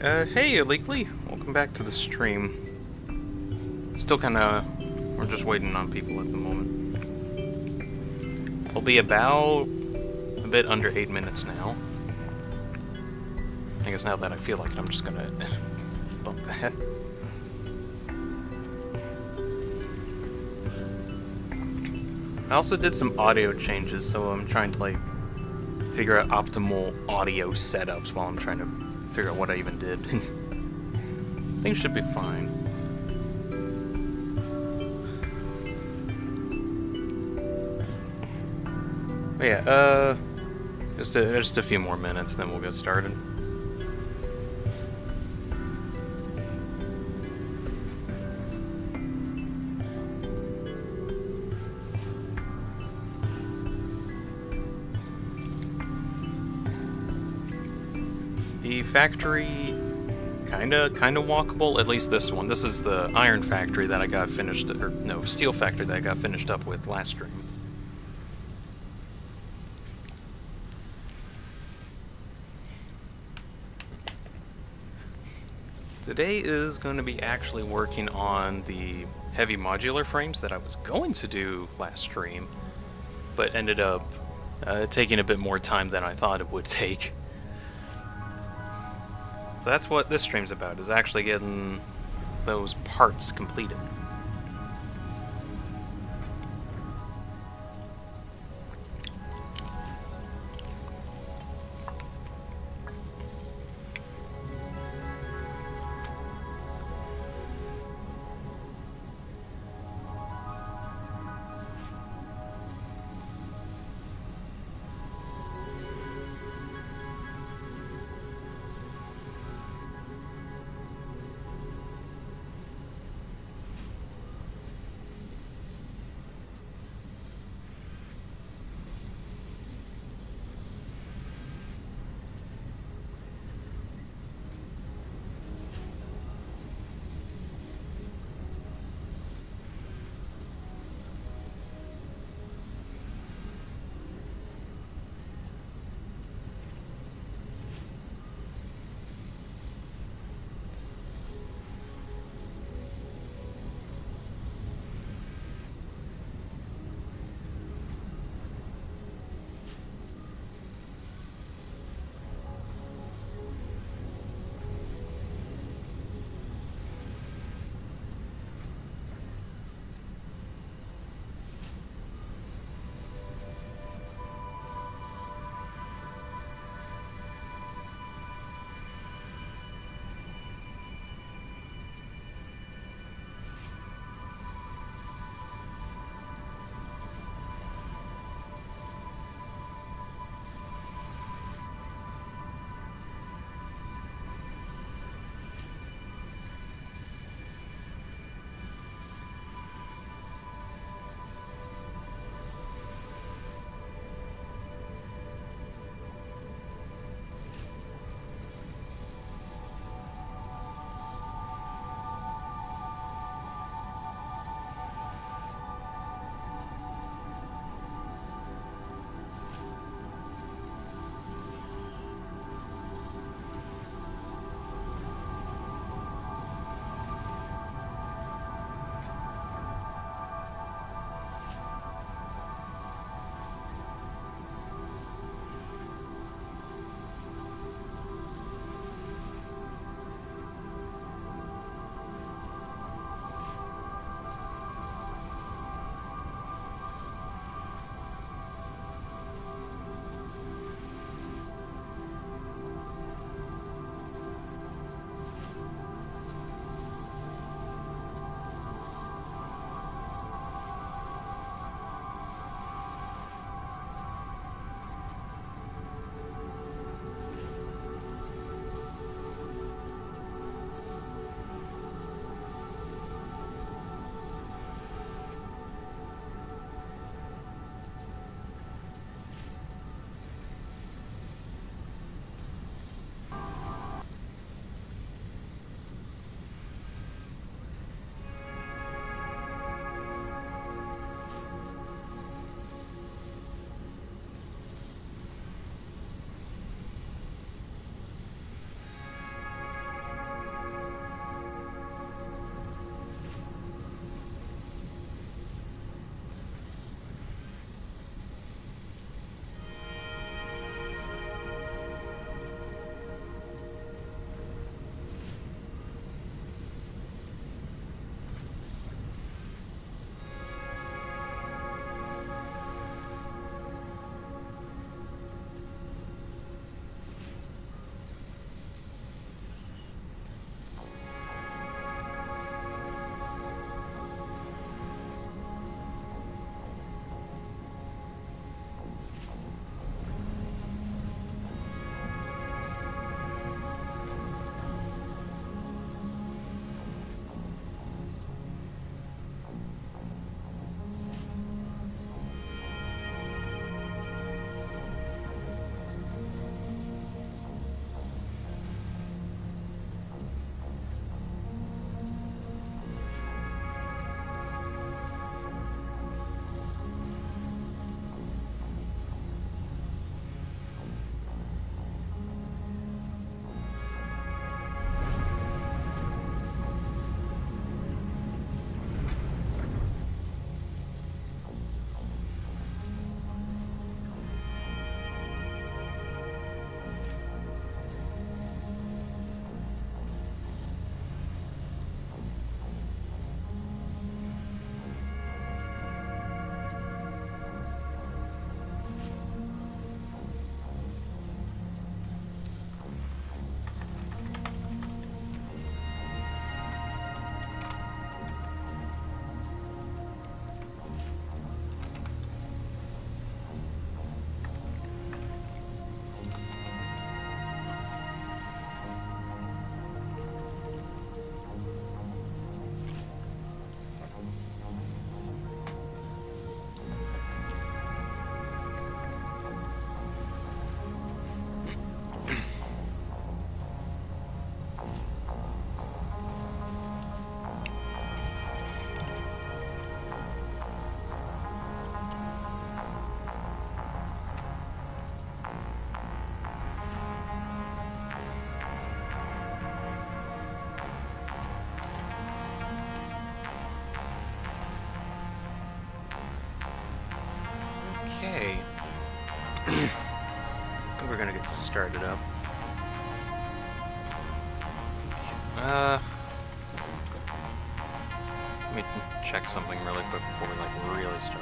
Hey, Illegally. Welcome back to the stream. Still kinda... We're just waiting on people at the moment. It'll be about a bit under 8 minutes now. I guess now that I feel like it, I'm just gonna bump that. I also did some audio changes, so I'm trying to, like, figure out optimal audio setups while I'm trying to figure out what I even did. Things should be fine. But yeah, just a few more minutes, then we'll get started. The factory, kinda walkable, at least this one. This is the iron factory that I got finished, or no, steel factory that I got finished up with last stream. Today is going to be actually working on the heavy modular frames that I was going to do last stream, but ended up taking a bit more time than I thought it would take. So that's what this stream's about, is actually getting those parts completed. start it up. Let me check something really quick before we like really start.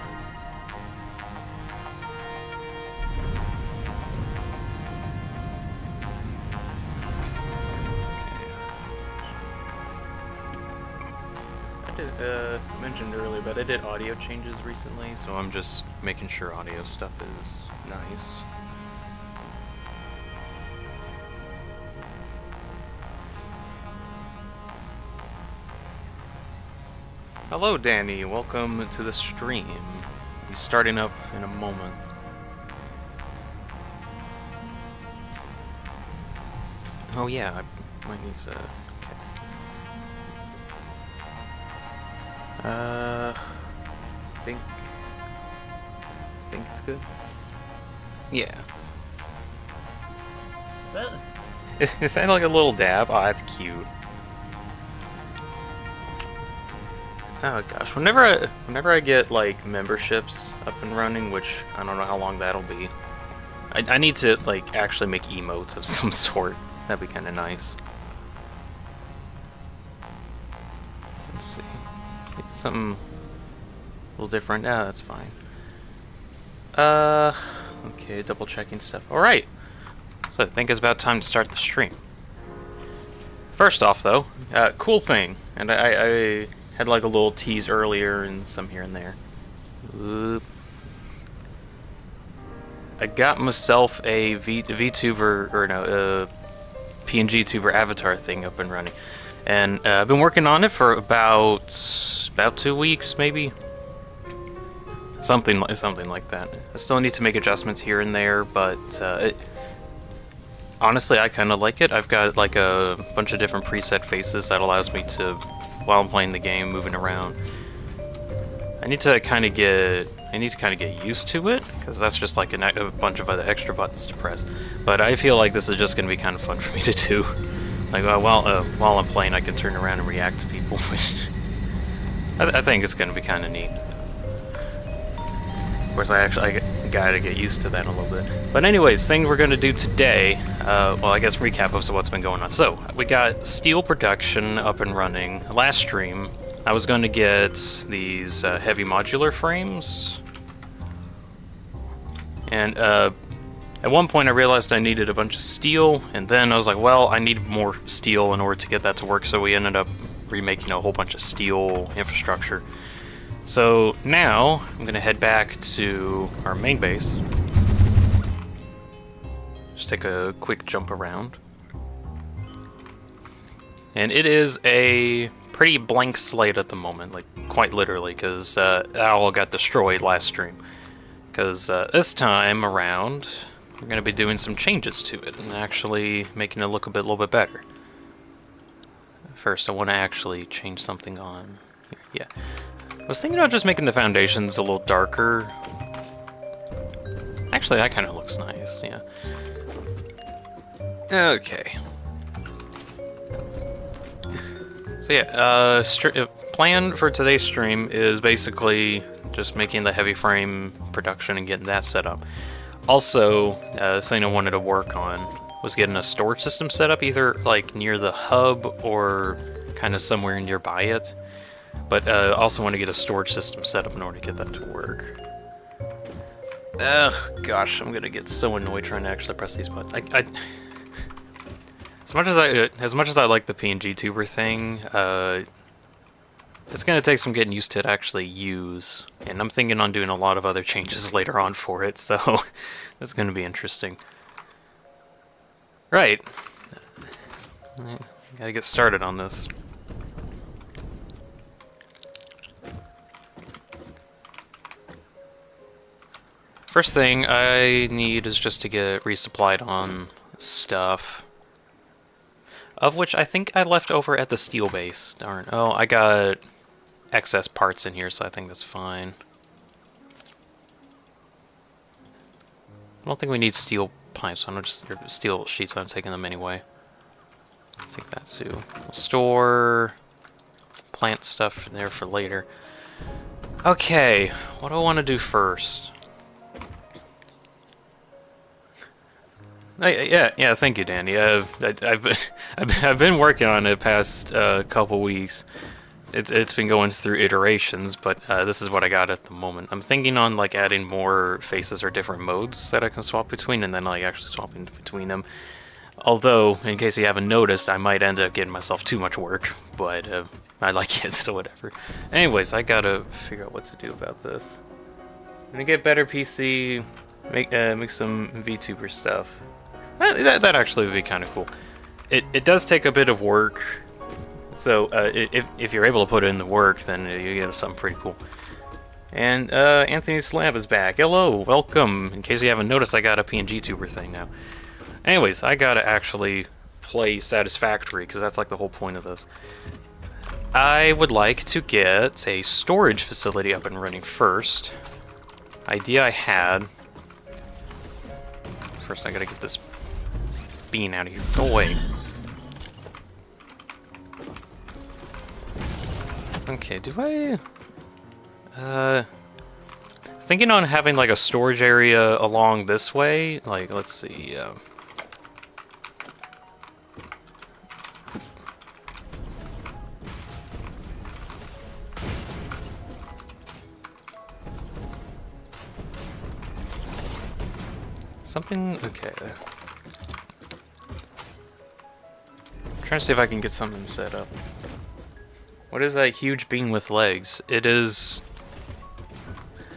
I did mentioned earlier, but I did audio changes recently, so I'm just making sure audio stuff is nice. Hello, Danny. Welcome to the stream. He's starting up in a moment. Oh yeah, I might need to. Okay. Think it's good. Yeah. Is that like a little dab? Oh, that's cute. Oh gosh, whenever I get like memberships up and running, which I don't know how long that'll be, I need to like actually make emotes of some sort. That'd be kind of nice. Let's see, something a little different. Yeah, that's fine. Okay, double checking stuff. All right, so I think it's about time to start the stream. First off, though, cool thing, and I had like a little tease earlier and some here and there. Oop. I got myself a VTuber, or no, PNG tuber avatar thing up and running. And I've been working on it for about 2 weeks, maybe. Something like that. I still need to make adjustments here and there, but honestly, I kind of like it. I've got like a bunch of different preset faces that allows me to, while I'm playing the game, moving around. I need to kind of get used to it, because that's just like a bunch of other extra buttons to press. But I feel like this is just going to be kind of fun for me to do. Like while I'm playing, I can turn around and react to people, which I think it's going to be kind of neat. Of course, I gotta get used to that a little bit. But anyways, thing we're gonna do today, well, I guess recap of what's been going on. So, we got steel production up and running. Last stream, I was going to get these heavy modular frames. And at one point I realized I needed a bunch of steel, and then I was like, well, I need more steel in order to get that to work, so we ended up remaking a whole bunch of steel infrastructure. So now, I'm going to head back to our main base. Just take a quick jump around. And it is a pretty blank slate at the moment, like quite literally, because Owl got destroyed last stream. Because this time around, we're going to be doing some changes to it and actually making it look a little bit better. First, I want to actually change something on here. Yeah. I was thinking about just making the foundations a little darker. Actually, that kind of looks nice, yeah. Okay. So yeah, plan for today's stream is basically just making the heavy frame production and getting that set up. Also, the thing I wanted to work on was getting a storage system set up, either like near the hub or kind of somewhere nearby it. But I also want to get a storage system set up in order to get that to work. Ugh, gosh, I'm gonna get so annoyed trying to actually press these buttons. As much as I like the PNG tuber thing, it's gonna take some getting used to actually use. And I'm thinking on doing a lot of other changes later on for it, so that's gonna be interesting. Right. Gotta get started on this. First thing I need is just to get resupplied on stuff. Of which I think I left over at the steel base. Darn. Oh, I got excess parts in here, so I think that's fine. I don't think we need steel pipes, so I'm just steel sheets, but I'm taking them anyway. Take that too. We'll store plant stuff in there for later. Okay, what do I want to do first? Yeah. Thank you, Danny. I've been working on it past couple weeks. It's been going through iterations, but this is what I got at the moment. I'm thinking on like adding more faces or different modes that I can swap between, and then like actually swapping between them. Although, in case you haven't noticed, I might end up getting myself too much work, but I like it, so whatever. Anyways, I gotta figure out what to do about this. I'm gonna get better PC, make some VTuber stuff. That actually would be kind of cool. It does take a bit of work, so if you're able to put in the work, then you get something pretty cool. And Anthony Slab is back. Hello, welcome. In case you haven't noticed, I got a PNG tuber thing now. Anyways, I gotta actually play Satisfactory, because that's like the whole point of this. I would like to get a storage facility up and running first. Idea I had. First I gotta get this bean out of here. Go away. Okay, do I... thinking on having like a storage area along this way. Like, let's see, something, okay. I'm trying to see if I can get something set up. What is that huge bean with legs? It is...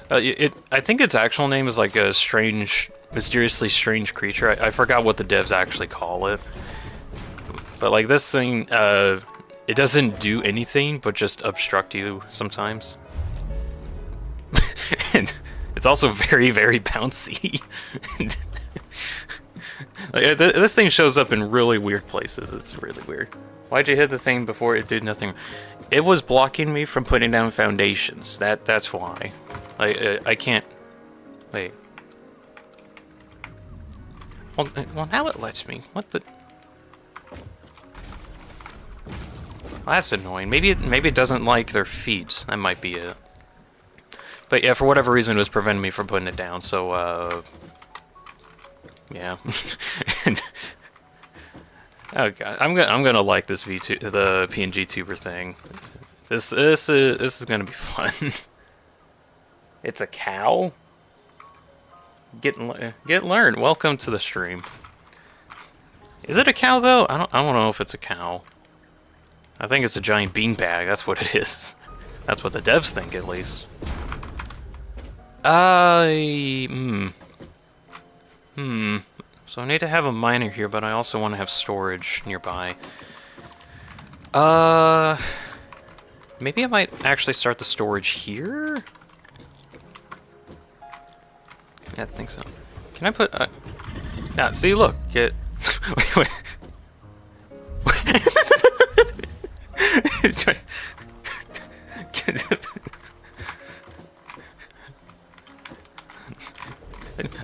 I think its actual name is like a strange, mysteriously strange creature. I forgot what the devs actually call it. But like this thing, it doesn't do anything but just obstruct you sometimes. And it's also very, very bouncy. Like, this thing shows up in really weird places. It's really weird. Why'd you hit the thing before it did nothing? It was blocking me from putting down foundations. That's why. I can't... Wait. Well, now it lets me. What the... Well, that's annoying. Maybe it doesn't like their feet. That might be it. But yeah, for whatever reason, it was preventing me from putting it down, so, yeah. Oh god, I'm gonna like this the PNG tuber thing. This is gonna be fun. It's a cow? Get learned. Welcome to the stream. Is it a cow though? I don't know if it's a cow. I think it's a giant beanbag. That's what it is. That's what the devs think, at least. So I need to have a miner here, but I also want to have storage nearby. Maybe I might actually start the storage here? Yeah, I think so. Can I put... yeah, see, look, get... wait.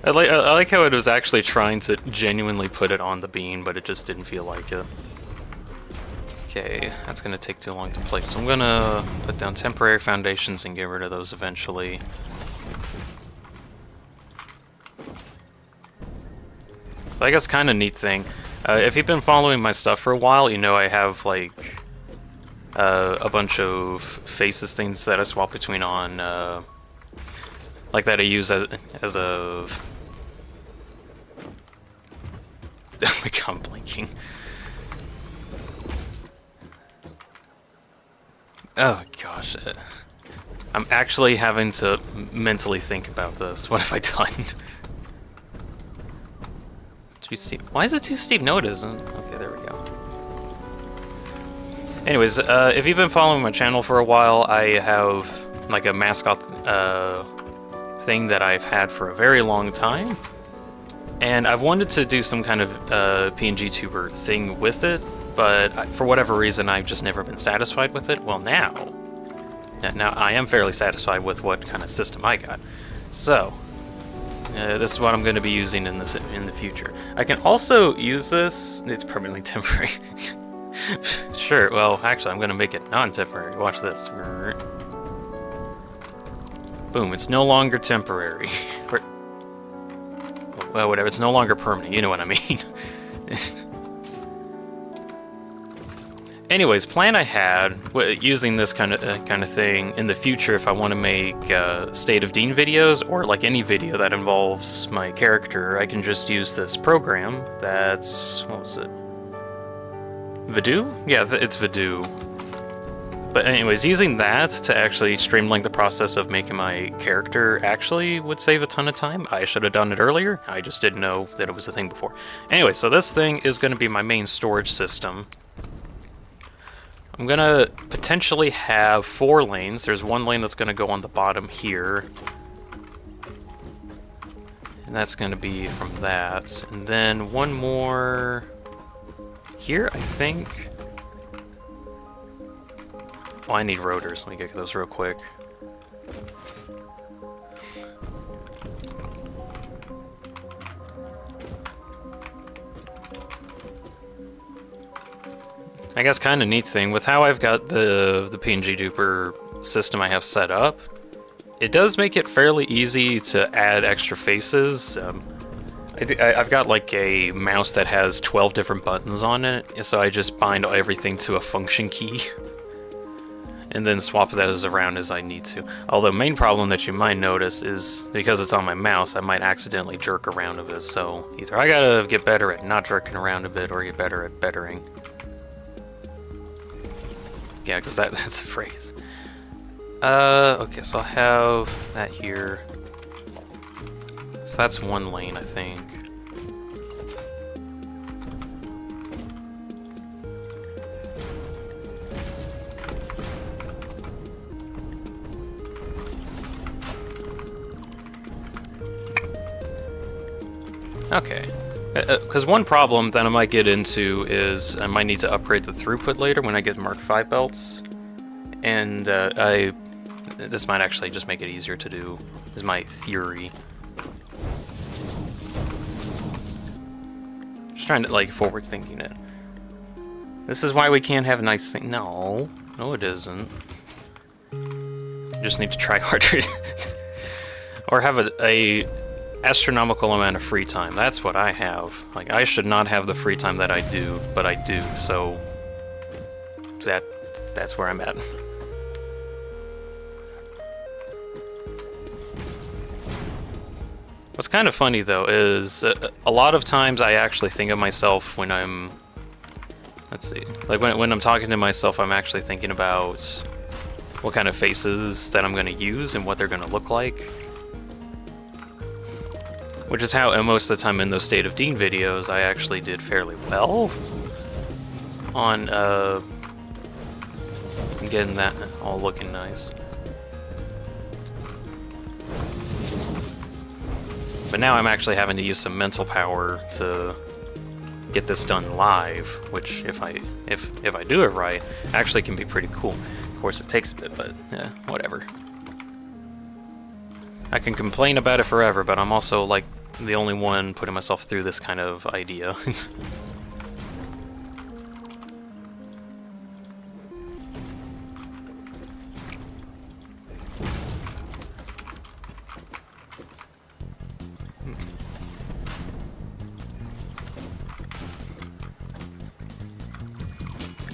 I like how it was actually trying to genuinely put it on the bean, but it just didn't feel like it. Okay, that's gonna take too long to place, so I'm gonna put down temporary foundations and get rid of those eventually. So I guess kind of neat thing. If you've been following my stuff for a while, you know I have like a bunch of faces things that I swap between on, like that I use as a... Oh my god, I'm blinking. Oh gosh, I'm actually having to mentally think about this. What have I done? Too steep. Why is it too steep? No, it isn't. Okay, there we go. Anyways, if you've been following my channel for a while, I have like a mascot thing that I've had for a very long time. And I've wanted to do some kind of PNG tuber thing with it, but for whatever reason, I've just never been satisfied with it. Well, now I am fairly satisfied with what kind of system I got. So, this is what I'm going to be using in the future. I can also use this. It's permanently temporary. Sure. Well, actually, I'm going to make it non-temporary. Watch this. Boom. It's no longer temporary. well, whatever, it's no longer permanent, you know what I mean. Anyways, plan I had, using this kind of thing in the future if I want to make State of Dean videos, or like any video that involves my character, I can just use this program that's, what was it? Vidoo? Yeah, it's Vidoo. But anyways, using that to actually streamline the process of making my character actually would save a ton of time. I should have done it earlier. I just didn't know that it was a thing before. Anyway, so this thing is going to be my main storage system. I'm going to potentially have 4 lanes. There's one lane that's going to go on the bottom here. And that's going to be from that. And then one more here, I think. Oh, I need rotors. Let me get those real quick. I guess kind of neat thing, with how I've got the PNG duper system I have set up, it does make it fairly easy to add extra faces. I've got like a mouse that has 12 different buttons on it, so I just bind everything to a function key and then swap those around as I need to. Although main problem that you might notice is because it's on my mouse, I might accidentally jerk around a bit, so either I gotta get better at not jerking around a bit or get better at bettering. Yeah, because that's a phrase. Okay, so I'll have that here. So that's one lane, I think. Okay. Because one problem that I might get into is I might need to upgrade the throughput later when I get Mark V belts. And this might actually just make it easier to do, is my theory. Just trying to, like, forward thinking it. This is why we can't have nice things. No, it isn't. You just need to try harder. Or have a astronomical amount of free time. That's what I have. Like, I should not have the free time that I do, but I do, so that's where I'm at. What's kind of funny though is a lot of times I actually think of myself when I'm, let's see, like when I'm talking to myself, I'm actually thinking about what kind of faces that I'm going to use and what they're going to look like. Which is how, most of the time in those State of Dean videos, I actually did fairly well on getting that all looking nice. But now I'm actually having to use some mental power to get this done live, which if I do it right, actually can be pretty cool. Of course, it takes a bit, but yeah, whatever. I can complain about it forever, but I'm also like the only one putting myself through this kind of idea.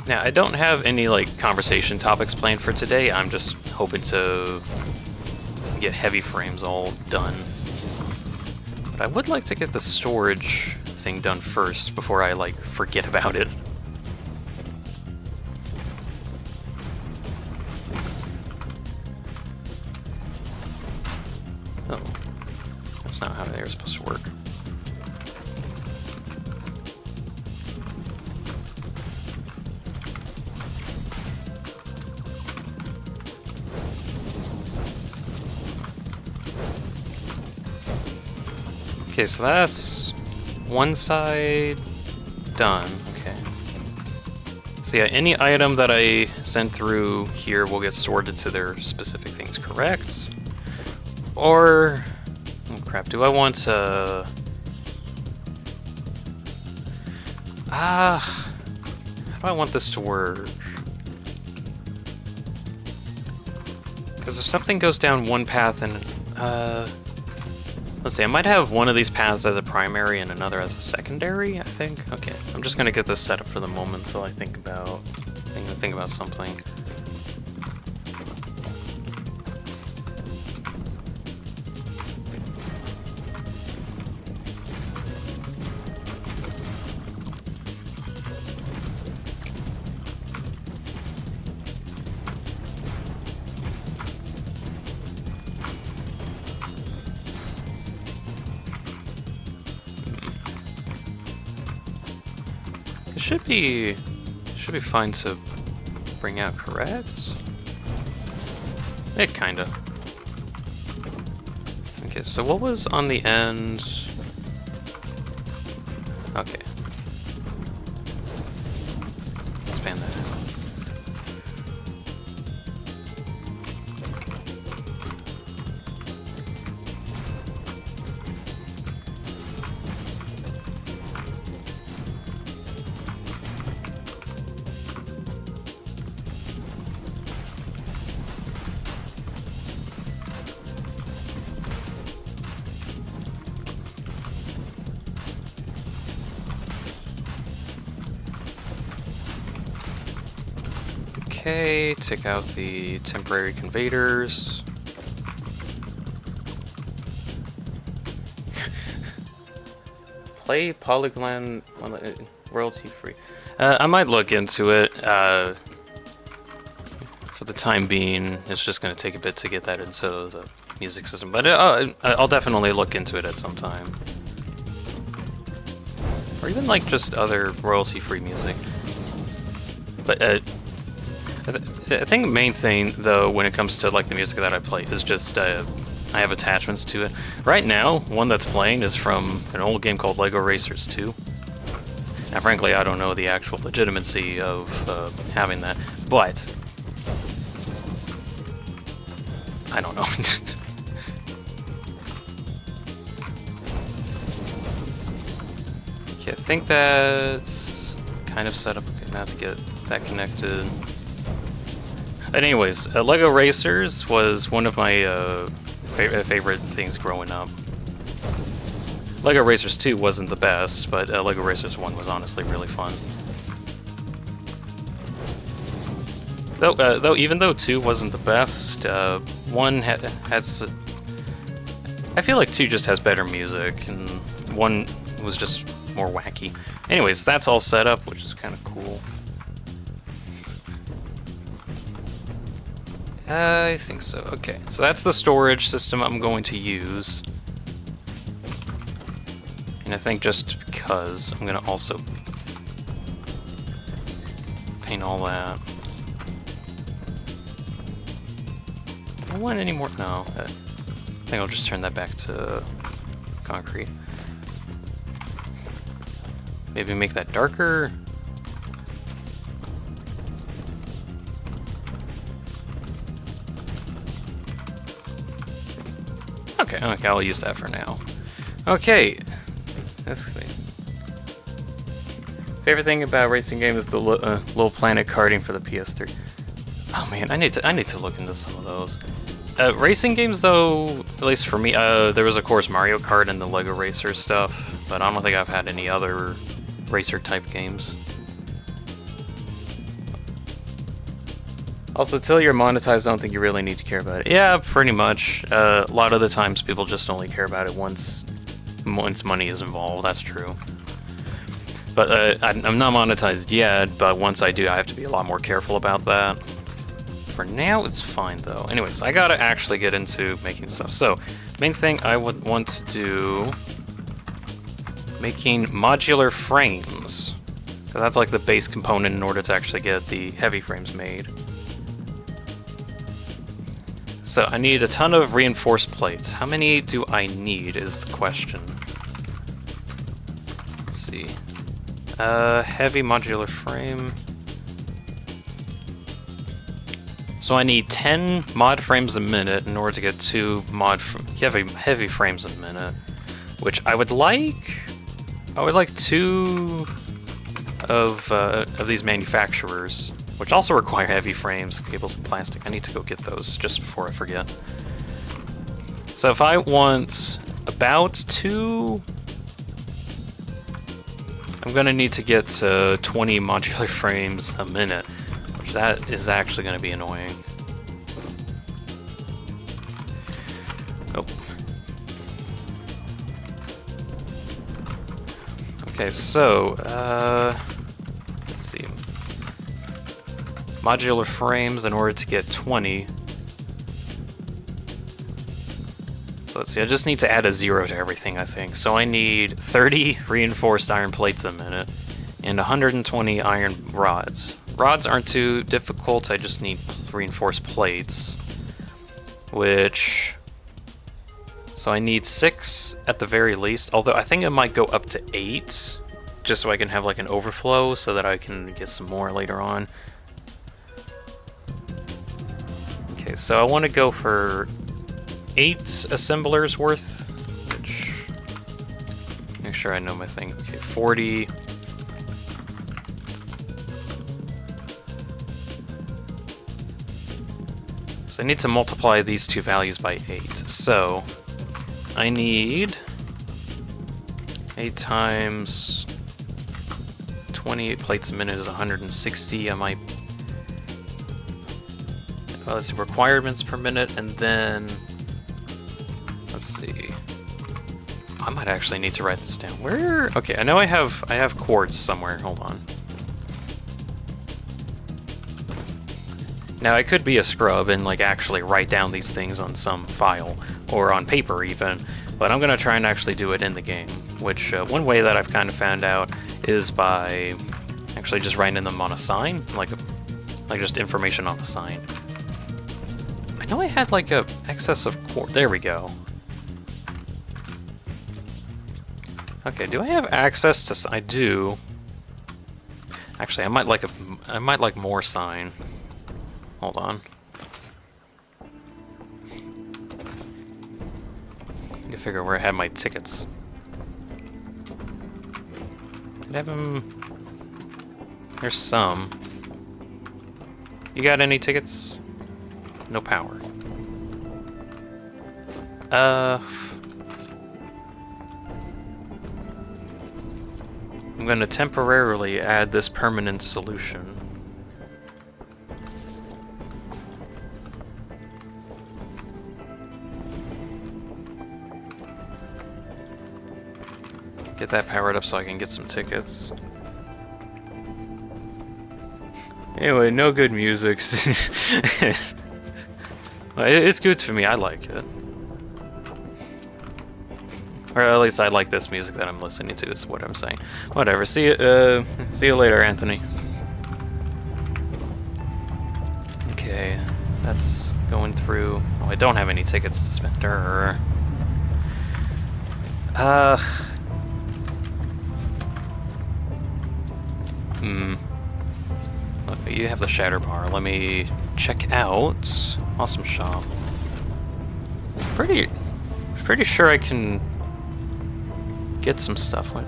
Now, I don't have any like conversation topics planned for today. I'm just hoping to get heavy frames all done. But I would like to get the storage thing done first before I like forget about it. Oh, that's not how they're supposed to work. Okay, so that's one side done. Okay. So yeah, any item that I send through here will get sorted to their specific things, correct? Or, oh crap, do I want to... how do I want this to work? Because if something goes down one path and, Let's see, I might have one of these paths as a primary and another as a secondary, I think. Okay, I'm just gonna get this set up for the moment until I think about something. Should be fine to bring out, correct? It kinda. Okay, so what was on the end? Okay. Expand that out. Okay, take out the temporary conveyors. Play Polygon royalty free. I might look into it. For the time being, it's just going to take a bit to get that into the music system, but I'll definitely look into it at some time. Or even like just other royalty free music. But I think the main thing, though, when it comes to like the music that I play is just I have attachments to it. Right now, one that's playing is from an old game called Lego Racers 2. Now, frankly, I don't know the actual legitimacy of having that, but I don't know. Okay, I think that's kind of set up. Okay, now to get that connected. But anyways, Lego Racers was one of my favorite things growing up. Lego Racers 2 wasn't the best, but Lego Racers 1 was honestly really fun. Though even though 2 wasn't the best, 1 has... I feel like 2 just has better music, and 1 was just more wacky. Anyways, that's all set up, which is kind of cool. I think so. Okay, so that's the storage system I'm going to use. And I think just because, I'm going to also paint all that. Do I want any more? No. I think I'll just turn that back to concrete. Maybe make that darker. Okay, I'll use that for now. Okay, let's see. Favorite thing about racing games is the Little Planet karting for the PS3. Oh man, I need to look into some of those. Racing games, though, at least for me, there was of course Mario Kart and the Lego Racer stuff, but I don't think I've had any other racer type games. Also, till you're monetized, I don't think you really need to care about it. Yeah, pretty much. A lot of the times, people just only care about it once money is involved. That's true. But I'm not monetized yet, but once I do, I have to be a lot more careful about that. For now, it's fine, though. Anyways, I gotta actually get into making stuff. So, main thing I would want to do... making modular frames. Because that's like the base component in order to actually get the heavy frames made. So I need a ton of reinforced plates. How many do I need is the question. Let's see. Heavy modular frame. So I need 10 mod frames a minute in order to get 2 heavy frames a minute. Which I would like 2 of these manufacturers. Which also require heavy frames, cables, and plastic. I need to go get those just before I forget. So if I want about 2... I'm gonna need to get to 20 modular frames a minute, which that is actually gonna be annoying. Oh. Okay, so, let's see. Modular frames in order to get 20. So let's see, I just need to add a 0 to everything, I think. So I need 30 reinforced iron plates a minute and 120 iron rods. Rods aren't too difficult, I just need reinforced plates, which... So I need 6 at the very least, although I think it might go up to 8, just so I can have like an overflow so that I can get some more later on. Okay, so I want to go for 8 assemblers worth, which... Make sure I know my thing. Okay, 40... So I need to multiply these two values by 8. So I need 8 times 28 plates a minute is 160. I might... Well, let's see, requirements per minute, and then... Let's see. I might actually need to write this down. Where? Okay, I know I have quartz somewhere. Hold on. Now I could be a scrub and like actually write down these things on some file or on paper even, but I'm gonna try and actually do it in the game. Which one way that I've kind of found out is by actually just writing them on a sign, like just information on a sign. I know I had like a excess of quartz. There we go. Okay, do I have access to? I do. Actually, I might like more sign. Hold on. Need to figure out where I had my tickets. Did I have them? There's some. You got any tickets? No power. I'm going to temporarily add this permanent solution. Get that powered up so I can get some tickets. Anyway, no good music. It's good for me, I like it. Or at least I like this music that I'm listening to, is what I'm saying. Whatever, see you later, Anthony. Okay, that's going through... Oh, I don't have any tickets to spend. You have the shatter bar. Let me check out. Awesome shop. Pretty sure I can get some stuff. What?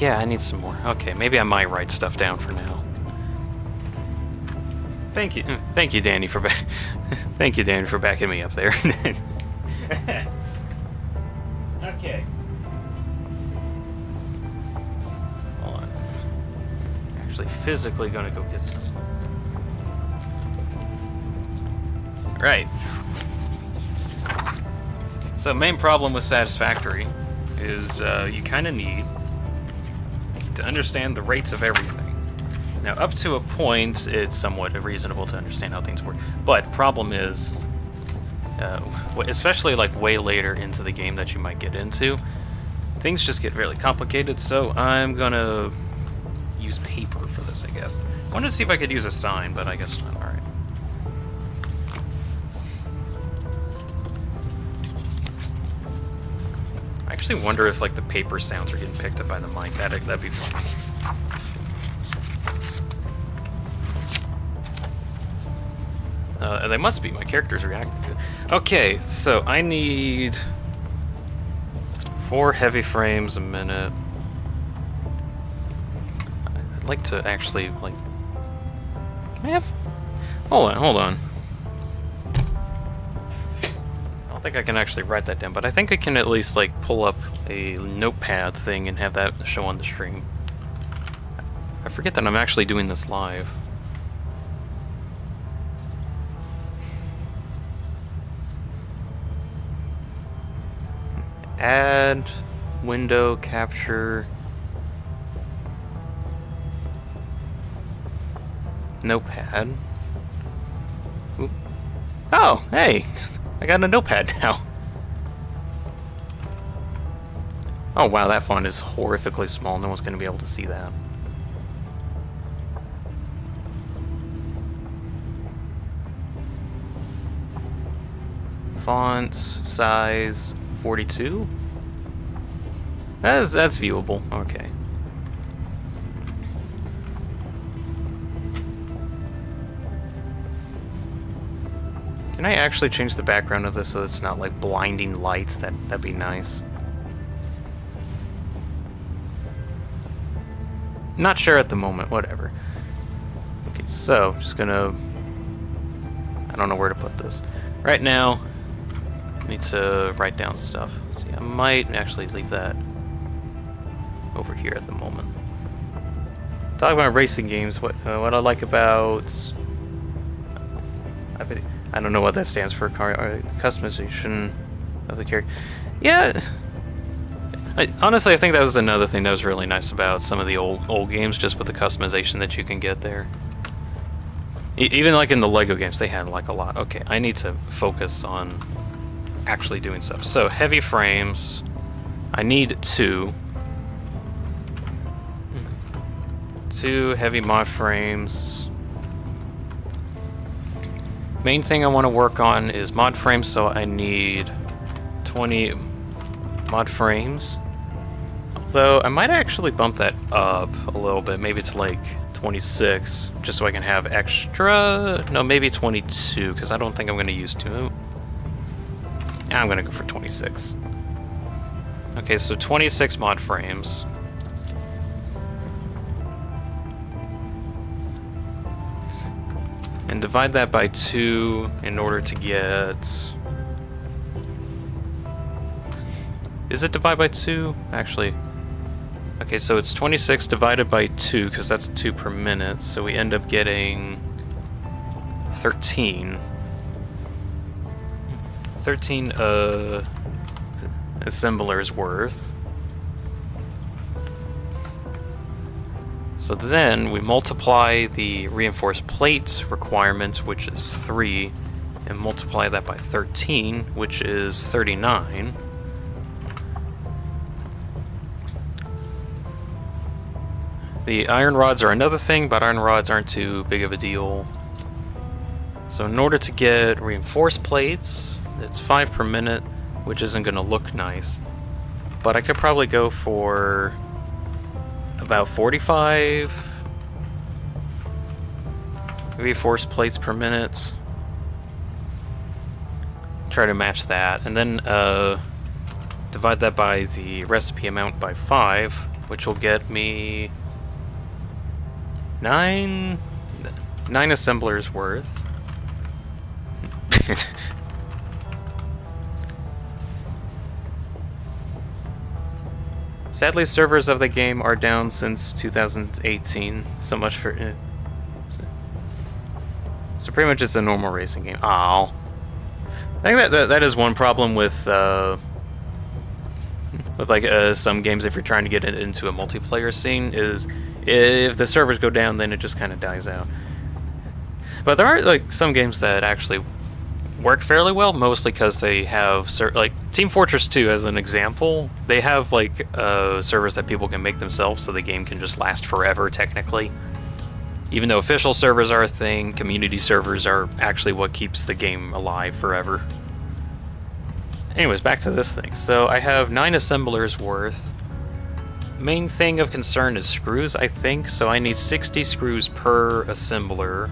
Yeah, I need some more. Okay, maybe I might write stuff down for now. Thank you, Danny, for thank you, Danny, for backing me up there. Okay. Hold on. Actually, physically gonna go get some. Right. So, main problem with Satisfactory is you kind of need to understand the rates of everything. Now, up to a point, it's somewhat reasonable to understand how things work. But problem is, especially like way later into the game that you might get into, things just get really complicated. So I'm gonna use paper for this, I guess. I wanted to see if I could use a sign, but I guess not. All right. I actually wonder if like the paper sounds are getting picked up by the mic. That'd be fun. They must be. My character's reacting to it. Okay, so I need 4 heavy frames a minute. I'd like to actually, like... Can I have... Hold on. don't think I can actually write that down, but I think I can at least like pull up a notepad thing and have that show on the stream. I forget that I'm actually doing this live. Add window capture notepad. Oop. Oh, hey! I got a notepad now. Oh wow, that font is horrifically small. No one's going to be able to see that. Font size 42? That's viewable. Okay. Can I actually change the background of this so it's not like blinding lights? That'd be nice. Not sure at the moment, whatever. Okay, so just gonna, I don't know where to put this. Right now, I need to write down stuff. See, I might actually leave that over here at the moment. Talk about racing games. What I like about, I don't know what that stands for. Customization of the character. Yeah. Honestly, I think that was another thing that was really nice about some of the old games, just with the customization that you can get there. Even like in the Lego games, they had like a lot. Okay, I need to focus on actually doing stuff. So heavy frames, I need two heavy mod frames. Main thing I want to work on is mod frames, so I need 20 mod frames. Although I might actually bump that up a little bit. Maybe it's like 26, just so I can have extra. No, maybe 22, because I don't think I'm going to use two. I'm going to go for 26. Okay, so 26 mod frames. And divide that by 2 in order to get... Is it divide by 2? Actually... Okay, so it's 26 divided by 2, because that's 2 per minute, so we end up getting 13. 13 assemblers worth. So then we multiply the reinforced plate requirement, which is 3, and multiply that by 13, which is 39. The iron rods are another thing, but iron rods aren't too big of a deal. So in order to get reinforced plates, it's 5 per minute, which isn't going to look nice. But I could probably go for about 45 reinforced plates per minute. Try to match that, and then divide that by the recipe amount by 5, which will get me 9 assemblers worth. Sadly, servers of the game are down since 2018. So much for... So pretty much it's a normal racing game. Ow. I think that is one problem with like some games if you're trying to get it into a multiplayer scene, is if the servers go down, then it just kind of dies out. But there are like some games that actually work fairly well, mostly because they have like Team Fortress 2 as an example. They have like servers that people can make themselves, so the game can just last forever technically. Even though official servers are a thing, community servers are actually what keeps the game alive forever. Anyways, back to this thing. So I have 9 assemblers worth. Main thing of concern is screws, I think. So I need 60 screws per assembler,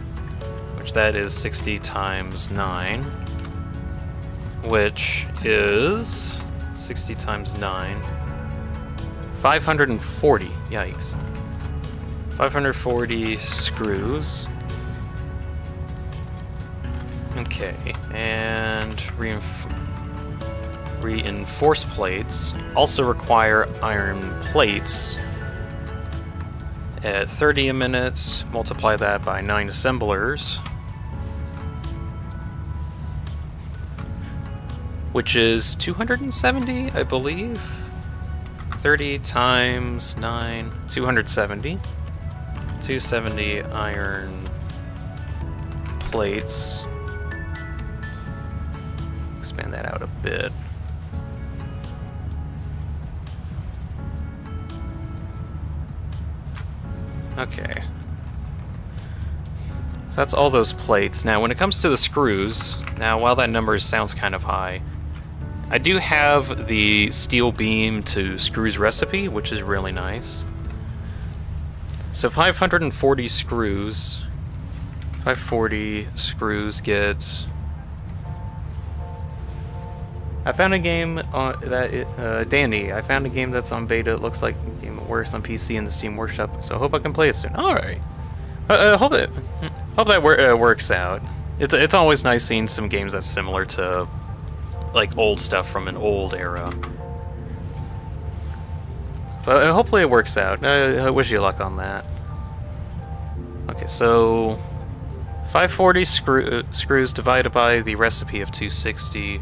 which that is 60 times 9, which is 60 times 9, 540. Yikes. 540 screws. Okay, and reinforced plates also require iron plates at 30 a minute. Multiply that by 9 assemblers, which is 270, I believe. 30 times 9, 270. 270 iron plates. Expand that out a bit. Okay. So that's all those plates. Now, when it comes to the screws, now, while that number sounds kind of high, I do have the steel beam to screws recipe, which is really nice. So 540 screws. 540 screws get... I found a game Danny, I found a game that's on beta. It looks like the game works on PC in the Steam Workshop, so I hope I can play it soon. Alright. Hope that works out. It's always nice seeing some games that's similar to, like, old stuff from an old era. So hopefully it works out. I wish you luck on that. Okay, so 540 screws divided by the recipe of 260.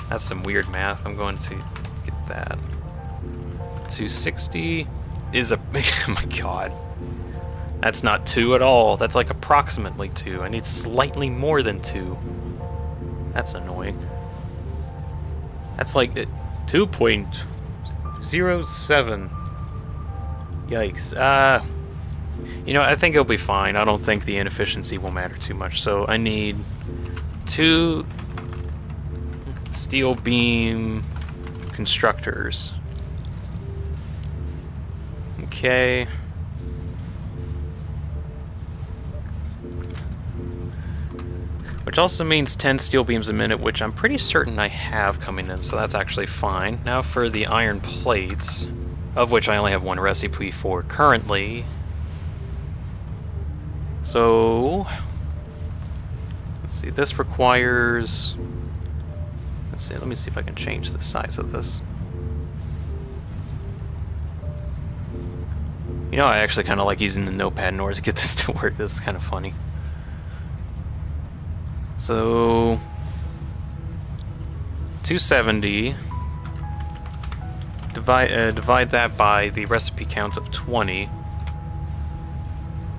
That's some weird math. I'm going to get that. 260 is a... oh my god. That's not 2 at all. That's like approximately 2. I need slightly more than 2. That's annoying. That's like 2.07. Yikes. You know, I think it'll be fine. I don't think the inefficiency will matter too much. So I need 2 steel beam constructors. Okay. Which also means 10 steel beams a minute, which I'm pretty certain I have coming in, so that's actually fine. Now for the iron plates, of which I only have one recipe for currently. So, let's see, this requires... Let's see, let me see if I can change the size of this. You know, I actually kind of like using the notepad in order to get this to work. This is kind of funny. So, 270, divide that by the recipe count of 20,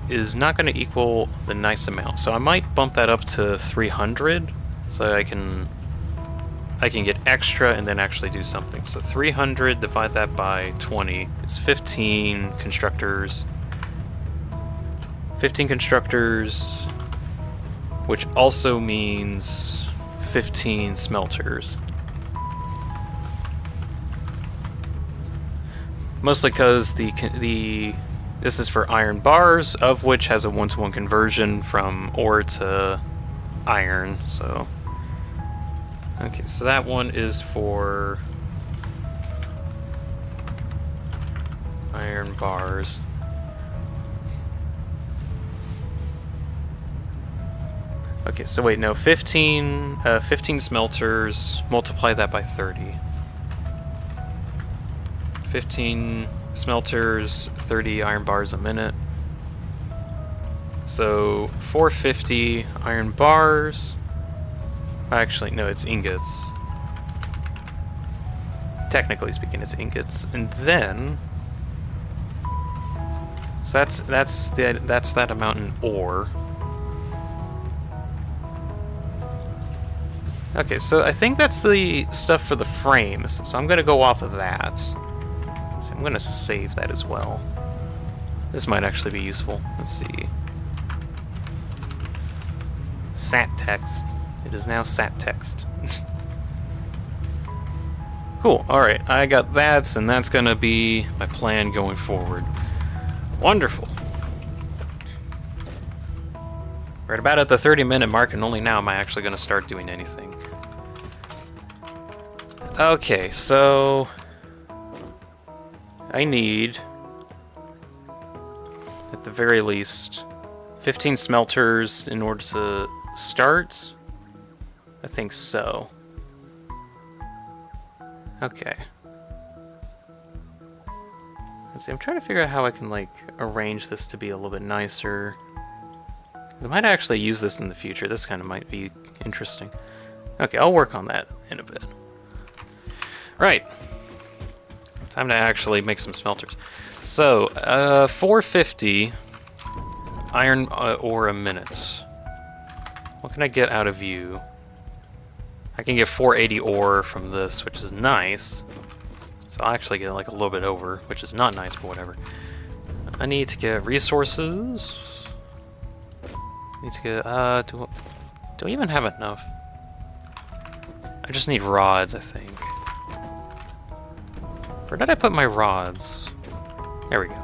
is not going to equal the nice amount. So I might bump that up to 300, so I can get extra and then actually do something. So 300, divide that by 20, it's 15 constructors. 15 constructors, which also means 15 smelters. Mostly because this is for iron bars, of which has a 1-to-1 conversion from ore to iron, so... Okay, so that one is for iron bars. Okay, so wait, no, 15 smelters, multiply that by 30. 15 smelters, 30 iron bars a minute. So 450 iron bars. Actually, no, it's ingots. Technically speaking, it's ingots. And then, so that's that amount in ore. Okay, so I think that's the stuff for the frames. So I'm gonna go off of that. So I'm gonna save that as well. This might actually be useful. Let's see. Sat text. It is now sat text. Cool, alright, I got that, and that's gonna be my plan going forward. Wonderful. Right about at the 30-minute mark, and only now am I actually gonna start doing anything. Okay, so... I need, at the very least, 15 smelters in order to start. I think so. Okay. Let's see, I'm trying to figure out how I can, like, arrange this to be a little bit nicer. 'Cause I might actually use this in the future. This kind of might be interesting. Okay, I'll work on that in a bit. Right. Time to actually make some smelters. So, 450 iron ore a minute. What can I get out of you? I can get 480 ore from this, which is nice. So I'll actually get like a little bit over, which is not nice, but whatever. I need to get resources. Need to get, do I even have enough? I just need rods, I think. Where did I put my rods? There we go.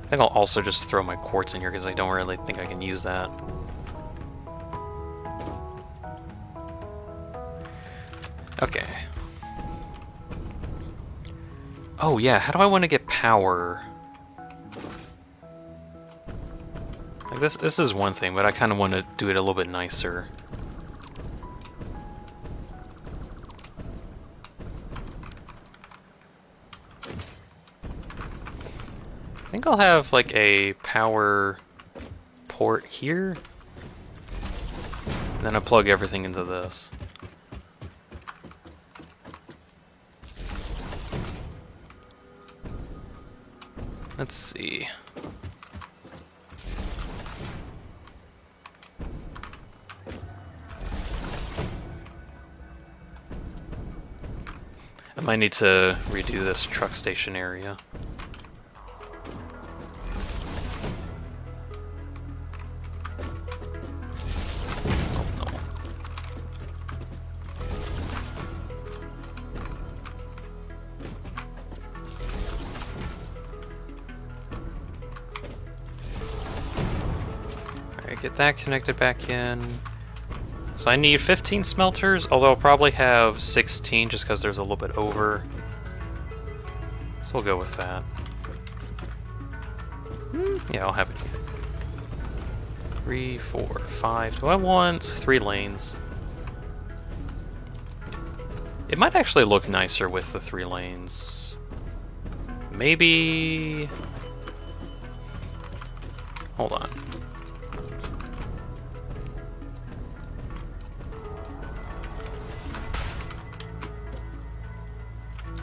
I think I'll also just throw my quartz in here because I don't really think I can use that. Okay. Oh yeah, how do I want to get power? Like this is one thing, but I kind of want to do it a little bit nicer. I think I'll have like a power port here. And then I'll plug everything into this. Let's see. I might need to redo this truck station area. Get that connected back in. So I need 15 smelters, although I'll probably have 16 just because there's a little bit over. So we'll go with that. Yeah, I'll have it. 3, 4, 5. Do I want 3 lanes? It might actually look nicer with the 3 lanes. Maybe... Hold on.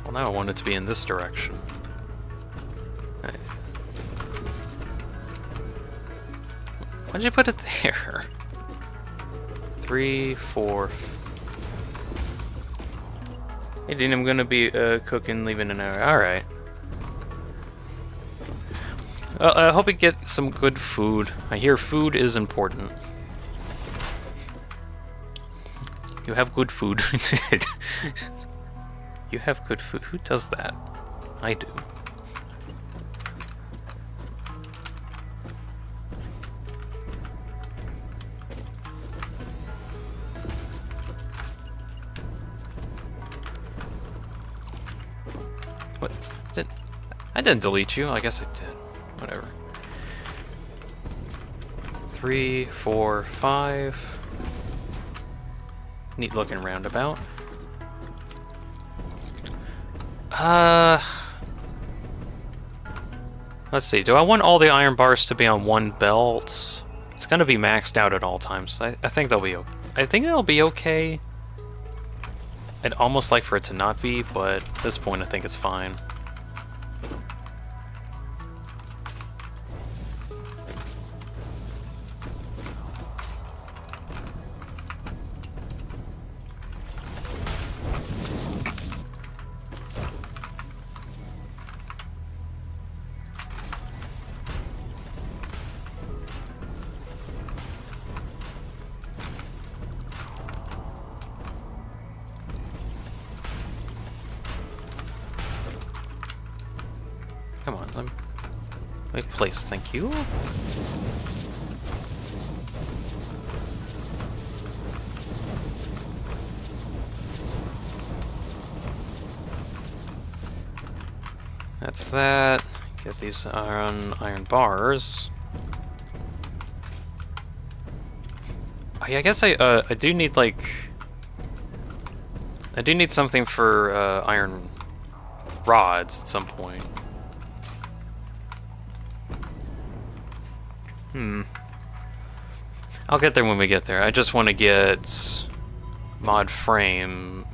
Well, now I want it to be in this direction. Right. Why'd you put it there? 3, 4. Hey, Dean, I'm gonna be cooking, leaving an hour. Alright. I hope you get some good food. I hear food is important. You have good food. You have good food. Who does that? I do. What? I didn't delete you. I guess I did. Whatever. 3, 4, 5. Neat looking roundabout. Let's see. Do I want all the iron bars to be on one belt? It's gonna be maxed out at all times. I think they'll be. I think they'll be okay. I'd almost like for it to not be, but at this point, I think it's fine. Come on, let me place, thank you. That's that. Get these iron bars. Oh, yeah, I guess I do need, like... I do need something for iron rods at some point. I'll get there when we get there. I just want to get mod frame,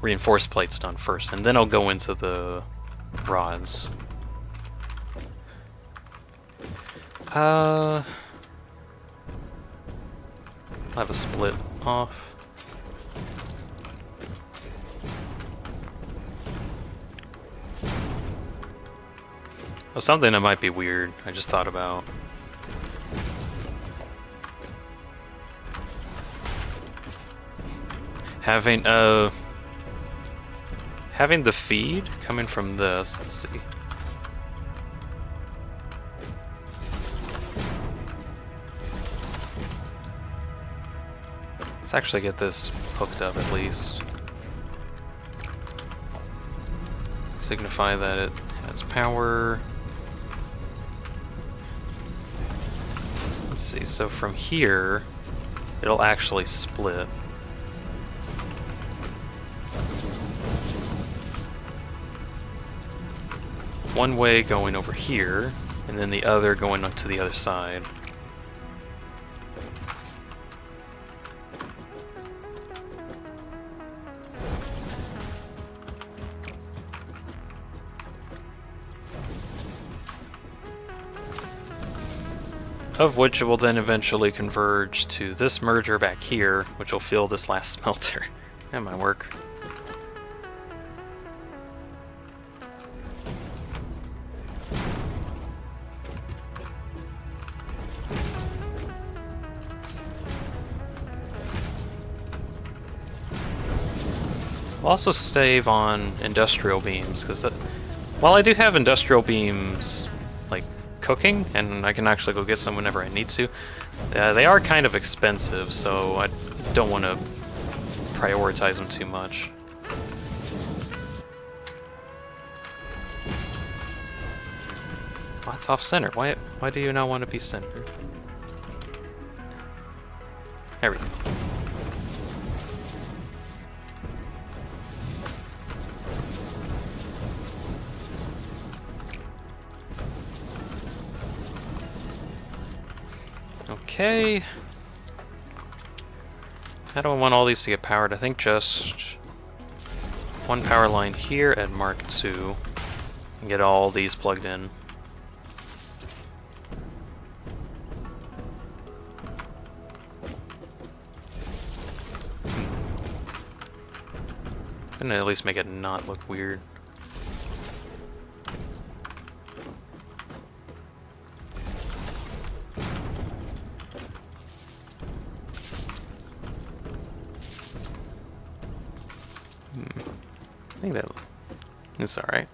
reinforced plates done first, and then I'll go into the rods. I'll have a split off. Oh, something that might be weird, I just thought about. Having the feed coming from this, let's see. Let's actually get this hooked up at least. Signify that it has power. Let's see, so from here, it'll actually split. One way going over here, and then the other going up to the other side. Of which it will then eventually converge to this merger back here, which will fill this last smelter. That might work. I'll also save on industrial beams, because while I do have industrial beams, like, cooking, and I can actually go get some whenever I need to, they are kind of expensive, so I don't want to prioritize them too much. Oh, it's off-center. Why do you not want to be centered? There we go. Okay. How do I want all these to get powered? I think just one power line here at Mark II and get all these plugged in. Gonna at least make it not look weird. I think it's alright.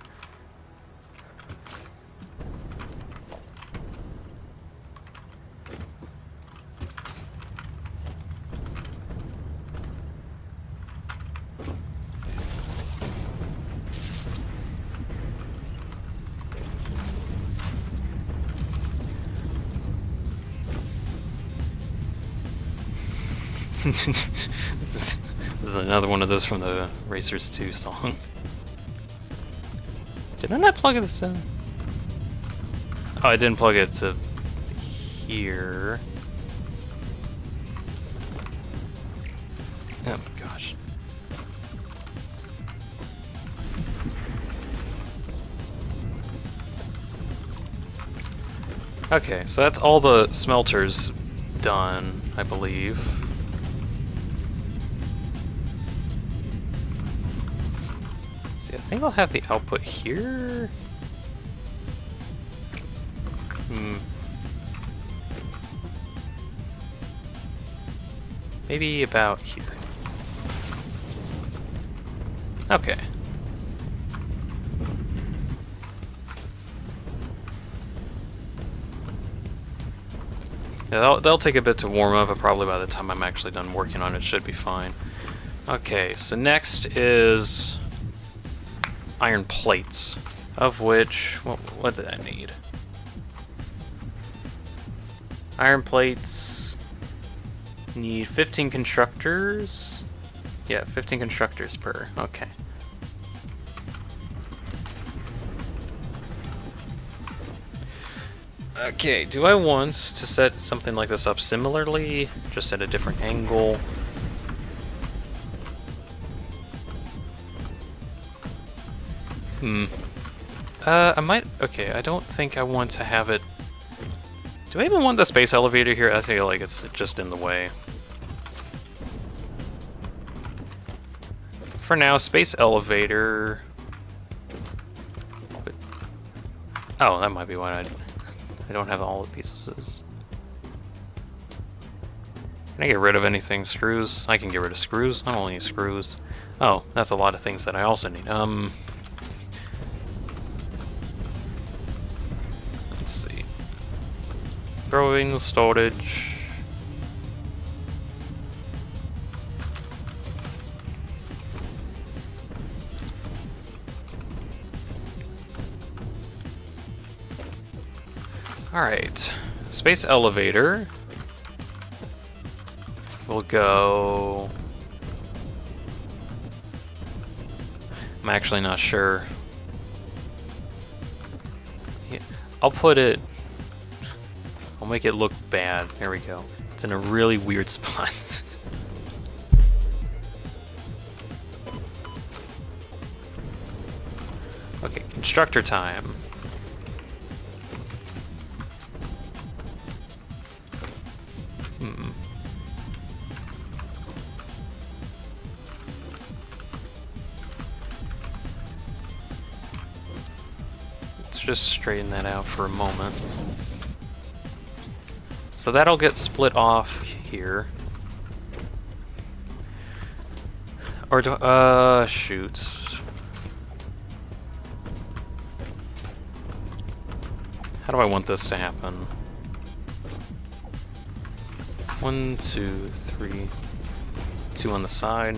This is another one of those from the Racers 2 song. Did I not plug this in? Oh, I didn't plug it to here. Oh my gosh. Okay, so that's all the smelters done, I believe. See, I think I'll have the output here. Maybe about here. Okay. Yeah, they'll take a bit to warm up, but probably by the time I'm actually done working on it, should be fine. Okay, so next is iron plates, of which, what did I need? Iron plates need 15 constructors. Yeah, 15 constructors per. Okay. Okay, do I want to set something like this up similarly, just at a different angle? I might... Okay, I don't think I want to have it... Do I even want the space elevator here? I feel like it's just in the way. For now, space elevator... But... Oh, that might be why I don't have all the pieces. Can I get rid of anything? Screws? I can get rid of screws. I don't need screws. Oh, that's a lot of things that I also need. Let's see. Throwing the storage. Alright. Space elevator. We'll go... I'm actually not sure. Yeah, I'll put it... I'll make it look bad. There we go. It's in a really weird spot. Okay, constructor time. Just straighten that out for a moment. So that'll get split off here. Or do shoot. How do I want this to happen? 1, 2, 3. 2 on the side.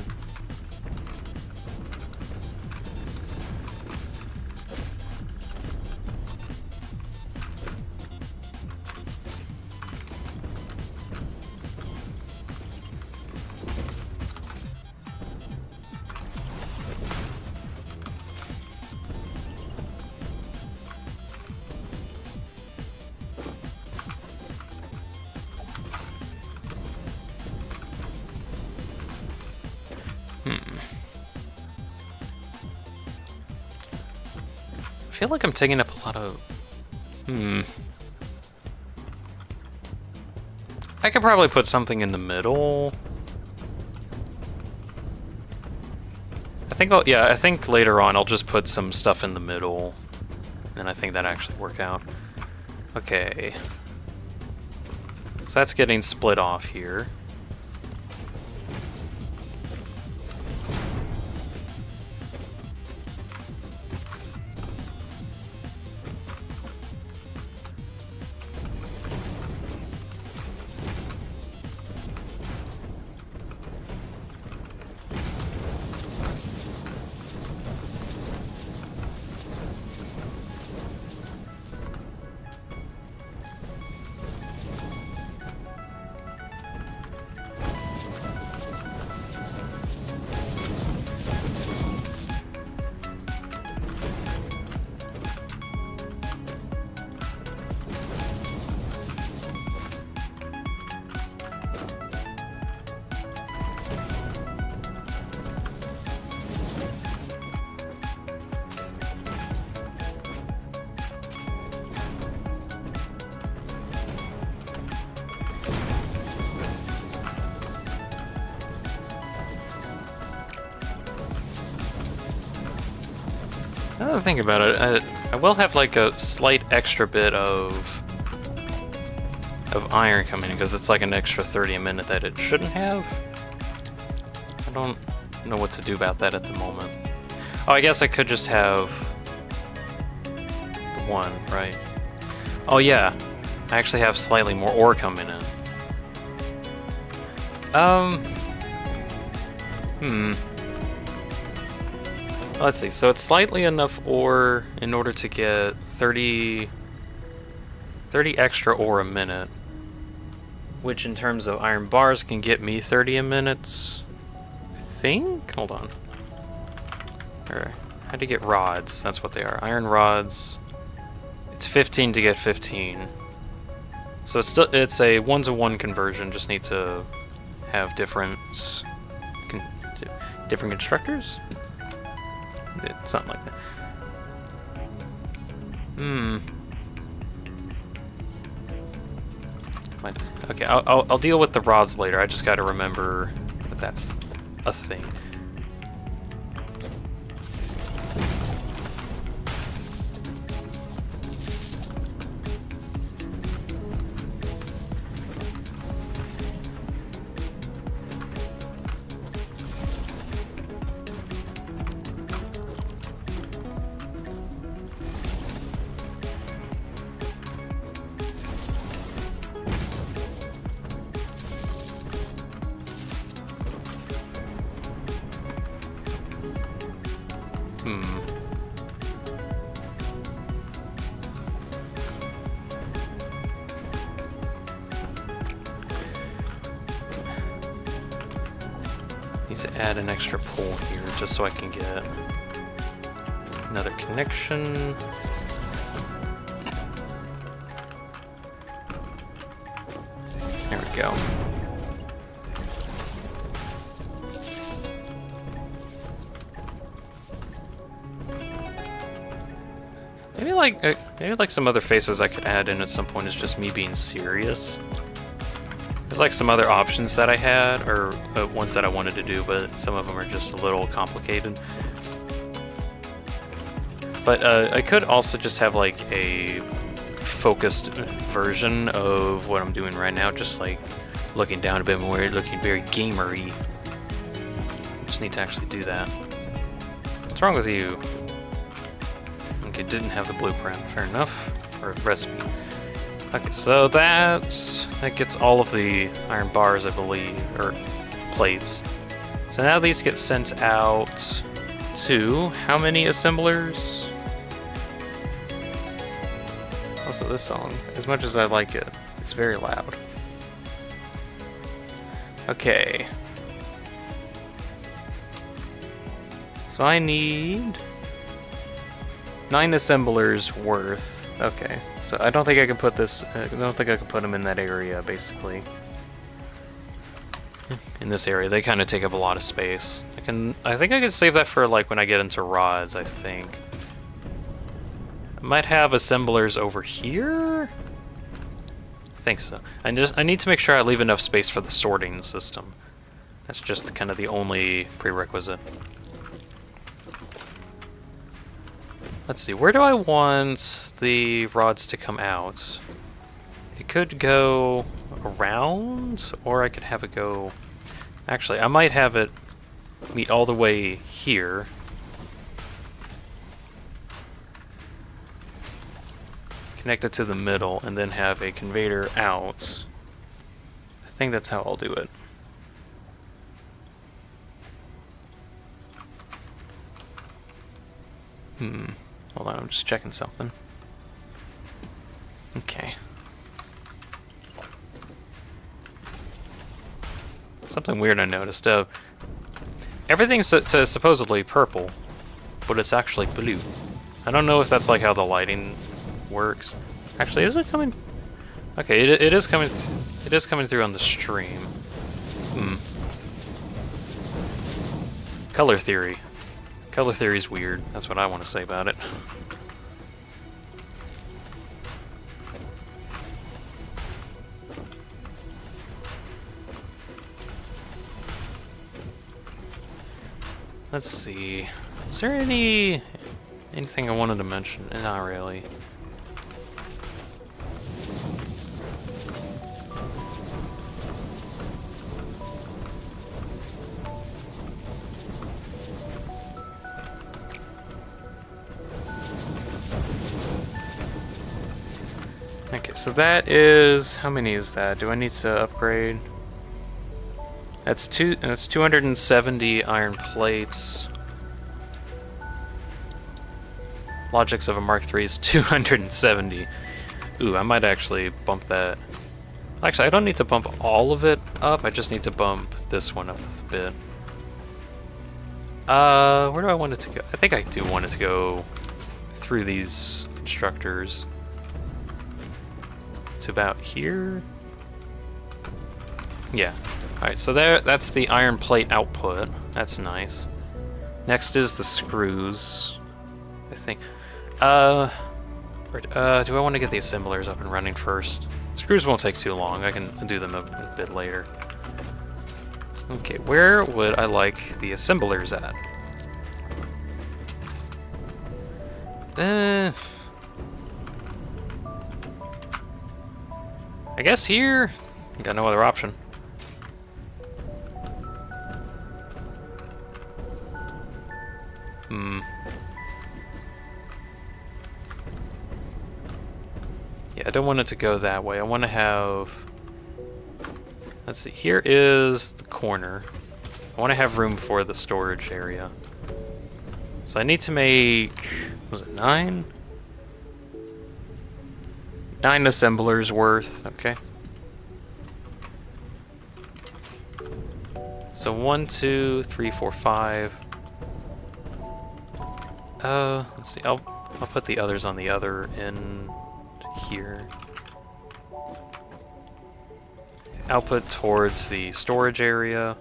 I feel like I'm taking up a lot of... I could probably put something in the middle. I think later on I'll just put some stuff in the middle. And I think that actually work out. Okay. So that's getting split off here. Now that I think about it, I will have like a slight extra bit of iron coming in because it's like an extra 30 a minute that it shouldn't have. I don't know what to do about that at the moment. Oh, I guess I could just have the one, right? Oh yeah, I actually have slightly more ore coming in. Let's see, so it's slightly enough ore in order to get 30 extra ore a minute, which in terms of iron bars can get me 30 a minute, I think? Hold on. Or, how to get rods? That's what they are. Iron rods. It's 15 to get 15. So it's a 1-to-1 conversion. Just need to have different constructors. It's something like that. Okay, I'll deal with the rods later. I just got to remember that that's a thing. Need to add an extra pole here just so I can get another connection. There we go. Maybe like some other faces I could add in at some point is just me being serious. There's like some other options that I had, or ones that I wanted to do, but some of them are just a little complicated. But I could also just have like a focused version of what I'm doing right now, just like looking down a bit more, looking very gamery. Just need to actually do that. What's wrong with you? Okay, didn't have the blueprint. Fair enough. Or recipe. Okay, so that gets all of the iron bars, I believe, or plates. So now these get sent out to how many assemblers? Also, this song, as much as I like it, it's very loud. Okay. So I need 9 assemblers worth. Okay, so I don't think I can put this. I don't think I can put them in that area. Basically, in this area, they kind of take up a lot of space. I think I can save that for like when I get into rods. I think I might have assemblers over here. I think so. I need to make sure I leave enough space for the sorting system. That's just kind of the only prerequisite. Let's see, where do I want the rods to come out? It could go around, or I could have it go... Actually, I might have it meet all the way here. Connect it to the middle, and then have a conveyor out. I think that's how I'll do it. Hold on, I'm just checking something. Okay. Something weird I noticed. Everything's supposedly purple, but it's actually blue. I don't know if that's like how the lighting works. Actually, is it coming? Okay, it is coming. It is coming through on the stream. Color theory. Color theory is weird. That's what I want to say about it. Let's see. Is there anything I wanted to mention? Not really. Okay, so that is... How many is that? Do I need to upgrade? That's 270 iron plates. Logics of a Mark III is 270. Ooh, I might actually bump that. Actually, I don't need to bump all of it up. I just need to bump this one up a bit. Where do I want it to go? I think I do want it to go through these constructors. It's about here. Yeah. Alright, so that's the iron plate output. That's nice. Next is the screws, I think. Do I want to get the assemblers up and running first? Screws won't take too long. I can do them a bit later. Okay, where would I like the assemblers at? I guess here. Got no other option. Yeah, I don't want it to go that way. I want to have... Let's see, here is the corner. I want to have room for the storage area. So I need to make... Was it 9? 9 assemblers worth, okay. So 1, 2, 3, 4, 5. Let's see, I'll put the others on the other end here. Output towards the storage area.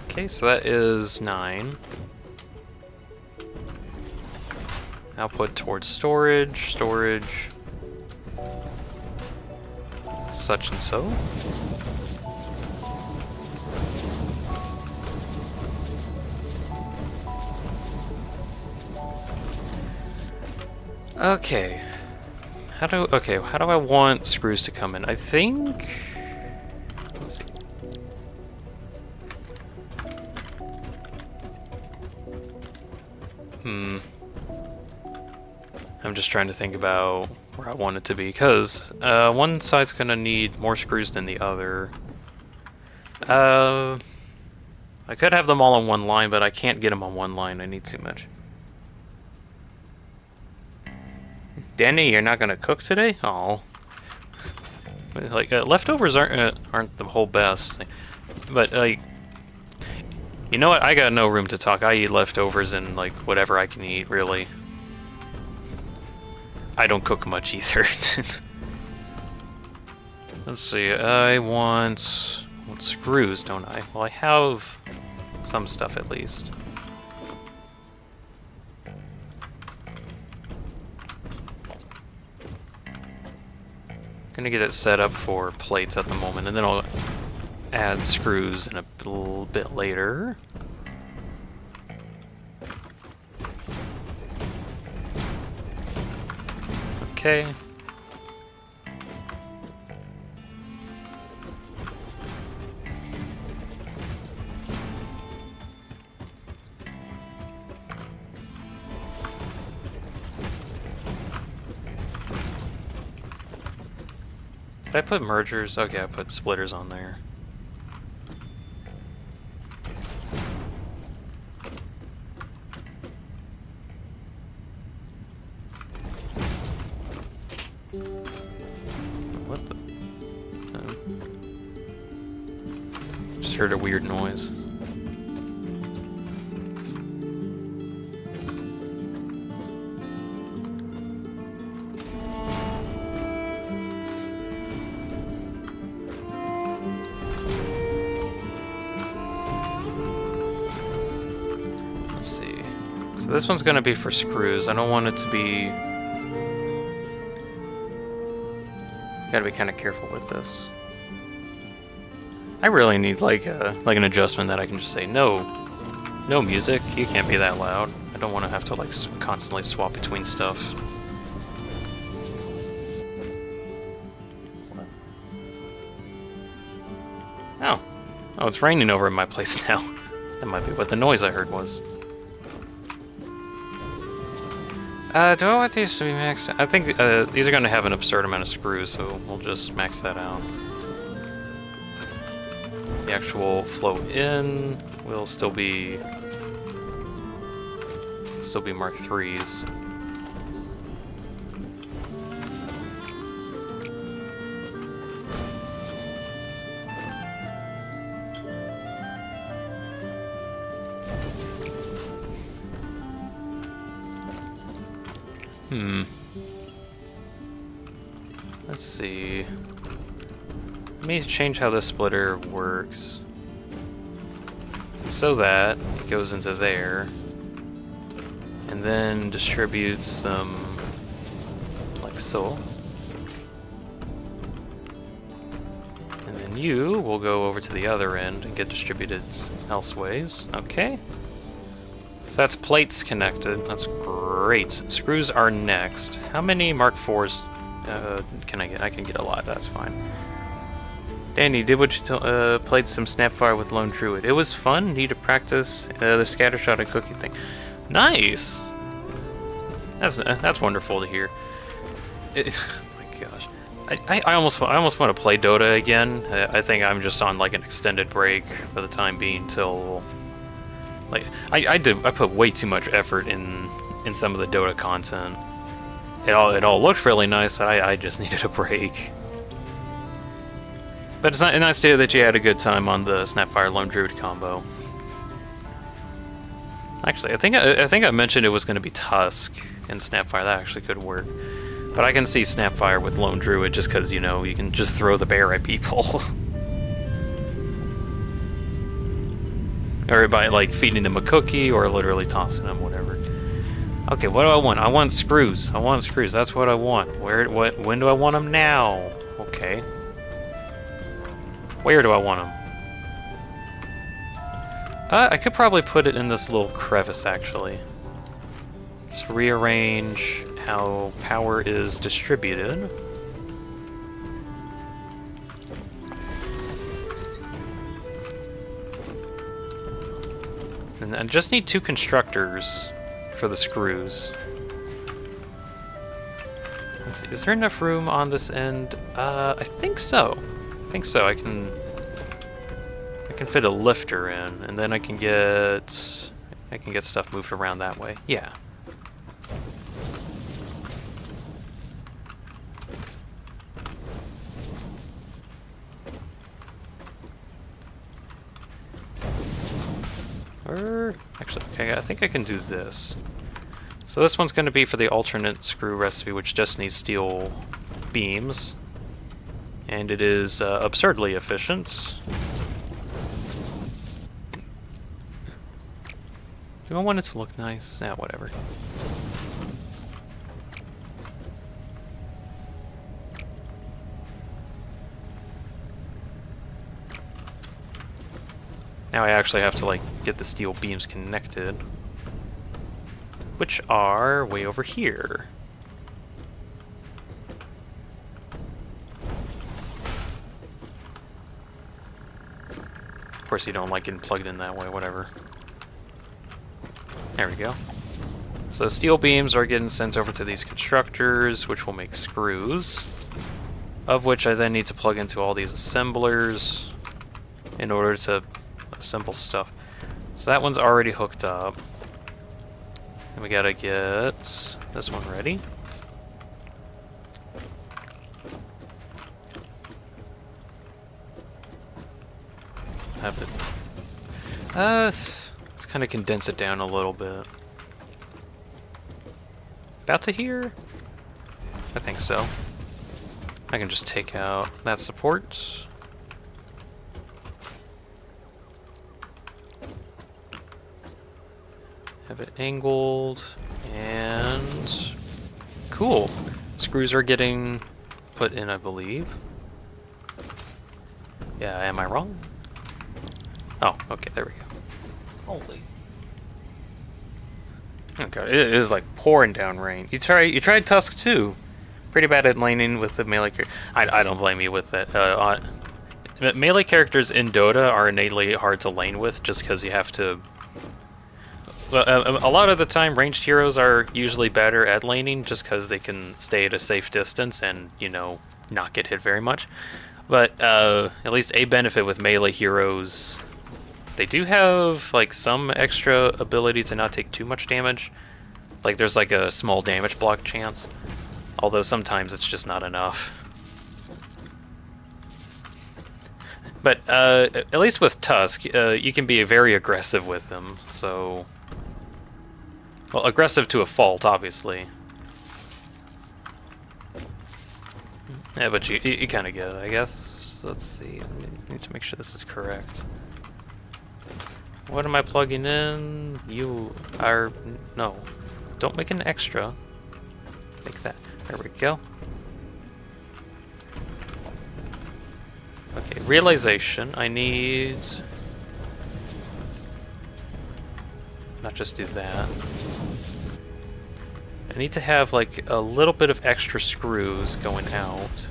Okay, so that is 9. Output towards storage, such and so. Okay. How do I want screws to come in? I think... Let's see. I'm just trying to think about where I want it to be, because one side's gonna need more screws than the other. I could have them all on one line, but I can't get them on one line. I need too much. Danny, you're not gonna cook today? Oh, like leftovers aren't the whole best, but like, you know what? I got no room to talk. I eat leftovers and like whatever I can eat, really. I don't cook much either. Let's see. I want screws, don't I? Well, I have some stuff at least. Gonna get it set up for plates at the moment, and then I'll add screws in a little bit later. Okay. Did I put mergers? Okay, I put splitters on there. What the? Just heard a weird noise. So this one's gonna be for screws. I don't want it to be... Gotta be kind of careful with this. I really need like an adjustment that I can just say, no music, you can't be that loud. I don't want to have to like constantly swap between stuff. Oh, it's raining over in my place now. That might be what the noise I heard was. Do I want these to be maxed out? I think these are going to have an absurd amount of screws, so we'll just max that out. The actual flow in will still be Mark IIIs. Let's see. Let me change how this splitter works. So that it goes into there. And then distributes them like so. And then you will go over to the other end and get distributed elseways. Okay. So that's plates connected. That's great. Screws are next. How many Mark IVs can I get? I can get a lot. That's fine. Danny, did what you played some Snapfire with Lone Druid. It was fun. Need to practice the scattershot and cookie thing. Nice. That's wonderful to hear. Oh my gosh, I almost want to play Dota again. I think I'm just on like an extended break for the time being till like I put way too much effort in some of the Dota content. It all looked really nice, but I just needed a break. But it's nice to hear that you had a good time on the Snapfire Lone Druid combo. Actually, I think I mentioned it was going to be Tusk and Snapfire. That actually could work. But I can see Snapfire with Lone Druid just because, you know, you can just throw the bear at people. Or by, like, feeding them a cookie or literally tossing them, whatever. Okay, what do I want? I want screws. I want screws. That's what I want. When do I want them? Now. Okay. Where do I want them? I could probably put it in this little crevice, actually. Just rearrange how power is distributed. And I just need 2 constructors for the screws. Let's see, is there enough room on this end? I think so. I can fit a lifter in, and then I can get stuff moved around that way. Yeah. Or actually, okay, I think I can do this. So this one's going to be for the alternate screw recipe, which just needs steel beams. And it is absurdly efficient. Do I want it to look nice? Yeah, whatever. Now I actually have to, like, get the steel beams connected. Which are way over here. Of course you don't like getting plugged in that way, whatever. There we go. So steel beams are getting sent over to these constructors, which will make screws, of which I then need to plug into all these assemblers in order to assemble stuff. So that one's already hooked up. And we gotta get this one ready. Have it. Let's kind of condense it down a little bit. About to here? I think so. I can just take out that support. Have it angled, and cool. Screws are getting put in, I believe. Yeah, am I wrong? Oh, okay, there we go. Holy. Okay, it is like pouring down rain. You tried Tusk too. Pretty bad at laning with the melee character. I don't blame you with that. Melee characters in Dota are innately hard to lane with, just because you have to. Well, a lot of the time, ranged heroes are usually better at laning, just because they can stay at a safe distance and, you know, not get hit very much. But at least a benefit with melee heroes, they do have like some extra ability to not take too much damage. Like there's like a small damage block chance, although sometimes it's just not enough. But at least with Tusk, you can be very aggressive with them. So, well, aggressive to a fault, obviously. Yeah, but you kind of get it, I guess. Let's see. I need to make sure this is correct. What am I plugging in? You are... No. Don't make an extra. Make that. There we go. Okay, realization. I need... Not just do that. I need to have like a little bit of extra screws going out.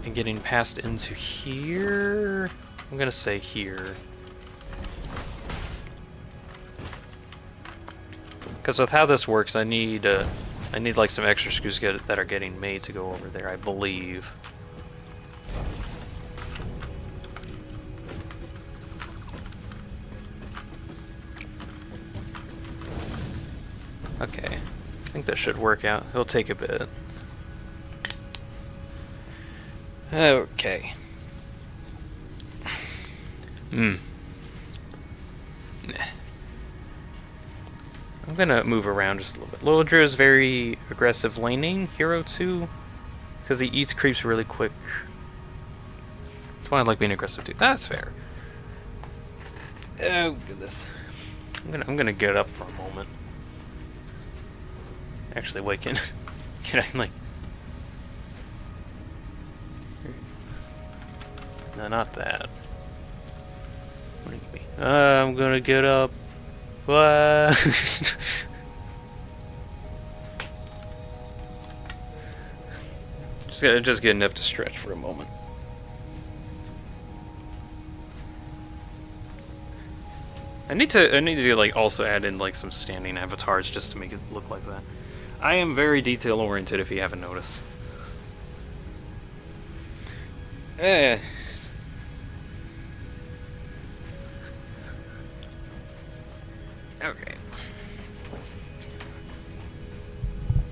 And getting passed into here. I'm gonna say here. Because with how this works, I need like some extra screws that are getting made to go over there, I believe. Okay, I think that should work out. It'll take a bit. Okay. I'm gonna move around just a little bit. Little Drew is very aggressive laning, Hero 2, because he eats creeps really quick. That's why I like being aggressive too. That's fair. Oh goodness. I'm gonna get up for a moment. Actually, wait, can I like... No, not that. What do you mean? I'm gonna get up. What? just getting up to stretch for a moment. I need to like also add in like some standing avatars just to make it look like that. I am very detail oriented if you haven't noticed. Okay.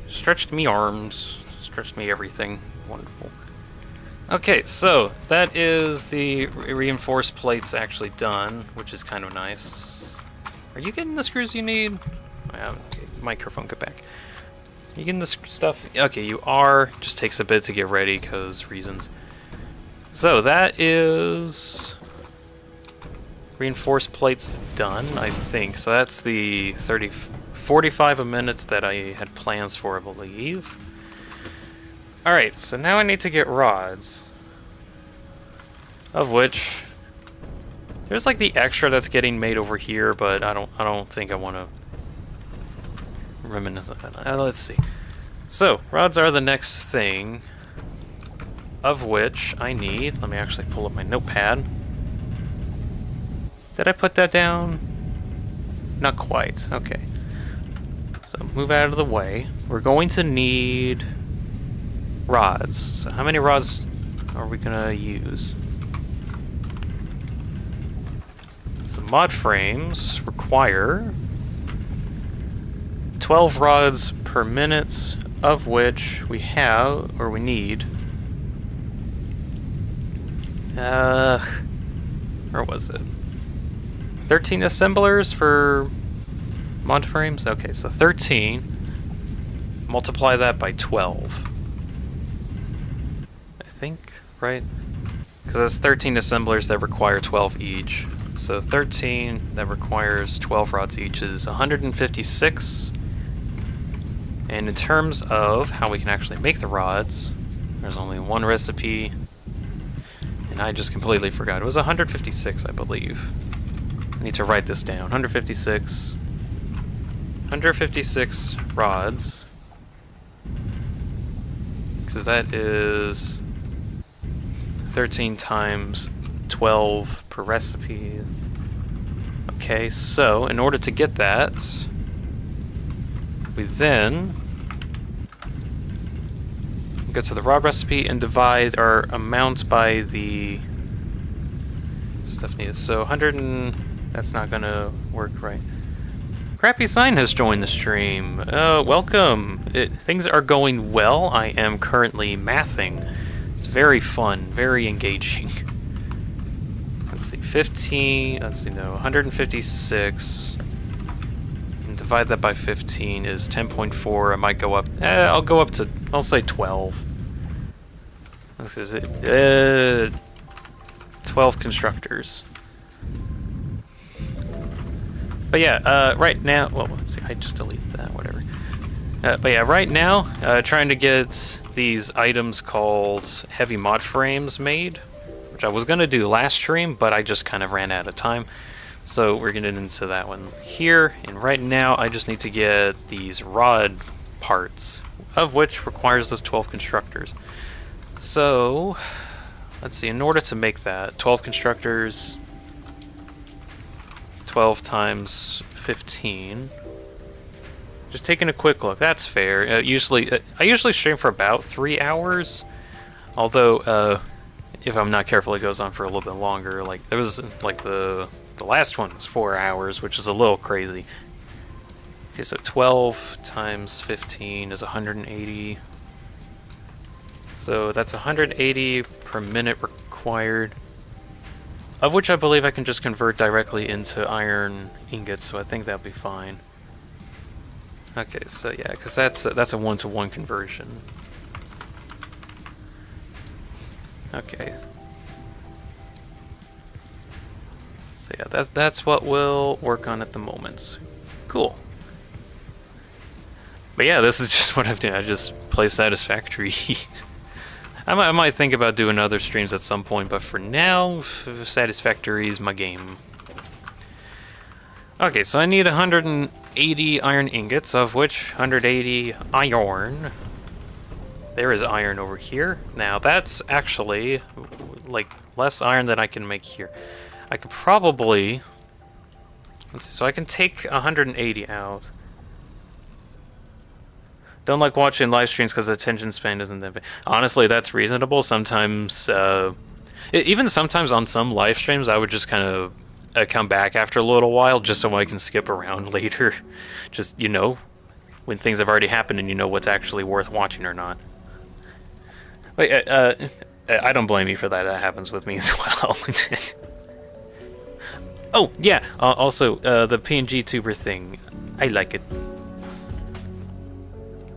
Stretched me arms, stretched me everything. Wonderful. Okay, so that is the reinforced plates actually done, which is kind of nice. Are you getting the screws you need? Microphone, get back. You getting the stuff? Okay, you are. Just takes a bit to get ready because reasons. So that is reinforced plates done, I think. So that's the 45 minutes that I had plans for, I believe. Alright, so now I need to get rods. Of which there's like the extra that's getting made over here, but I don't think I want to reminisce on that. Let's see. So, rods are the next thing, of which I need... Let me actually pull up my notepad. Did I put that down? Not quite. Okay. So, move out of the way. We're going to need rods. So, how many rods are we going to use? So, mod frames require 12 rods per minute, of which we have, or we need, where was it? 13 assemblers for mod frames? Okay, so 13, multiply that by 12. I think, right? Because that's 13 assemblers that require 12 each. So 13 that requires 12 rods each is 156. And in terms of how we can actually make the rods, there's only one recipe, and I just completely forgot. It was 156, I believe. I need to write this down. 156 rods. Because that is 13 times 12 per recipe. Okay, so in order to get that, we then go to the rod recipe and divide our amount by the stuff needed. So 100 and... that's not gonna work right. Crappy Sign has joined the stream. Welcome. Things are going well. I am currently mathing. It's very fun, very engaging. Let's see, 15, let's see, no, 156. divide that by 15 is 10.4. I might go up. I'll go up to. I'll say 12. This is it. 12 constructors. But yeah, right now. Well, let's see. I just deleted that. Whatever. But yeah, right now, trying to get these items called heavy mod frames made, which I was gonna do last stream, but I just kind of ran out of time. So we're getting into that one here, and right now I just need to get these rod parts, of which requires those 12 constructors. So, let's see, in order to make that, 12 constructors, 12 times 15. Just taking a quick look, that's fair. I usually stream for about 3 hours, although if I'm not careful it goes on for a little bit longer. Like, there was, like, the last one was 4 hours, which is a little crazy. Okay, so 12 times 15 is 180. So that's 180 per minute required, of which I believe I can just convert directly into iron ingots, so I think that'll be fine. Okay, so yeah, because that's a one-to-one conversion. Okay. So yeah, that's what we'll work on at the moment. Cool. But yeah, this is just what I've done. I just play Satisfactory. I might think about doing other streams at some point, but for now, Satisfactory is my game. Okay, so I need 180 iron ingots, of which 180 iron. There is iron over here. Now that's actually like less iron than I can make here. I could probably, let's see, so I can take 180 out. Don't like watching live streams because the attention span isn't that big. Honestly, that's reasonable. Sometimes, even sometimes on some live streams, I would just kind of come back after a little while just so I can skip around later. Just, you know, when things have already happened and you know what's actually worth watching or not. Wait, I don't blame you for that. That happens with me as well. Oh, yeah. Also, the PNG tuber thing. I like it.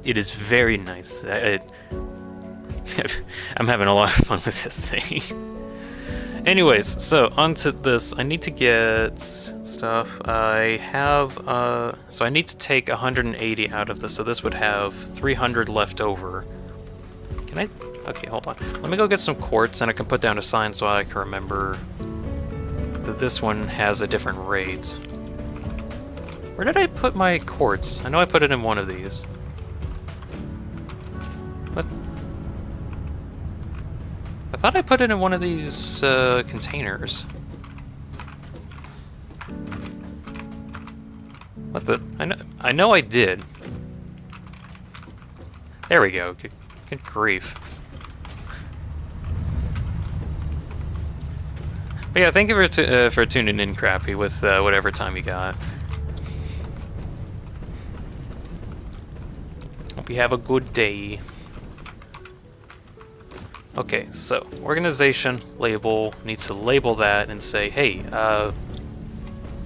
It is very nice. I'm having a lot of fun with this thing. Anyways, so onto this. I need to get stuff. I have, so I need to take 180 out of this, so this would have 300 left over. Can I? Okay, hold on. Let me go get some quartz, and I can put down a sign so I can remember that this one has a different rate. Where did I put my quartz? I know I put it in one of these. What? I thought I put it in one of these containers. What the? I know I did. There we go. Good grief. But yeah, thank you for tuning in, Crappy, with whatever time you got. Hope you have a good day. Okay, so organization label needs to label that and say, hey,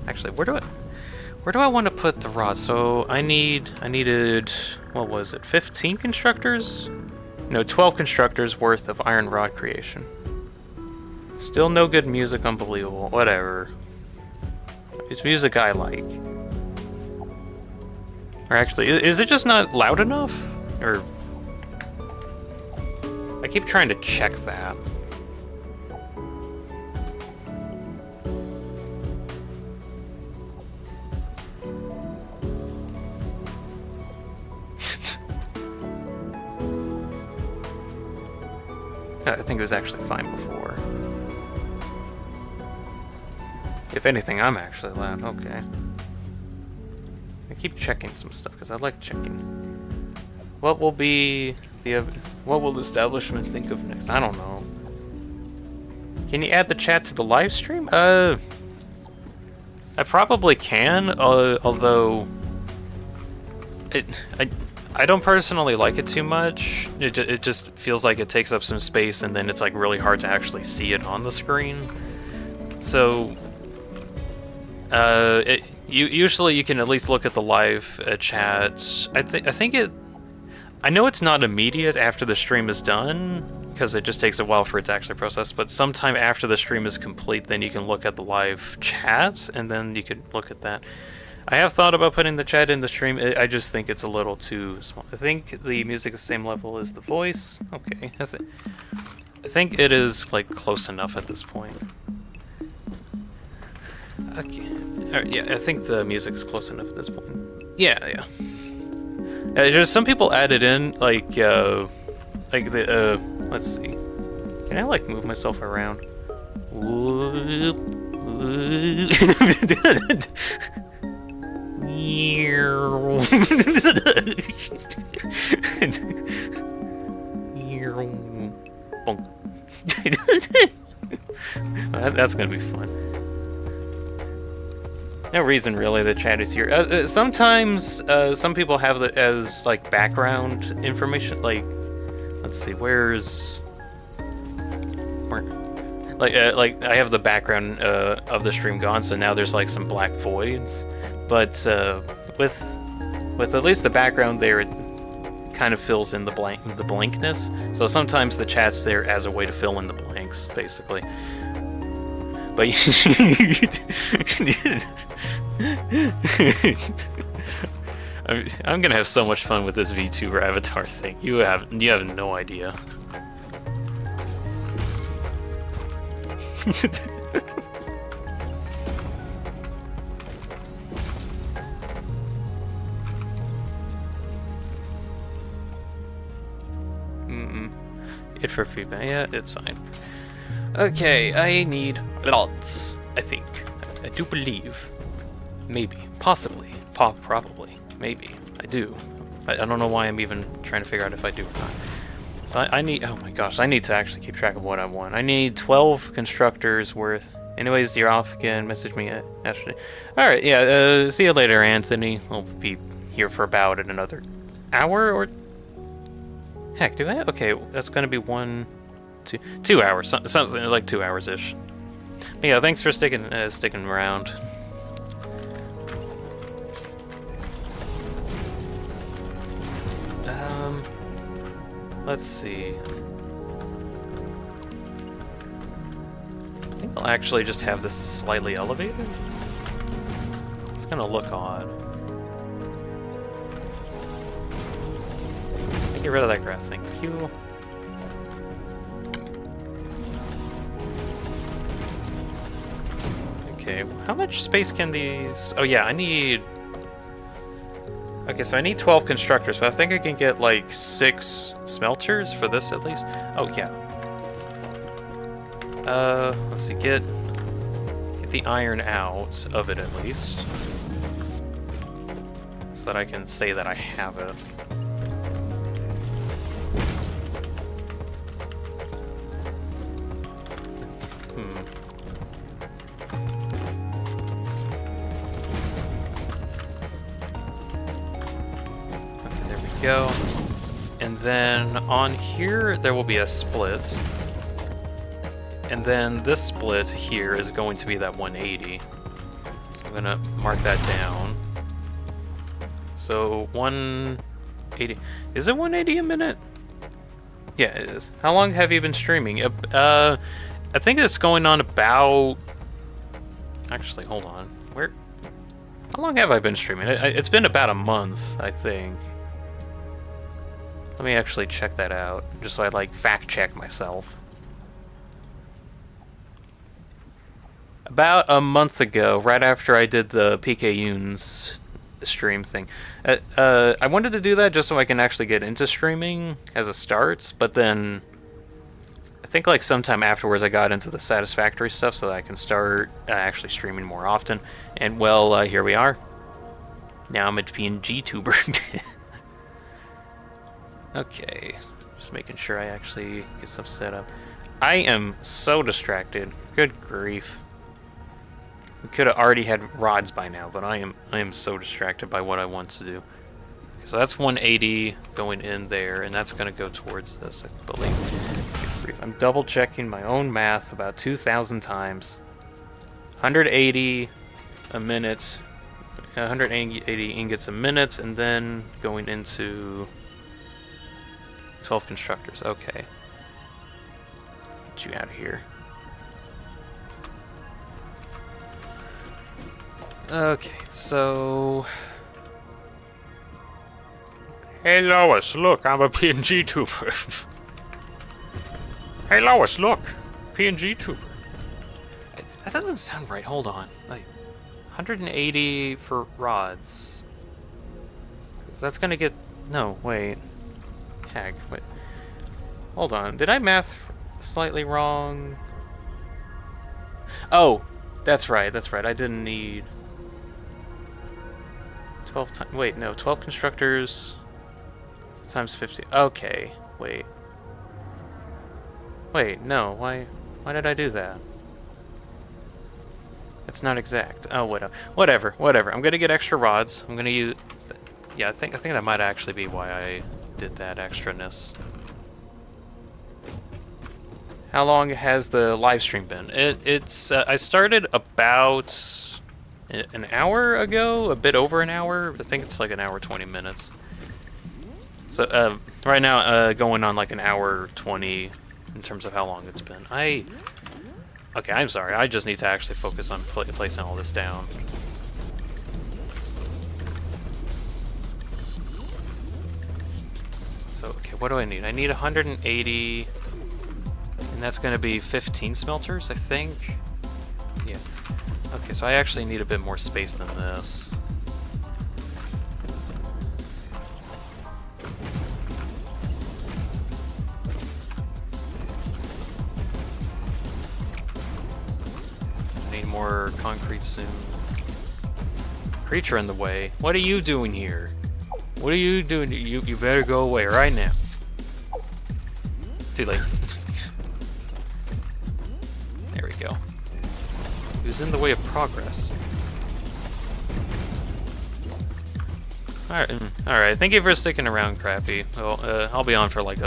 actually, where do I want to put the rod? So I needed, what was it, 15 constructors? No, 12 constructors worth of iron rod creation. Still no good music, unbelievable. Whatever. It's music I like. Or actually, is it just not loud enough? Or I keep trying to check that. I think it was actually fine before. If anything, I'm actually loud. Okay. I keep checking some stuff because I like checking. What will be the? What will the establishment think of next? I don't know. Can you add the chat to the live stream? I probably can. Although I don't personally like it too much. It just feels like it takes up some space, and then it's like really hard to actually see it on the screen. So, Usually you can at least look at the live chats. I think it. I know it's not immediate after the stream is done, because it just takes a while for it to actually process, but sometime after the stream is complete, then you can look at the live chat, and then you could look at that. I have thought about putting the chat in the stream. I just think it's a little too small. I think the music is the same level as the voice. Okay, I think it is like close enough at this point. Okay, alright, yeah, I think the music is close enough at this point. Yeah. Just some people added in like the let's see. Can I like move myself around? Whoop, whoop. That's gonna be fun. No reason really the chat is here. Sometimes some people have it as like background information. Like, let's see, where? Like I have the background of the stream gone, so now there's like some black voids. But with at least the background there, it kind of fills in the blankness. So sometimes the chat's there as a way to fill in the blanks, basically. But I'm gonna have so much fun with this VTuber avatar thing. You have no idea. It for feedback. Yeah, it's fine. Okay, I need lots. I think. I do believe. Maybe. Possibly. Probably. Maybe. I do. I don't know why I'm even trying to figure out if I do or not. So I need... Oh my gosh, I need to actually keep track of what I want. I need 12 constructors worth. Anyways, you're off again. Message me after. Alright, yeah. See you later, Anthony. We'll be here for about another hour or... Heck, do I? Okay, that's gonna be 2 hours. Something like 2 hours-ish. Yeah, thanks for sticking around. Let's see. I think I'll actually just have this slightly elevated. It's gonna look odd. Get rid of that grass, thank you. Okay, how much space can these... Oh yeah, I need... Okay, so I need 12 constructors, but I think I can get like 6 smelters for this at least. Oh yeah. Let's see, get the iron out of it at least. So that I can say that I have it. Go. And then on here there will be a split, and then this split here is going to be that 180, so I'm gonna mark that down. So 180, is it 180 a minute? Yeah, it is. How long have you been streaming? I think it's going on about, actually hold on, how long have I been streaming? It's been about a month, I think. Let me actually check that out, just so I like fact check myself. About a month ago, right after I did the PKUN's stream thing. I wanted to do that just so I can actually get into streaming as a start, but then I think like sometime afterwards I got into the Satisfactory stuff so that I can start actually streaming more often. And well, here we are. Now I'm a PNG tuber. Okay, just making sure I actually get stuff set up. I am so distracted. Good grief. We could have already had rods by now, but I am so distracted by what I want to do. So that's 180 going in there, and that's going to go towards this, I believe. Good grief. I'm double checking my own math about 2,000 times. 180 a minute 180 ingots a minute, and then going into 12 constructors. Okay. Get you out of here. Okay, so... Hey Lois, look, I'm a PNG tuber. Hey Lois, look, PNG tuber. That doesn't sound right, hold on. Like, 180 for rods. That's gonna get... No, wait. Heck, wait. Hold on, did I math slightly wrong? Oh, that's right, I didn't need... 12 times... Wait, no, 12 constructors times 50. Okay, wait. Wait, no, why did I do that? It's not exact. Oh, whatever. I'm gonna get extra rods. I'm gonna use... Yeah, I think that might actually be why I did that extraness. How long has the live stream been? It's I started about an hour ago, a bit over an hour. I think it's like an hour 20 minutes. So right now going on like an hour 20 in terms of how long it's been. Okay, I'm sorry. I just need to actually focus on placing all this down. So, okay, what do I need? I need 180, and that's going to be 15 smelters, I think. Yeah. Okay, so I actually need a bit more space than this. More concrete soon. Creature in the way. What are you doing here? What are you doing? You better go away right now. Too late. There we go. Who's in the way of progress? Alright, thank you for sticking around, Crappy. Well, I'll be on for like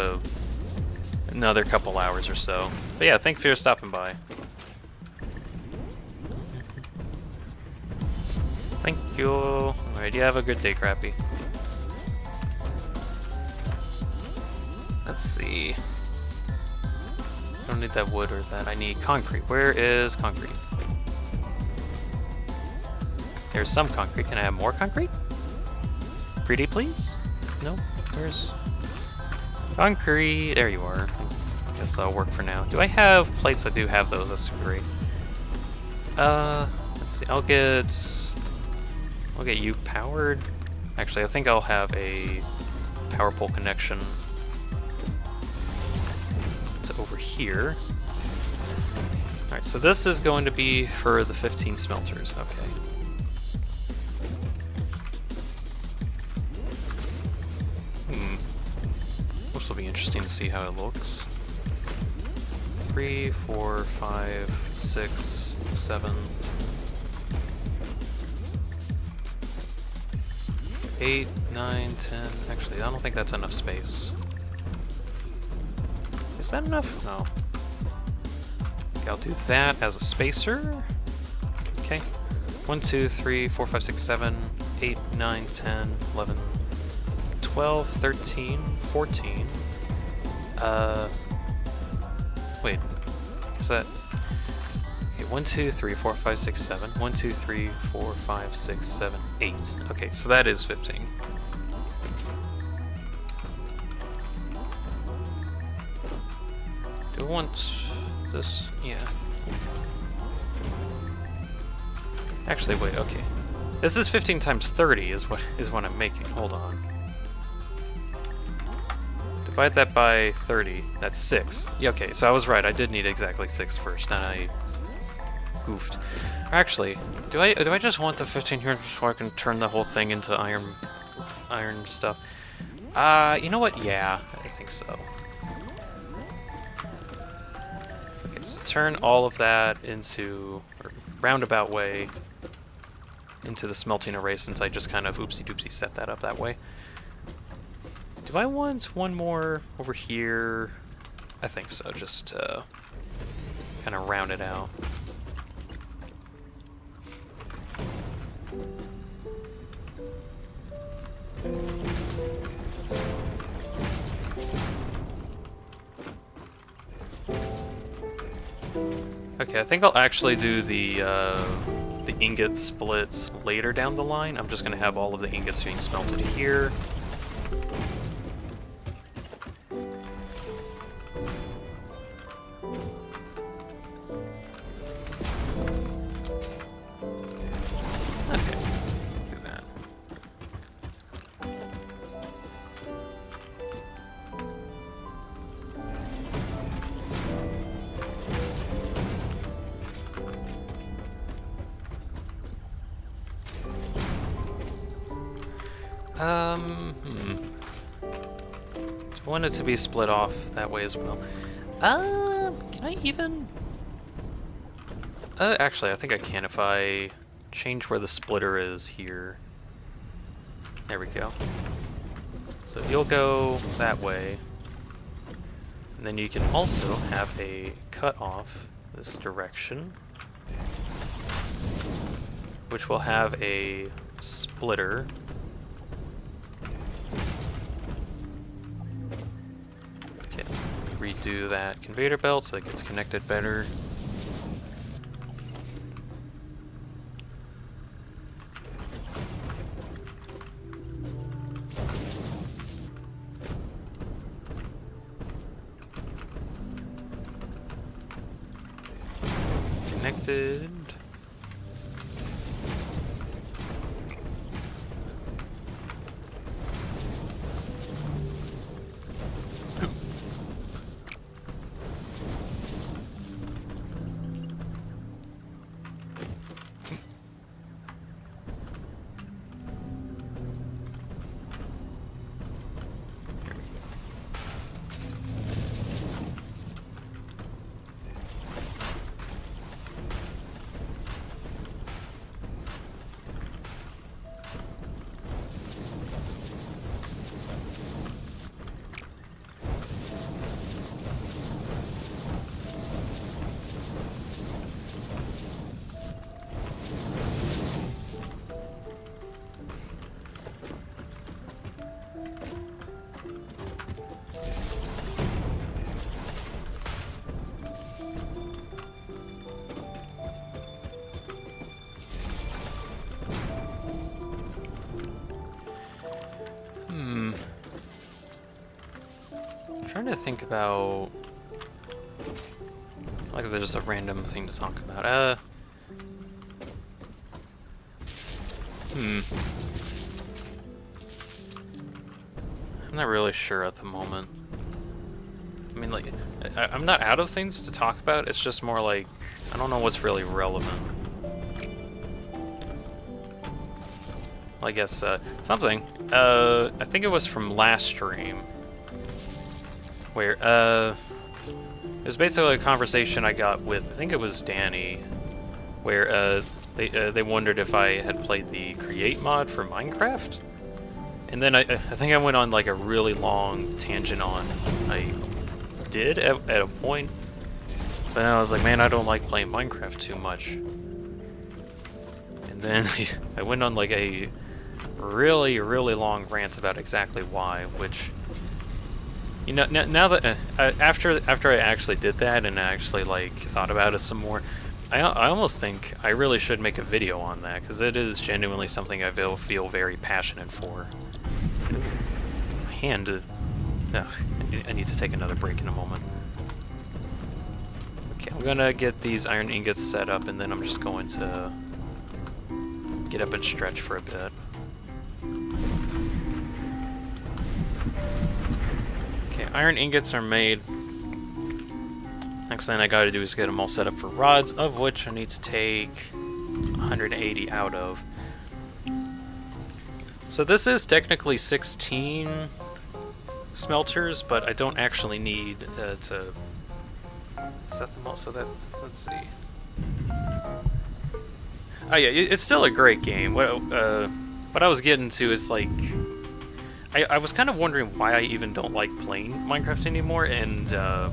another couple hours or so. But yeah, thanks for stopping by. Thank you. Alright, you have a good day, Crappy. Let's see. I don't need that wood or that. I need concrete. Where is concrete? There's some concrete. Can I have more concrete? Pretty, please? No? Where's... concrete? There you are. I guess that'll work for now. Do I have plates? I do have those. That's great. Let's see. I'll get you powered. Actually, I think I'll have a power pole connection to over here. Alright, so this is going to be for the 15 smelters. Okay. This will be interesting to see how it looks. 3, 4, 5, 6, 7... 8, 9, 10... Actually, I don't think that's enough space. Is that enough? No. Okay, I'll do that as a spacer. Okay. 1, 2, 3, 4, 5, 6, 7, 8, 9, 10, 11, 12, 13, 14. Wait. Is that... 1, 2, 3, 4, 5, 6, 7. 1, 2, 3, 4, 5, 6, 7, 8. Okay, so that is 15. Do I want this? Yeah. Actually, wait, okay. This is 15 times 30 is what I'm making. Hold on. Divide that by 30. That's 6. Yeah, okay, so I was right. I did need exactly 6 first, and I goofed. Actually, do I just want the 15 here so I can turn the whole thing into iron stuff? You know what? Yeah, I think so. Okay, so turn all of that into, or roundabout way, into the smelting array since I just kind of oopsie-doopsie set that up that way. Do I want one more over here? I think so, just to kind of round it out. Okay, I think I'll actually do the ingot splits later down the line. I'm just gonna have all of the ingots being smelted here. Okay, do that. I want it to be split off that way as well. Can I even? Actually, I think I can if I change where the splitter is here. There we go. So you'll go that way. And then you can also have a cut off this direction, which will have a splitter. Okay, redo that conveyor belt so it gets connected better. Connected. Trying to think about, like, there's a random thing to talk about. I'm not really sure at the moment. I mean, like, I'm not out of things to talk about, it's just more like, I don't know what's really relevant. I guess, something. I think it was from last stream, where, it was basically a conversation I got with, I think it was Danny, where, they wondered if I had played the Create mod for Minecraft. And then I think I went on, like, a really long tangent on, I did at a point, but then I was like, man, I don't like playing Minecraft too much. And then I went on, like, a really, really long rant about exactly why, which, you know, now that after I actually did that and I actually, like, thought about it some more, I almost think I really should make a video on that, because it is genuinely something I feel very passionate for. My hand, I need to take another break in a moment. Okay, I'm gonna get these iron ingots set up, and then I'm just going to get up and stretch for a bit. Okay, iron ingots are made. Next thing I gotta do is get them all set up for rods, of which I need to take 180 out of. So this is technically 16 smelters, but I don't actually need to set them all, so that's, let's see. Oh yeah, it's still a great game. What I was getting to is, like, I was kind of wondering why I even don't like playing Minecraft anymore, and the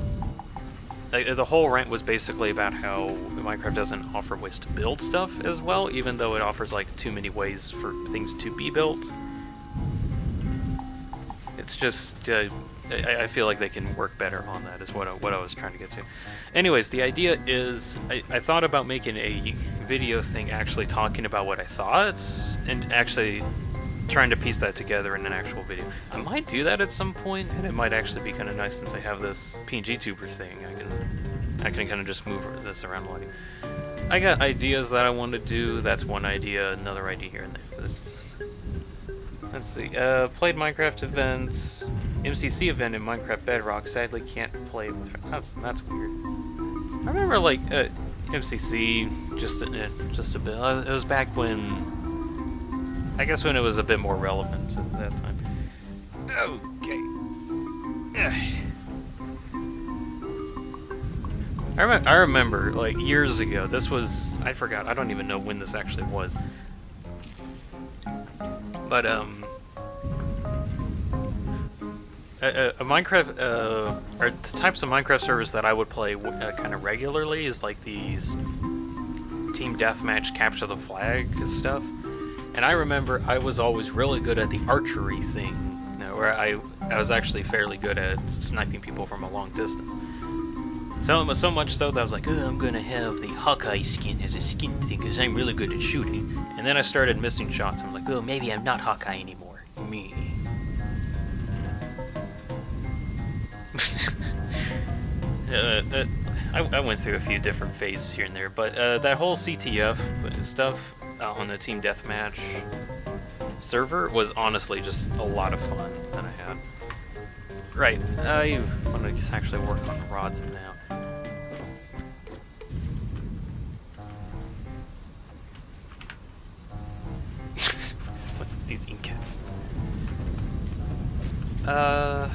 whole rant was basically about how Minecraft doesn't offer ways to build stuff as well, even though it offers, like, too many ways for things to be built. it's just I feel like they can work better on that. Is what I was trying to get to. Anyways, the idea is I thought about making a video thing actually talking about what I thought and actually trying to piece that together in an actual video. I might do that at some point, and it might actually be kind of nice since I have this PNG tuber thing. I can kind of just move this around a lot. I got ideas that I want to do. That's one idea. Another idea here and there. Let's see. Played Minecraft event, MCC event in Minecraft Bedrock. Sadly, can't play with. That's weird. I remember like MCC just a bit. It was back when. I guess when it was a bit more relevant at that time. Okay. I remember, like, years ago, this was... I forgot, I don't even know when this actually was. But, a Minecraft, or the types of Minecraft servers that I would play kind of regularly is, like, these Team Deathmatch Capture the Flag stuff. And I remember I was always really good at the archery thing, you know, where I was actually fairly good at sniping people from a long distance. So much so that I was like, oh, I'm gonna have the Hawkeye skin as a skin thing because I'm really good at shooting. And then I started missing shots. I'm like, oh, maybe I'm not Hawkeye anymore. Me. I went through a few different phases here and there, but that whole CTF stuff on the Team Deathmatch server was honestly just a lot of fun that I had. Right, I want to actually work on the rods now. What's with these inkets? Why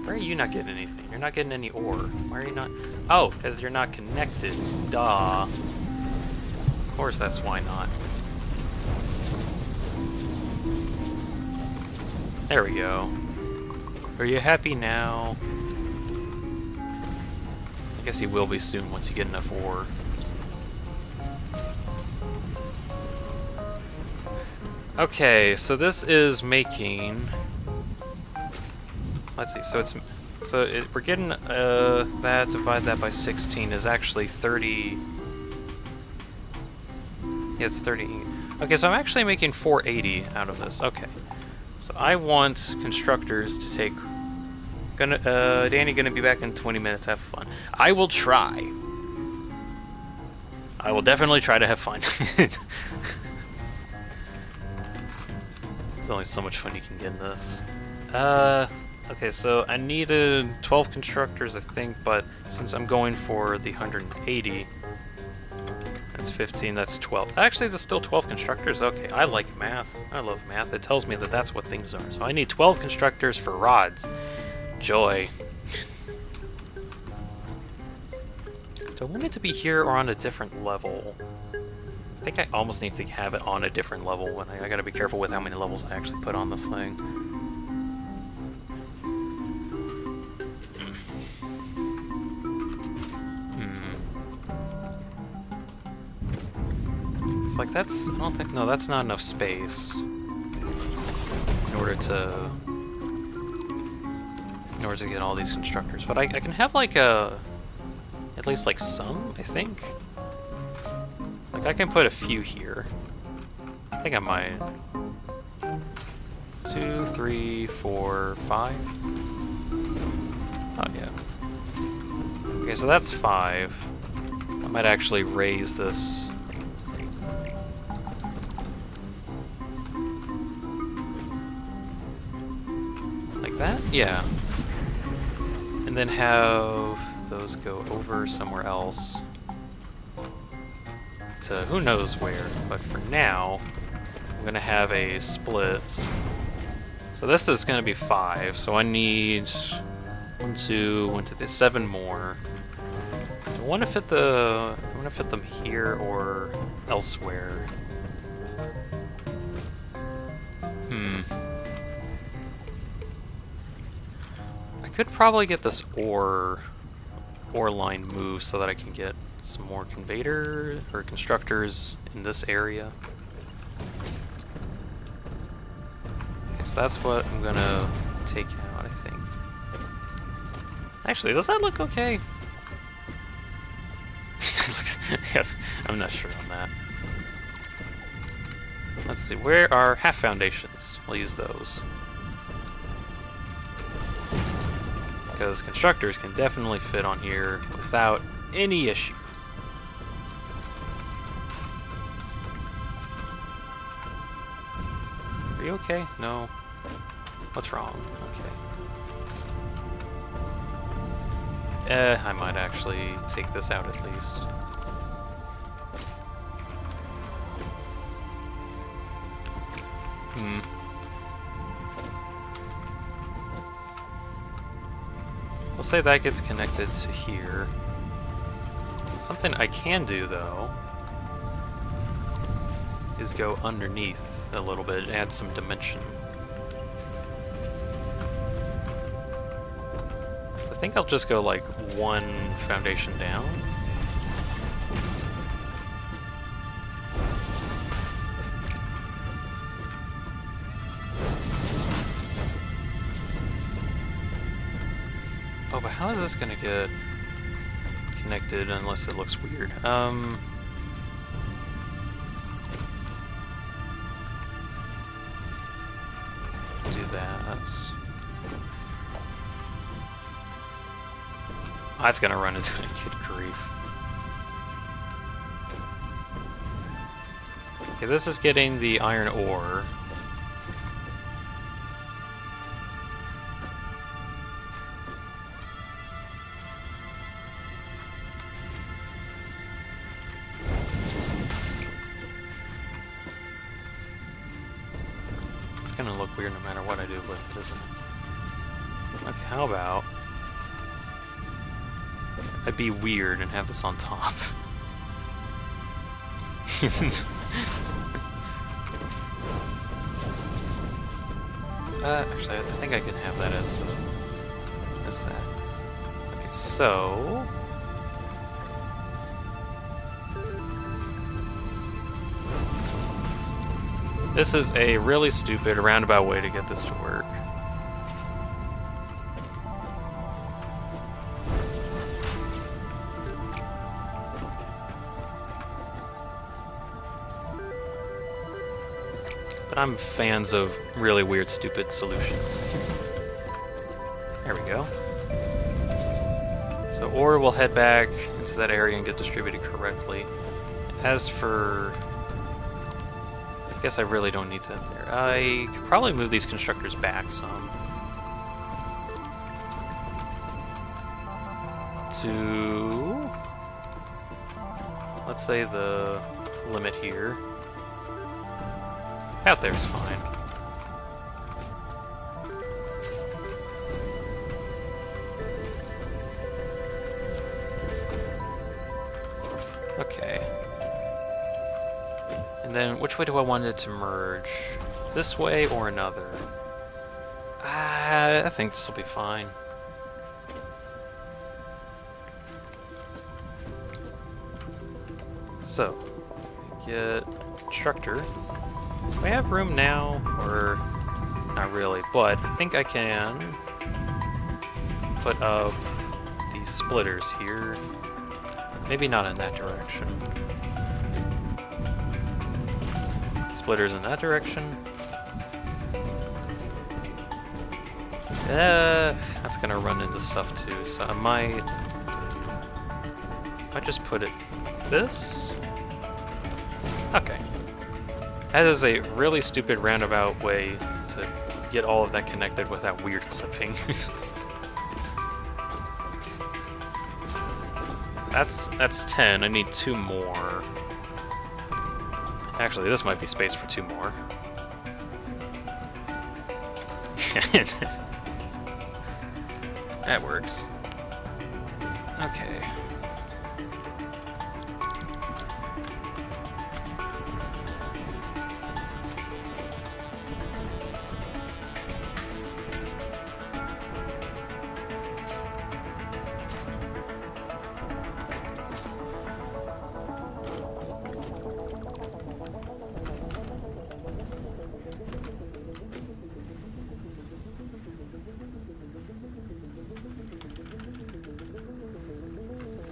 are you not getting anything? You're not getting any ore. Why are you not? Oh, because you're not connected. Duh. Of course, that's why not. There we go. Are you happy now? I guess you will be soon once you get enough ore. Okay, so this is making... Let's see, we're getting, that, divide that by 16 is actually 30... Yeah, it's 30. Okay, so I'm actually making 480 out of this. Okay. So I want constructors to take... Danny gonna be back in 20 minutes, have fun. I will try. I will definitely try to have fun. There's only so much fun you can get in this. Okay, so I needed 12 constructors, I think, but since I'm going for the 180, that's 15, that's 12. Actually, there's still 12 constructors. Okay, I like math. I love math. It tells me that that's what things are. So I need 12 constructors for rods. Joy. Do I want it to be here or on a different level? I think I almost need to have it on a different level, and I gotta be careful with how many levels I actually put on this thing. It's like that's... I don't think... No, that's not enough space in order to get all these constructors. But I can have like a... at least like some, I think. Like I can put a few here. I think I might. 2, 3, 4, 5. Oh yeah. Okay, so that's 5. I might actually raise this. Like that? Yeah. And then have those go over somewhere else. To who knows where, but for now, I'm gonna have a split. So this is gonna be 5, so I need 1, 2, 1, 2, 3, 7 more. I wanna fit them here or elsewhere. I could probably get this ore line moved so that I can get some more conveyor or constructors in this area. So So that's what I'm gonna take out, I think. Actually, does that look okay? I'm not sure on that. Let's see, where are half foundations? We'll use those. Because constructors can definitely fit on here without any issue. Are you okay? No. What's wrong? Okay. I might actually take this out at least. We'll say that gets connected to here. Something I can do, though, is go underneath a little bit, add some dimension. I think I'll just go like one foundation down. Oh, but how is this gonna get connected unless it looks weird? Do that. Oh, that's gonna run into it. Good grief. Okay, this is getting the iron ore. It's gonna look weird no matter what I do with it, isn't it? Okay, how about I'd be weird and have this on top. Actually, I think I can have that as that. Okay, so this is a really stupid roundabout way to get this to work. But I'm fans of really weird, stupid solutions. There we go. So ore will head back into that area and get distributed correctly. As for... I guess I really don't need that there. I could probably move these constructors back some. To... let's say the limit here. Out there's fine. Okay. And then, which way do I want it to merge? This way or another? I think this will be fine. So, get constructor. Do I have room now, or not really, but I think I can put up these splitters here. Maybe not in that direction. Splitters in that direction. That's gonna run into stuff too, so I might just put it this. Okay. That is a really stupid roundabout way to get all of that connected without weird clipping. That's 10. I need 2 more. Actually, this might be space for 2 more. That works. Okay.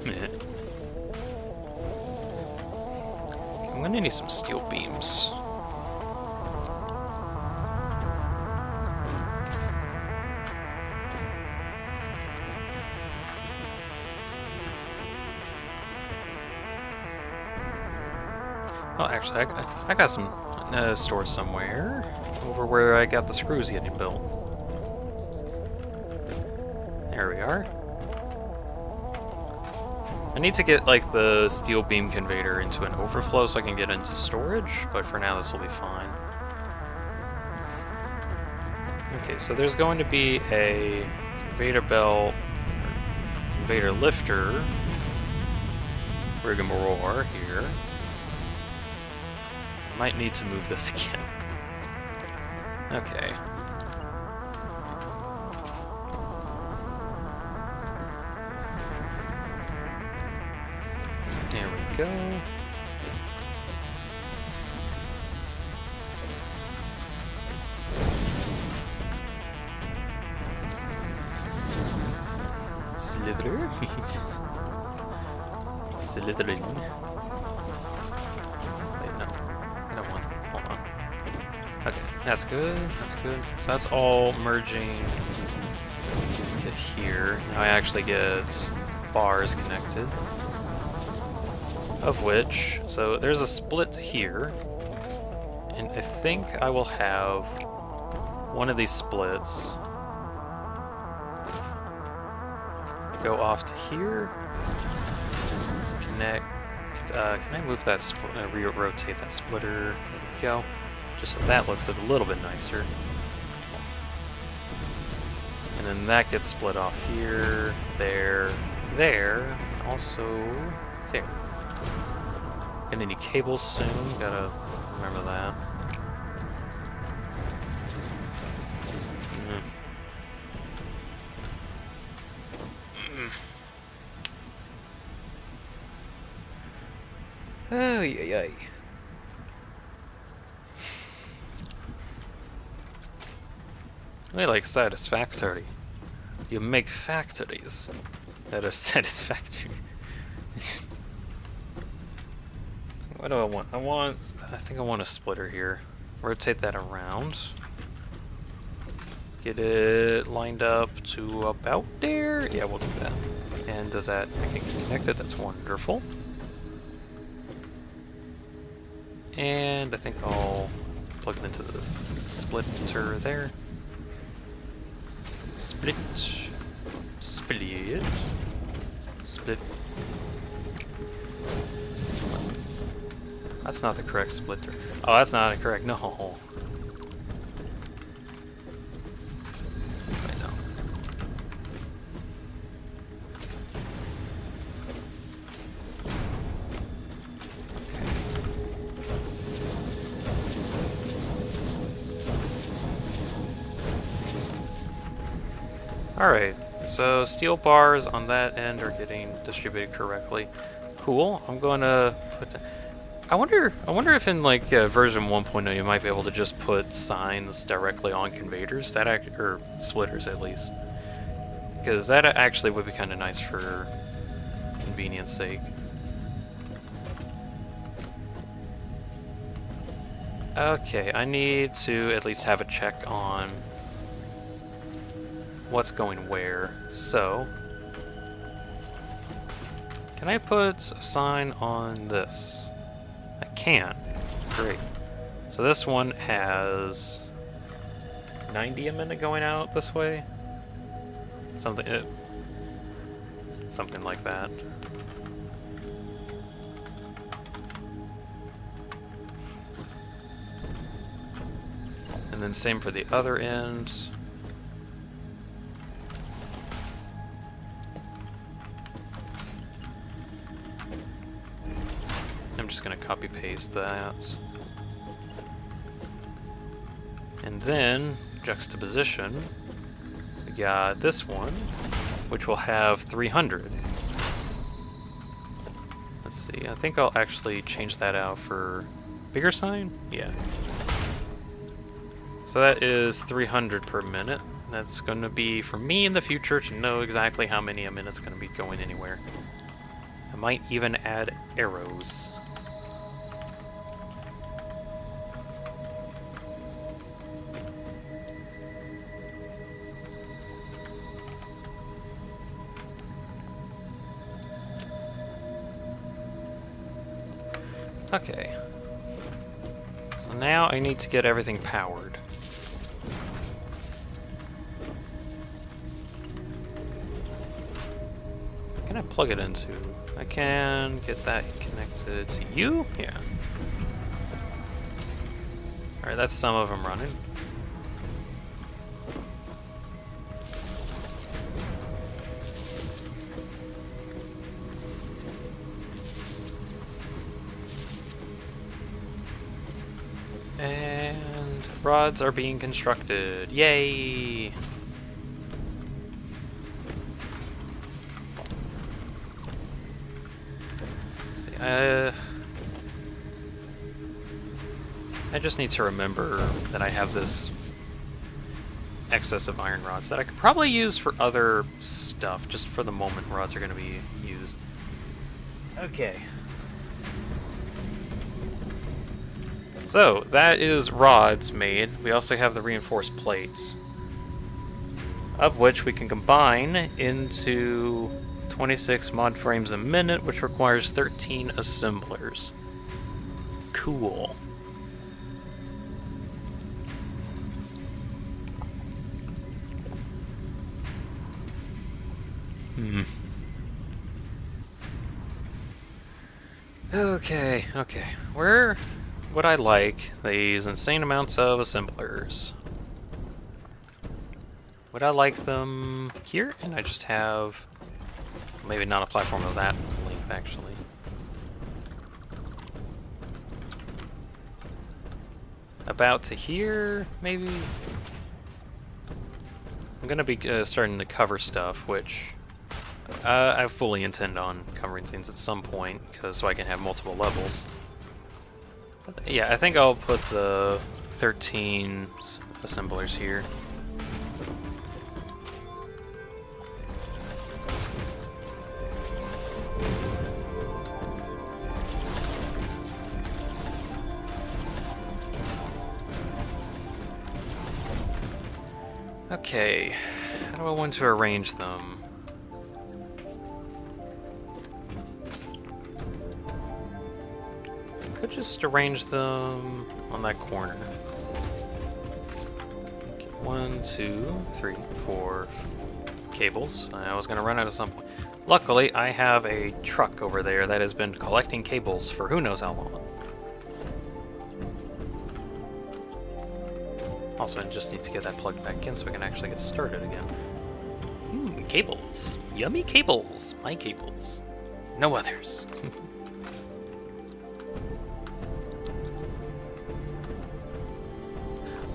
I'm gonna need some steel beams. Oh, actually, I got some stores somewhere over where I got the screws getting built. There we are. I need to get like the steel beam conveyor into an overflow so I can get into storage, but for now this will be fine. Okay, so there's going to be a conveyor belt, or conveyor lifter, rigmarole here. Might need to move this again. Okay. There we go. Slither. Slithering. Wait, no. I don't want. Hold on. Okay, that's good. That's good. So that's all merging to here. Now I actually get bars connected. Of which, so there's a split here, and I think I will have one of these splits go off to here, connect, can I move that split, rotate that splitter, there we go, just so that looks a little bit nicer. And then that gets split off here, there, also there. Gonna need cables soon, gotta remember that. Oh, yeah. I like Satisfactory. You make factories that are satisfactory. What do I want? I think I want a splitter here. Rotate that around. Get it lined up to about there. Yeah, we'll do that. And does that, I can get connected, that's wonderful. And I think I'll plug it into the splitter there. Split. That's not the correct splitter. Oh, that's not correct. No. Wait, no. Alright, so steel bars on that end are getting distributed correctly. Cool. I'm going to put... I wonder if in like version 1.0 you might be able to just put signs directly on conveyors, or splitters at least, because that actually would be kind of nice for convenience sake. Okay, I need to at least have a check on what's going where. So, can I put a sign on this? I can. Great. So this one has 90 a minute going out this way. Something like that. And then same for the other end. I'm just going to copy paste that. And then, juxtaposition, we got this one, which will have 300. Let's see, I think I'll actually change that out for bigger sign? Yeah. So that is 300 per minute. That's going to be for me in the future to know exactly how many a minute's going to be going anywhere. I might even add arrows. Okay. So now I need to get everything powered. What can I plug it into? I can get that connected to you? Yeah. Alright, that's some of them running. And rods are being constructed. Yay! Let's see, I just need to remember that I have this excess of iron rods that I could probably use for other stuff. Just for the moment, rods are going to be used. Okay. So, that is rods made. We also have the reinforced plates, of which we can combine into 26 mod frames a minute, which requires 13 assemblers. Cool. Okay. Where would I like these insane amounts of assemblers? Would I like them here? And I just have maybe not a platform of that length, actually. About to here, maybe? I'm gonna be starting to cover stuff, which I fully intend on covering things at some point, so I can have multiple levels. But yeah, I think I'll put the 13 assemblers here. Okay, how do I want to arrange them? I could just arrange them on that corner. Okay, 1, 2, 3, 4 cables. I was going to run out of some point. Luckily, I have a truck over there that has been collecting cables for who knows how long. Also, I just need to get that plugged back in so we can actually get started again. Cables. Yummy cables. My cables. No others.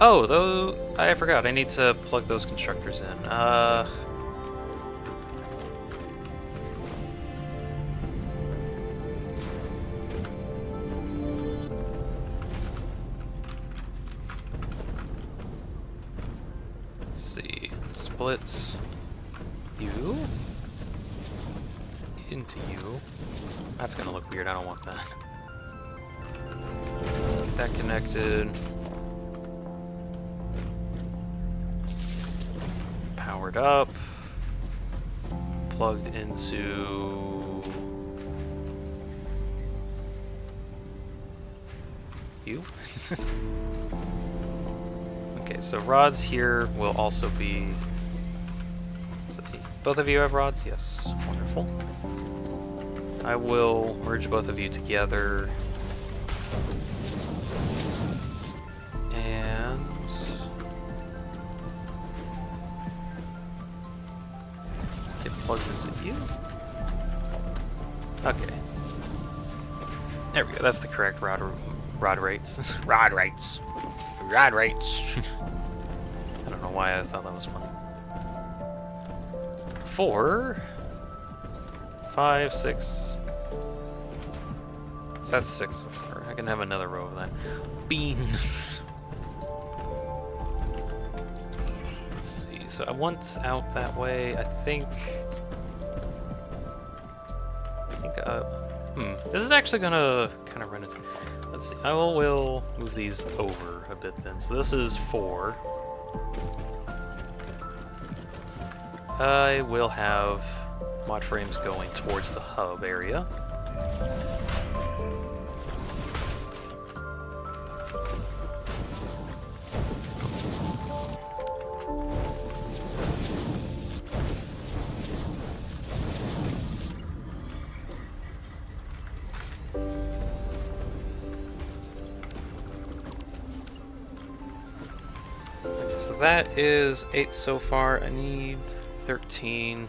Oh, though, I forgot. I need to plug those constructors in. Let's see. Split you into you. That's gonna look weird. I don't want that. Get that connected. Powered up, plugged into you. Okay, so rods here will also be. So both of you have rods? Yes, wonderful. I will merge both of you together. Plugged into you. Okay. There we go. That's the correct rod rates. Rod rates. Rod rates. I don't know why I thought that was funny. 4, 5, 6. So that's 6 so far. I can have another row of that. Bean. Let's see. So I want out that way. I think This is actually gonna kind of run into... Let's see. I will move these over a bit then. So this is 4. I will have mod frames going towards the hub area. So that is 8 so far. I need 13.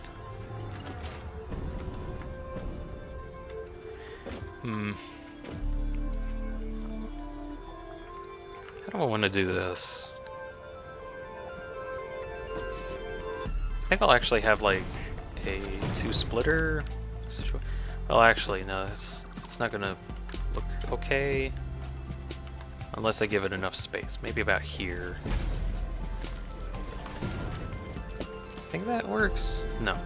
How do I want to do this? I think I'll actually have like a 2-splitter situation. Well, actually, no, it's not gonna look okay unless I give it enough space. Maybe about here. Think that works? No.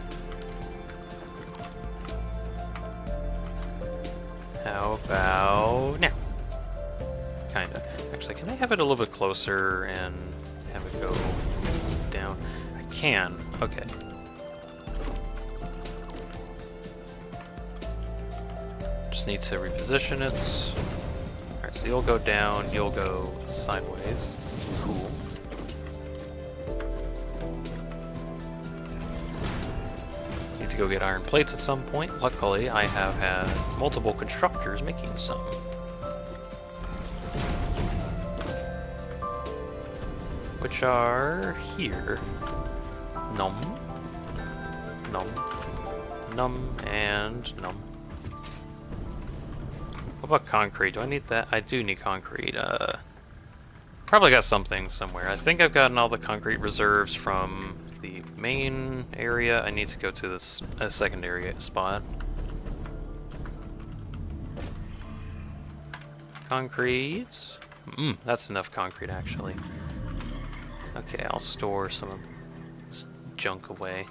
How about now? Kinda. Actually, can I have it a little bit closer and have it go down? I can. Okay. Just need to reposition it. Alright, so you'll go down, you'll go sideways. Cool. To go get iron plates at some point. Luckily, I have had multiple constructors making some. Which are here. Num. Num. Num and num. What about concrete? Do I need that? I do need concrete. Probably got something somewhere. I think I've gotten all the concrete reserves from the main area. I need to go to this secondary spot. Concrete. That's enough concrete actually. Okay, I'll store some of this junk away.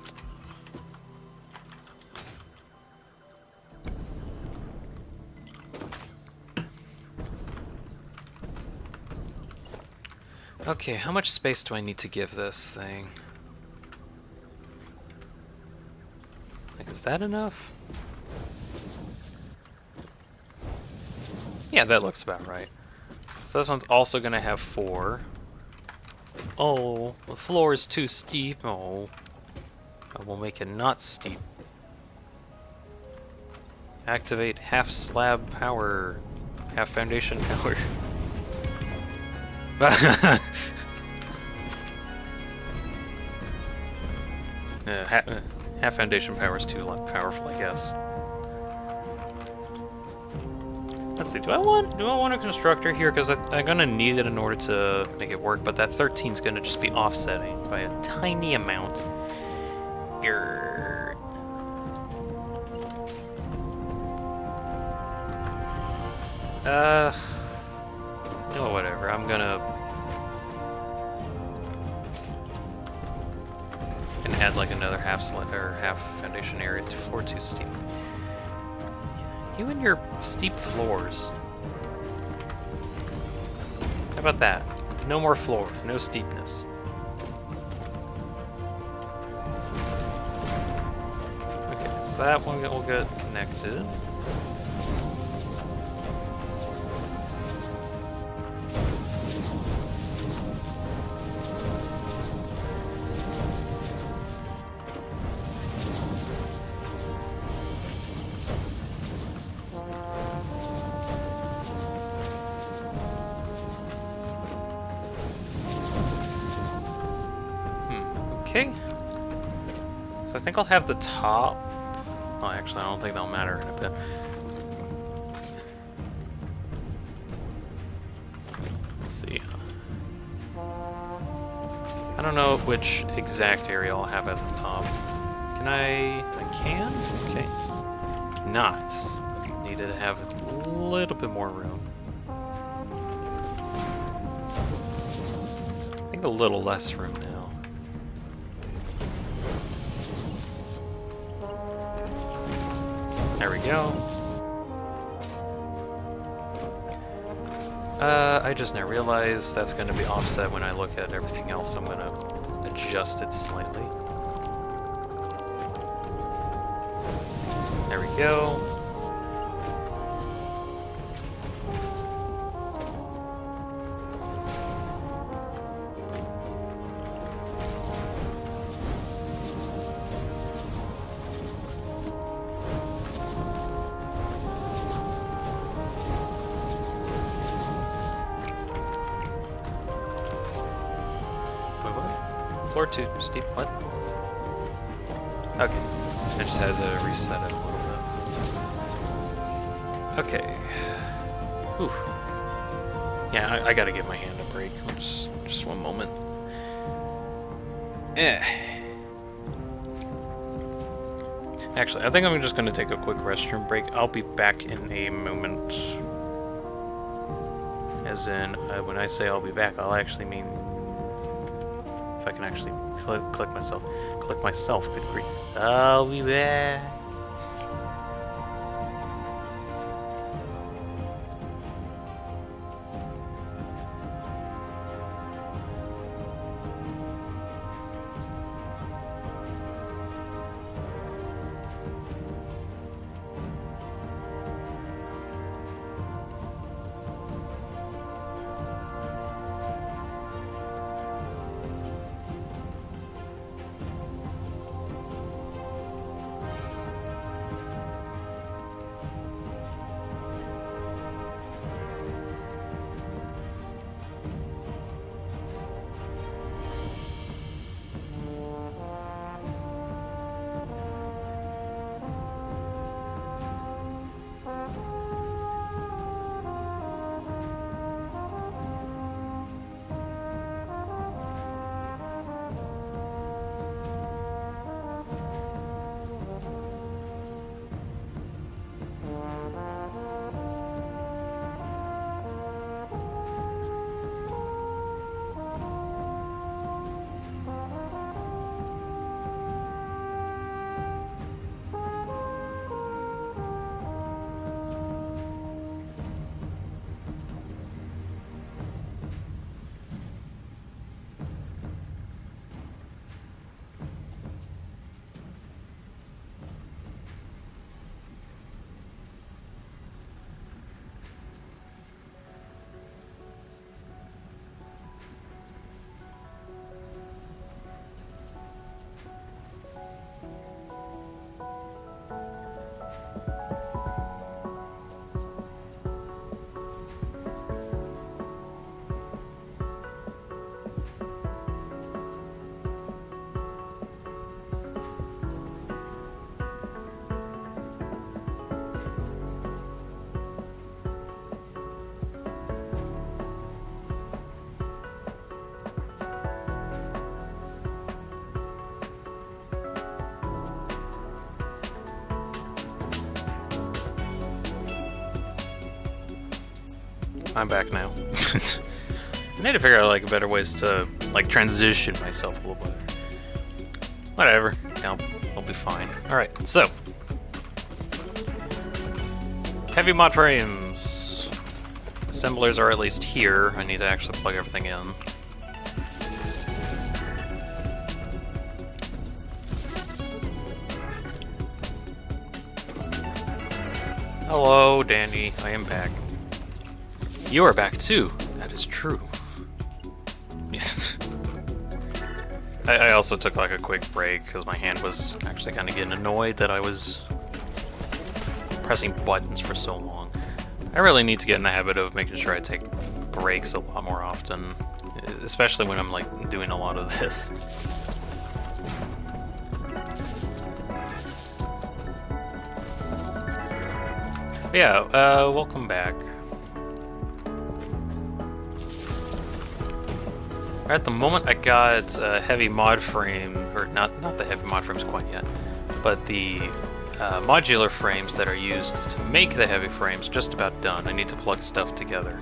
Okay, how much space do I need to give this thing? Is that enough? Yeah, that looks about right. So this one's also gonna have 4. Oh, the floor is too steep. Oh. I will make it not steep. Activate half slab power. Half foundation power. Half foundation power is too powerful, I guess. Let's see. Do I want a constructor here? Because I'm gonna need it in order to make it work. But that 13 is gonna just be offsetting by a tiny amount. Grrr. No, whatever. I'm gonna add like another half foundation area to floor too steep. You and your steep floors. How about that? No more floor, no steepness. Okay, so that one will get connected. Okay. So I think I'll have the top. Oh, actually, I don't think that'll matter in a bit. Let's see. I don't know which exact area I'll have as the top. Can I can? Okay. Cannot. Needed to have a little bit more room. I think a little less room now. There we go. I just now realized that's going to be offset when I look at everything else. I'm going to adjust it slightly. There we go. Floor too steep. What? Okay. I just had to reset it a little bit. Okay. Oof. Yeah, I gotta give my hand a break. Just one moment. Actually, I think I'm just gonna take a quick restroom break. I'll be back in a moment. As in, when I say I'll be back, I'll actually mean if I can actually click myself, good grief. I'll be back. I'm back now. I need to figure out like better ways to like transition myself a little better. Whatever. I'll be fine. Alright, so heavy mod frames. Assemblers are at least here. I need to actually plug everything in. Hello, Danny. I am back. You are back too. That is true. Yes. I also took like a quick break because my hand was actually kind of getting annoyed that I was pressing buttons for so long. I really need to get in the habit of making sure I take breaks a lot more often, especially when I'm like doing a lot of this. But yeah, welcome back. At the moment, I got a heavy mod frame, or not the heavy mod frames quite yet, but the modular frames that are used to make the heavy frames just about done. I need to plug stuff together.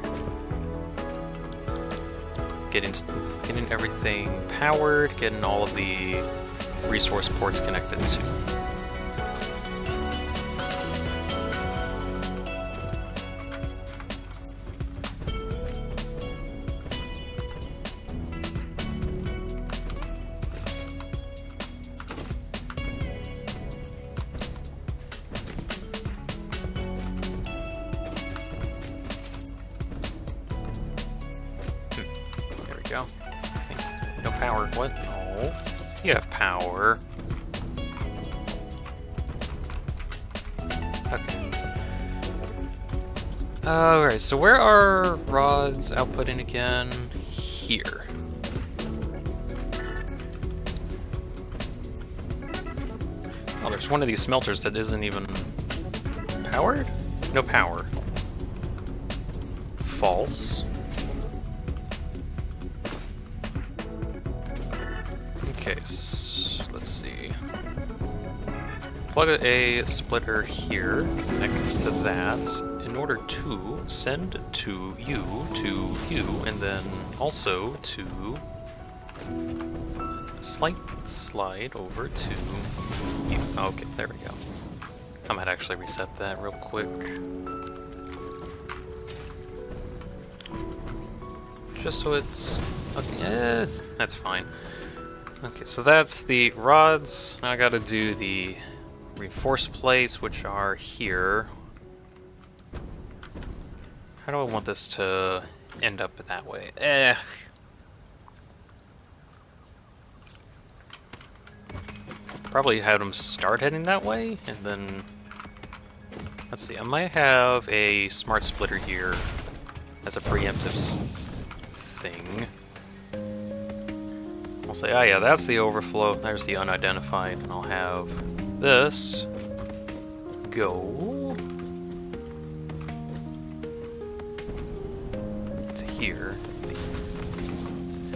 Getting everything powered, getting all of the resource ports connected to. go. I think. No power. What? No. You have power. Okay. Alright, so where are rods outputting again? Here. Oh, there's one of these smelters that isn't even powered? No power. False. Okay, let's see. Plug a splitter here next to that in order to send to you, and then also to slide over to you. Okay, there we go. I might actually reset that real quick. Just so it's... okay, that's fine. Okay, so that's the rods. Now I gotta do the reinforced plates, which are here. How do I want this to end up that way? Probably have them start heading that way, and then... let's see, I might have a smart splitter here as a preemptive thing. I'll say, oh yeah, that's the overflow, there's the unidentified, and I'll have this go to here.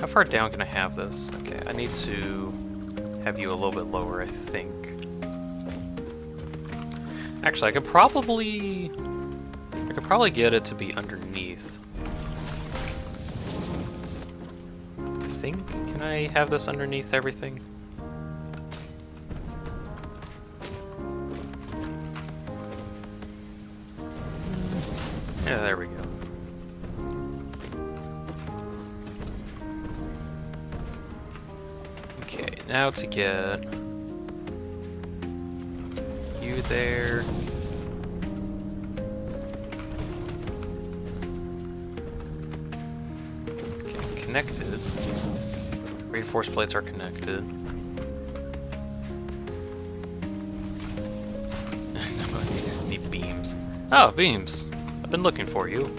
How far down can I have this? Okay, I need to have you a little bit lower, I think. Actually, I could probably get it to be underneath. I think. Can I have this underneath everything? Yeah, there we go. Okay, now to get you there. Okay, connected. Reinforced plates are connected. No, I need beams. Oh, beams! I've been looking for you.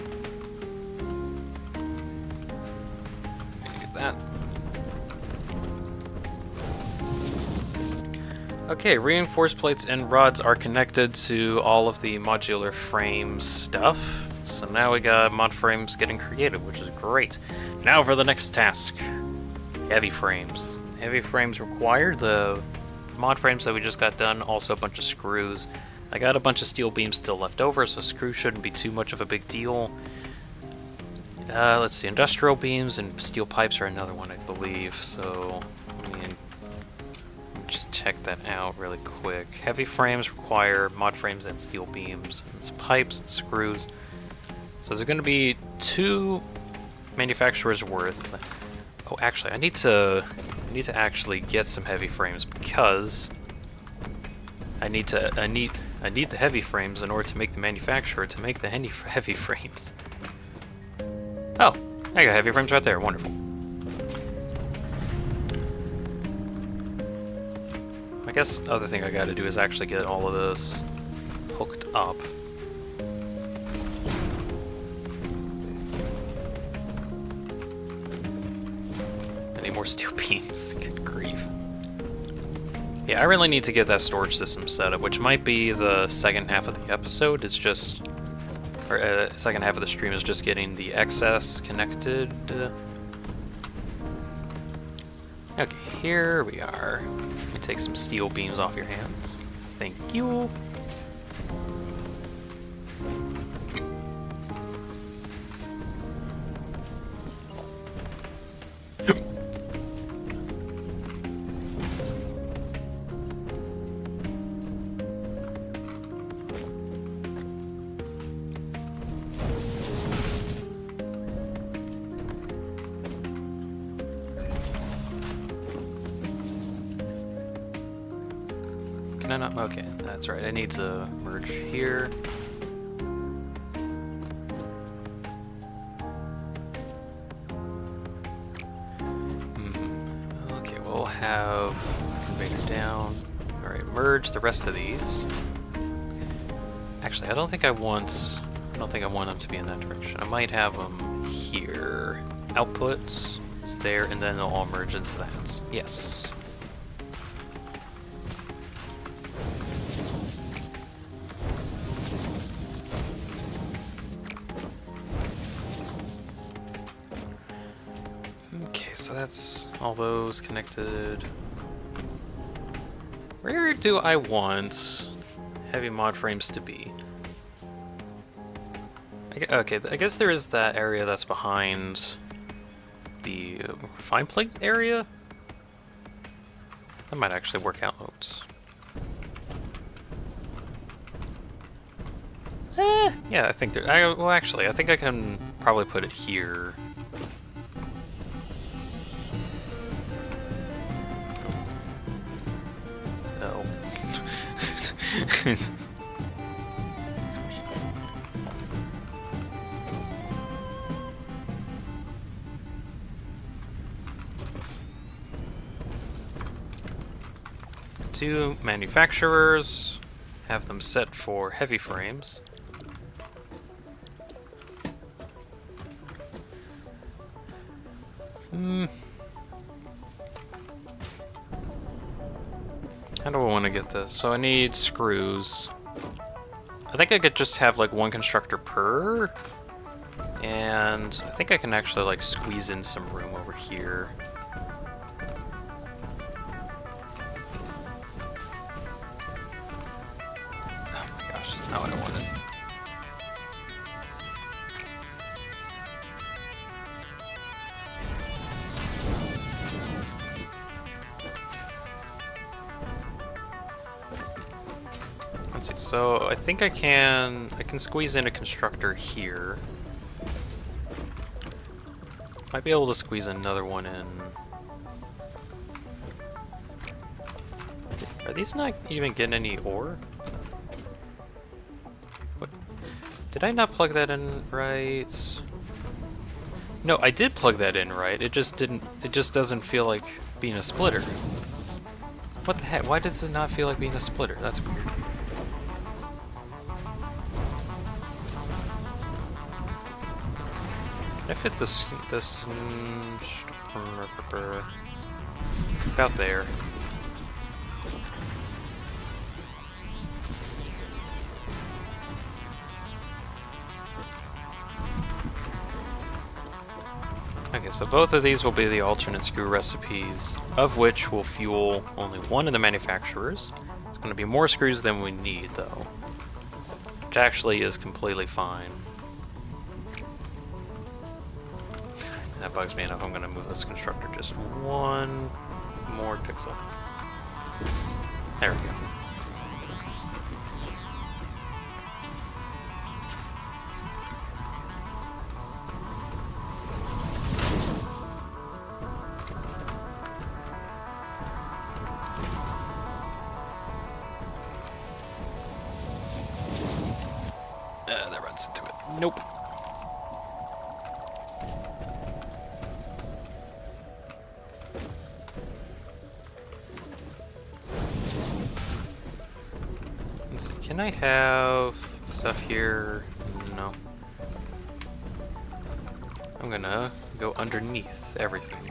Get that. Okay, reinforced plates and rods are connected to all of the modular frame stuff. So now we got mod frames getting created, which is great. Now for the next task. Heavy frames. Heavy frames required. The mod frames that we just got done, also a bunch of screws. I got a bunch of steel beams still left over, so screws shouldn't be too much of a big deal. Let's see, industrial beams and steel pipes are another one, I believe, so let me just check that out really quick. Heavy frames require mod frames and steel beams, and it's pipes and screws. So there's going to be 2 manufacturers worth. Oh, actually, I need to actually get some heavy frames because I need the heavy frames in order to make the manufacturer to make the heavy frames. Oh, I got heavy frames right there. Wonderful. I guess the other thing I got to do is actually get all of this hooked up. More steel beams. Good grief. Yeah, I really need to get that storage system set up, which might be the second half of the episode. It's just... or second half of the stream is just getting the excess connected. Okay, here we are. Let me take some steel beams off your hands. Thank you. Can I not? Okay, that's right. I need to merge here. have conveyor down. Alright, merge the rest of these. Actually, I don't think I want them to be in that direction. I might have them here. Outputs is there, and then they'll all merge into that. Yes. Okay, so that's all those connected. Where do I want heavy mod frames to be? Okay, I guess there is that area that's behind the fine plate area. That might actually work out. Yeah, I think there. Well, actually, I think I can probably put it here. No. 2 manufacturers, have them set for heavy frames. How do I want to get this? So I need screws. I think I could just have like 1 constructor per, and I think I can actually like squeeze in some room over here. No, I don't want it. Let's see. So I think I can squeeze in a constructor here. Might be able to squeeze another one in. Are these not even getting any ore? Did I not plug that in right? No, I did plug that in right. It just doesn't feel like being a splitter. What the heck? Why does it not feel like being a splitter? That's weird. Can I fit this about there? Okay, so both of these will be the alternate screw recipes, of which will fuel only one of the manufacturers. It's going to be more screws than we need, though, which actually is completely fine. That bugs me enough. I'm going to move this constructor just 1 more pixel. There we go. That runs into it. Nope. Let's see, can I have stuff here? No. I'm gonna go underneath everything.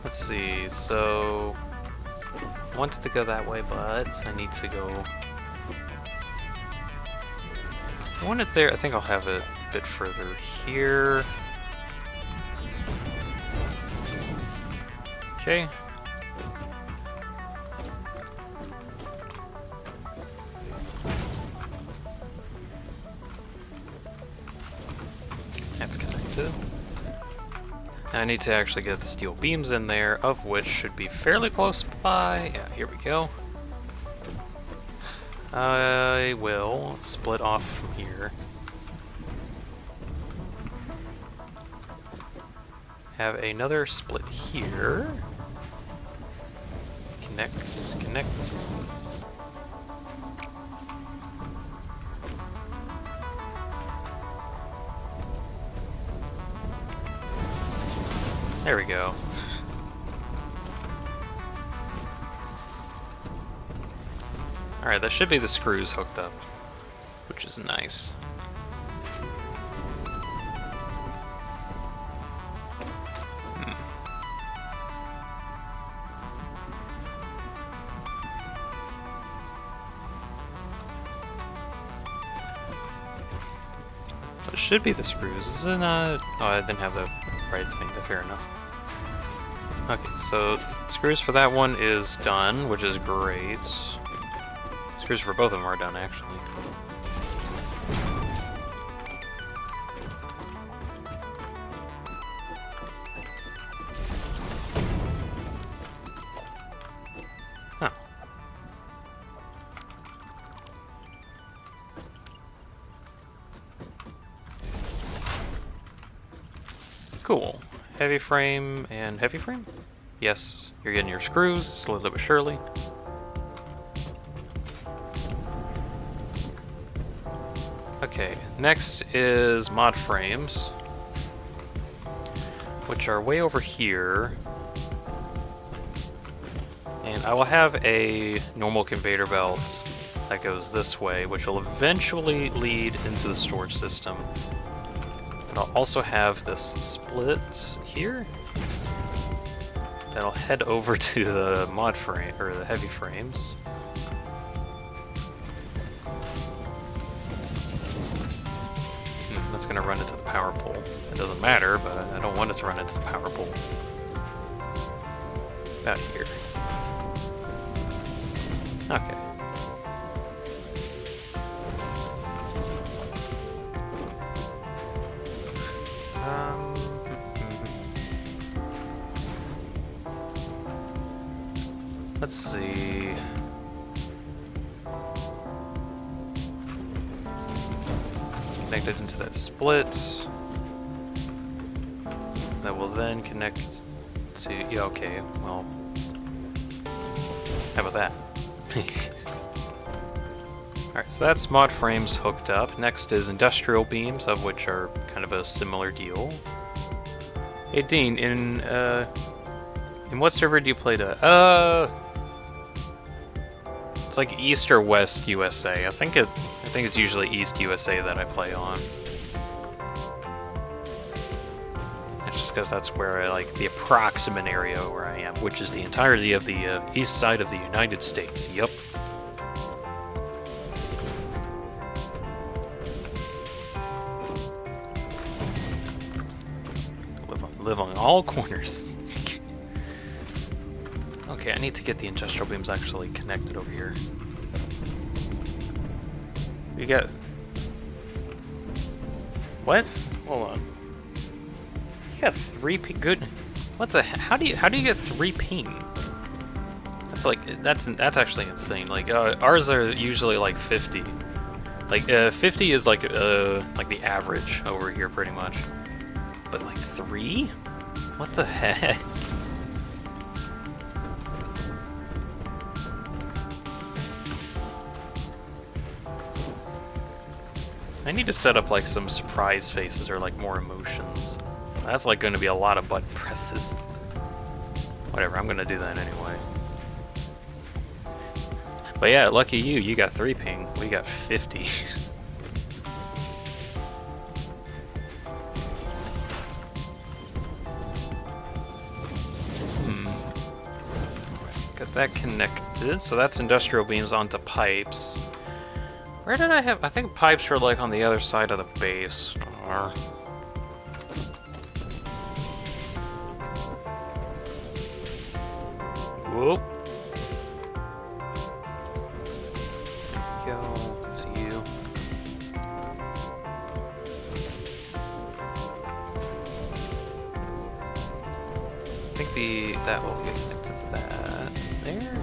Let's see, so I wanted to go that way, but I need to go. I want it there. I think I'll have it a bit further here. Okay. That's connected. I need to actually get the steel beams in there, of which should be fairly close by. Yeah, here we go. I will split off from here. Have another split here. Connect, connect. There we go. Alright, that should be the screws hooked up, which is nice. It should be the screws, is it not? Oh, I didn't have the right thing, fair enough. Okay, so screws for that one is done, which is great. Screws for both of them are done, actually. Huh. Cool. Heavy frame and heavy frame? Yes, you're getting your screws slowly but surely. Okay, next is mod frames, which are way over here. And I will have a normal conveyor belt that goes this way, which will eventually lead into the storage system. But I'll also have this split here that'll head over to the mod frame, or the heavy frames. That's gonna run into the power pole. It doesn't matter, but I don't want it to run into the power pole. About here. Okay. Let's see. Connected into that split. That will then connect to. Yeah, okay, well. How about that? Alright, so that's mod frames hooked up. Next is industrial beams, of which are kind of a similar deal. Hey Dean, in what server do you play to? It's like East or West USA. I think it's usually East USA that I play on. It's just because that's where I like the approximate area where I am, which is the entirety of the east side of the United States. Yup. Live on all corners. Okay, I need to get the industrial beams actually connected over here. You got... What? Hold on. You got 3 ping. Good. What the? How do you get 3 ping? That's like that's actually insane. Like ours are usually like 50. Like 50 is like the average over here pretty much. But like 3? What the heck? I need to set up like some surprise faces or like more emotions. That's like going to be a lot of button presses. Whatever, I'm going to do that anyway. But yeah, lucky you, you got 3 ping. We got 50. Got that connected. So that's industrial beams onto pipes. Where did I have... I think pipes were like on the other side of the base. Whoop. Go to you. I think that will get connected to that there.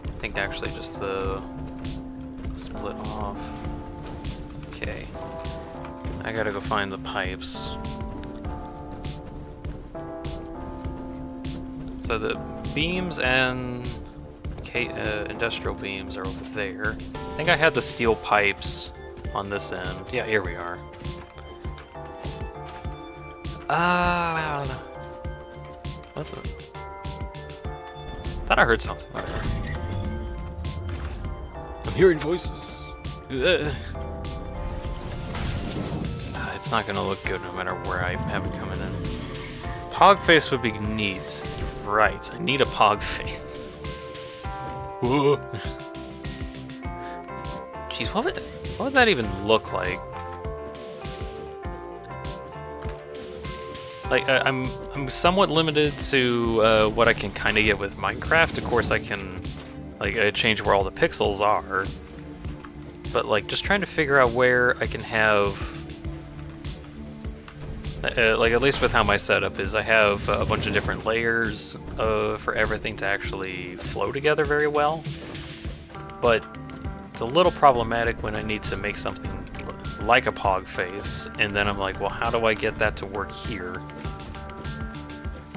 I think actually just the split off. Okay. I gotta go find the pipes. So the beams and industrial beams are over there. I think I had the steel pipes on this end. Yeah, here we are. What the? Thought I heard something. Alright. I'm hearing voices. It's not gonna look good no matter where I have it coming in. Pog face would be neat. Right, I need a pog face. Jeez, what would that even look like? Like, I'm somewhat limited to what I can kind of get with Minecraft. Of course, I can like change where all the pixels are, but like just trying to figure out where I can have, like at least with how my setup is, I have a bunch of different layers for everything to actually flow together very well. But it's a little problematic when I need to make something like a pog face, and then I'm like, well, how do I get that to work here?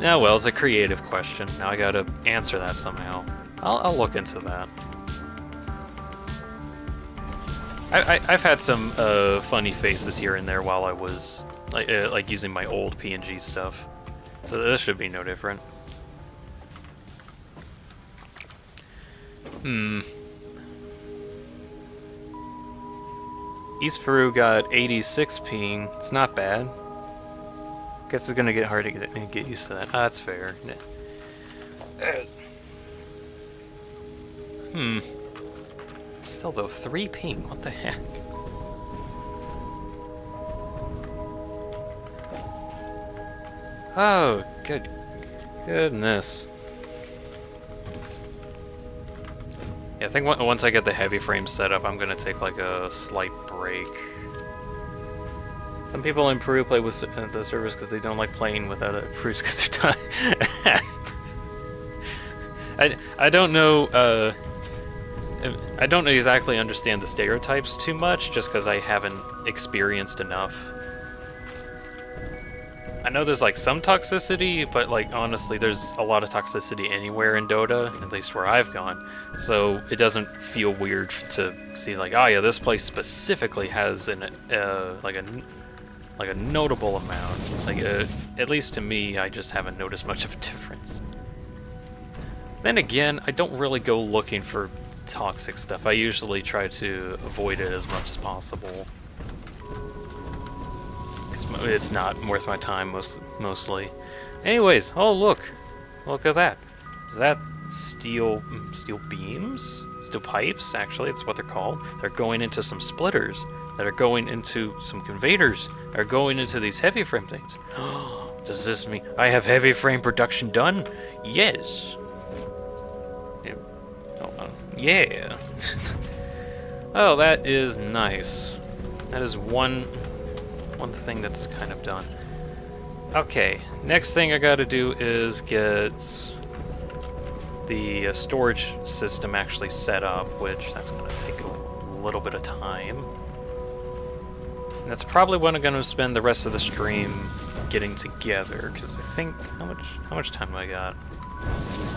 Yeah, well, it's a creative question. Now I gotta answer that somehow. I'll look into that. I've had some funny faces here and there while I was like using my old PNG stuff, so this should be no different. East Peru got 86 ping. It's not bad. Guess it's gonna get hard to get used to that. Ah, that's fair. Still though, 3 ping. What the heck? Oh, goodness. Yeah, I think once I get the heavy frame set up, I'm gonna take like a slight break. Some people in Peru play with the servers because they don't like playing without a Peru's because they're done. I don't know. I don't exactly understand the stereotypes too much, just because I haven't experienced enough. I know there's like some toxicity, but like honestly, there's a lot of toxicity anywhere in Dota, at least where I've gone. So it doesn't feel weird to see like, oh yeah, this place specifically has an like a notable amount. Like at least to me, I just haven't noticed much of a difference. Then again, I don't really go looking for toxic stuff. I usually try to avoid it as much as possible. It's not worth my time mostly. Anyways, oh look at that. Is that steel beams? Steel pipes? Actually, it's what they're called. They're going into some splitters that are going into some conveyors that are going into these heavy frame things. Does this mean I have heavy frame production done? Yes. Yeah. Oh, that is nice. That is one thing that's kind of done. Okay, next thing I gotta do is get the storage system actually set up, which that's gonna take a little bit of time. And that's probably what I'm gonna spend the rest of the stream getting together, because I think how much time do I got?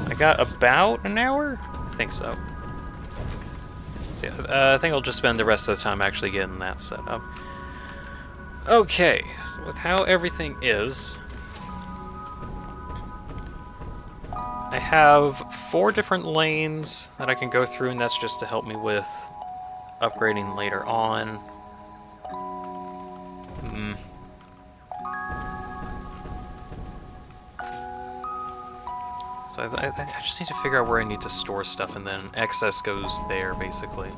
I got about an hour? I think so. So yeah, I think I'll just spend the rest of the time actually getting that set up. Okay, so with how everything is, I have 4 different lanes that I can go through, and that's just to help me with upgrading later on. So I just need to figure out where I need to store stuff, and then excess goes there, basically.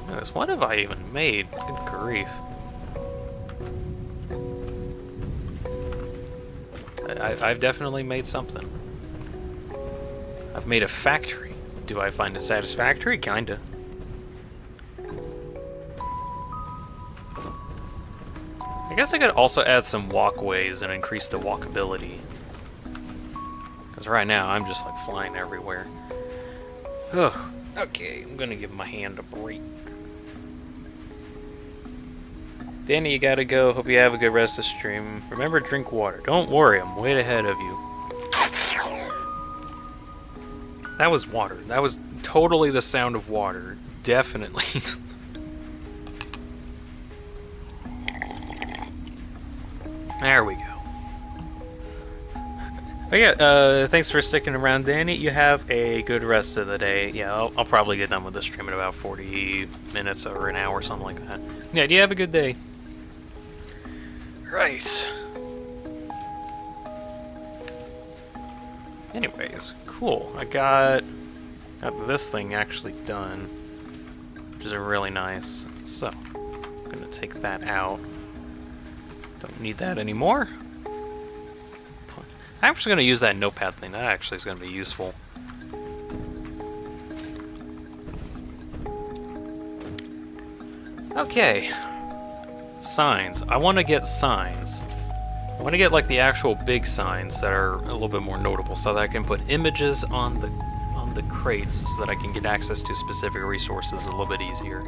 Anyways, what have I even made? Good grief. I've definitely made something. I've made a factory. Do I find it satisfactory? Kinda. I guess I could also add some walkways and increase the walkability. Because right now, I'm just like flying everywhere. Ugh. Okay, I'm gonna give my hand a break. Danny, you gotta go. Hope you have a good rest of the stream. Remember, drink water. Don't worry, I'm way ahead of you. That was water. That was totally the sound of water. Definitely. There we go. But yeah, thanks for sticking around, Danny. You have a good rest of the day. Yeah, I'll probably get done with the stream in about 40 minutes or an hour, something like that. Yeah, you have a good day. Right. Anyways, cool. I got this thing actually done, which is really nice. So, I'm gonna take that out. Don't need that anymore. I'm actually going to use that notepad thing. That actually is going to be useful. Okay. Signs. I want to get signs. I want to get like the actual big signs that are a little bit more notable so that I can put images on the crates so that I can get access to specific resources a little bit easier.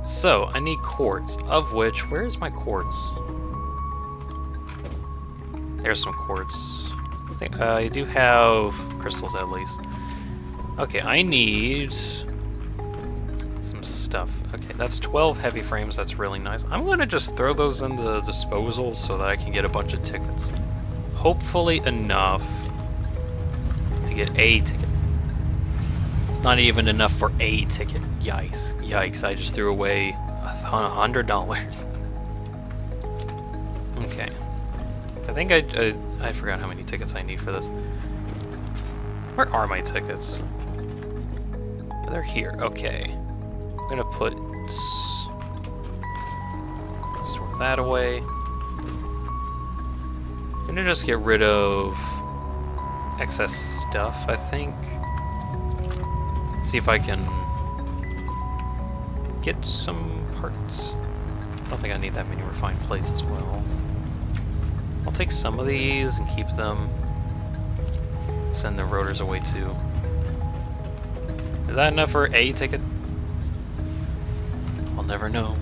So, I need quartz, of which, where is my quartz? There's some quartz. I think I do have crystals at least. Okay, I need some stuff. Okay, that's 12 heavy frames. That's really nice. I'm gonna just throw those in the disposal so that I can get a bunch of tickets. Hopefully enough to get a ticket. It's not even enough for a ticket. Yikes. Yikes, I just threw away $100. Okay. I think I forgot how many tickets I need for this. Where are my tickets? They're here. Okay. I'm gonna put... store that away. I'm gonna just get rid of excess stuff, I think. See if I can get some parts. I don't think I need that many refined plates as well. I'll take some of these and keep them. Send the rotors away too. Is that enough for a ticket? I'll never know.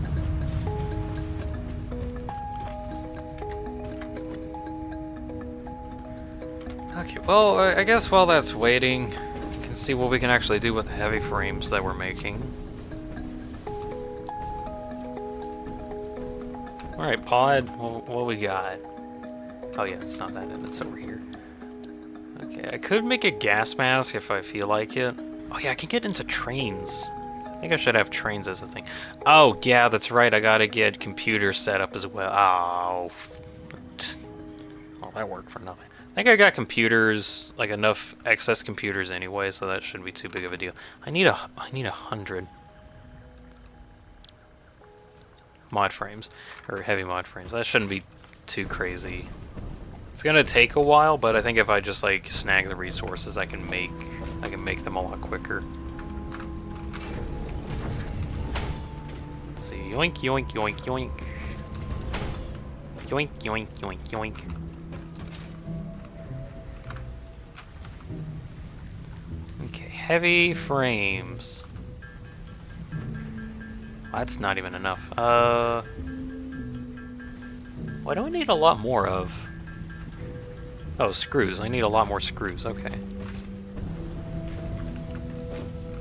Okay, well, I guess while that's waiting, we can see what we can actually do with the heavy frames that we're making. Alright, pod, what we got? Oh yeah, it's not that end, it's over here. Okay, I could make a gas mask if I feel like it. Oh yeah, I can get into trains. I think I should have trains as a thing. Oh yeah, that's right, I gotta get computers set up as well. Oh, that worked for nothing. I think I got computers, like enough excess computers anyway, so that shouldn't be too big of a deal. I need 100 mod frames, or heavy mod frames. That shouldn't be too crazy. It's gonna take a while, but I think if I just like snag the resources, I can make them a lot quicker. Let's see, yoink, yoink, yoink, yoink, yoink, yoink, yoink, yoink. Okay, heavy frames. That's not even enough. What do I need a lot more of? Oh, screws. I need a lot more screws. Okay.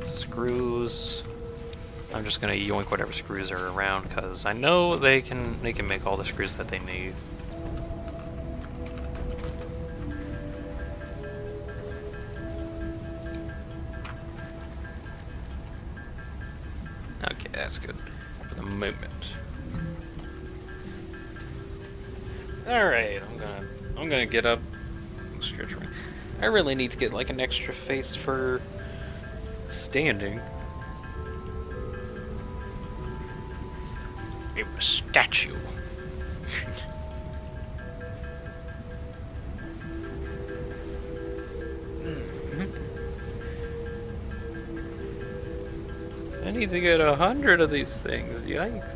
Screws. I'm just gonna yoink whatever screws are around because I know they can make all the screws that they need. Okay, that's good for the moment. All right, I'm gonna get up. I really need to get like an extra face for standing. A statue. I need to get 100 of these things. Yikes.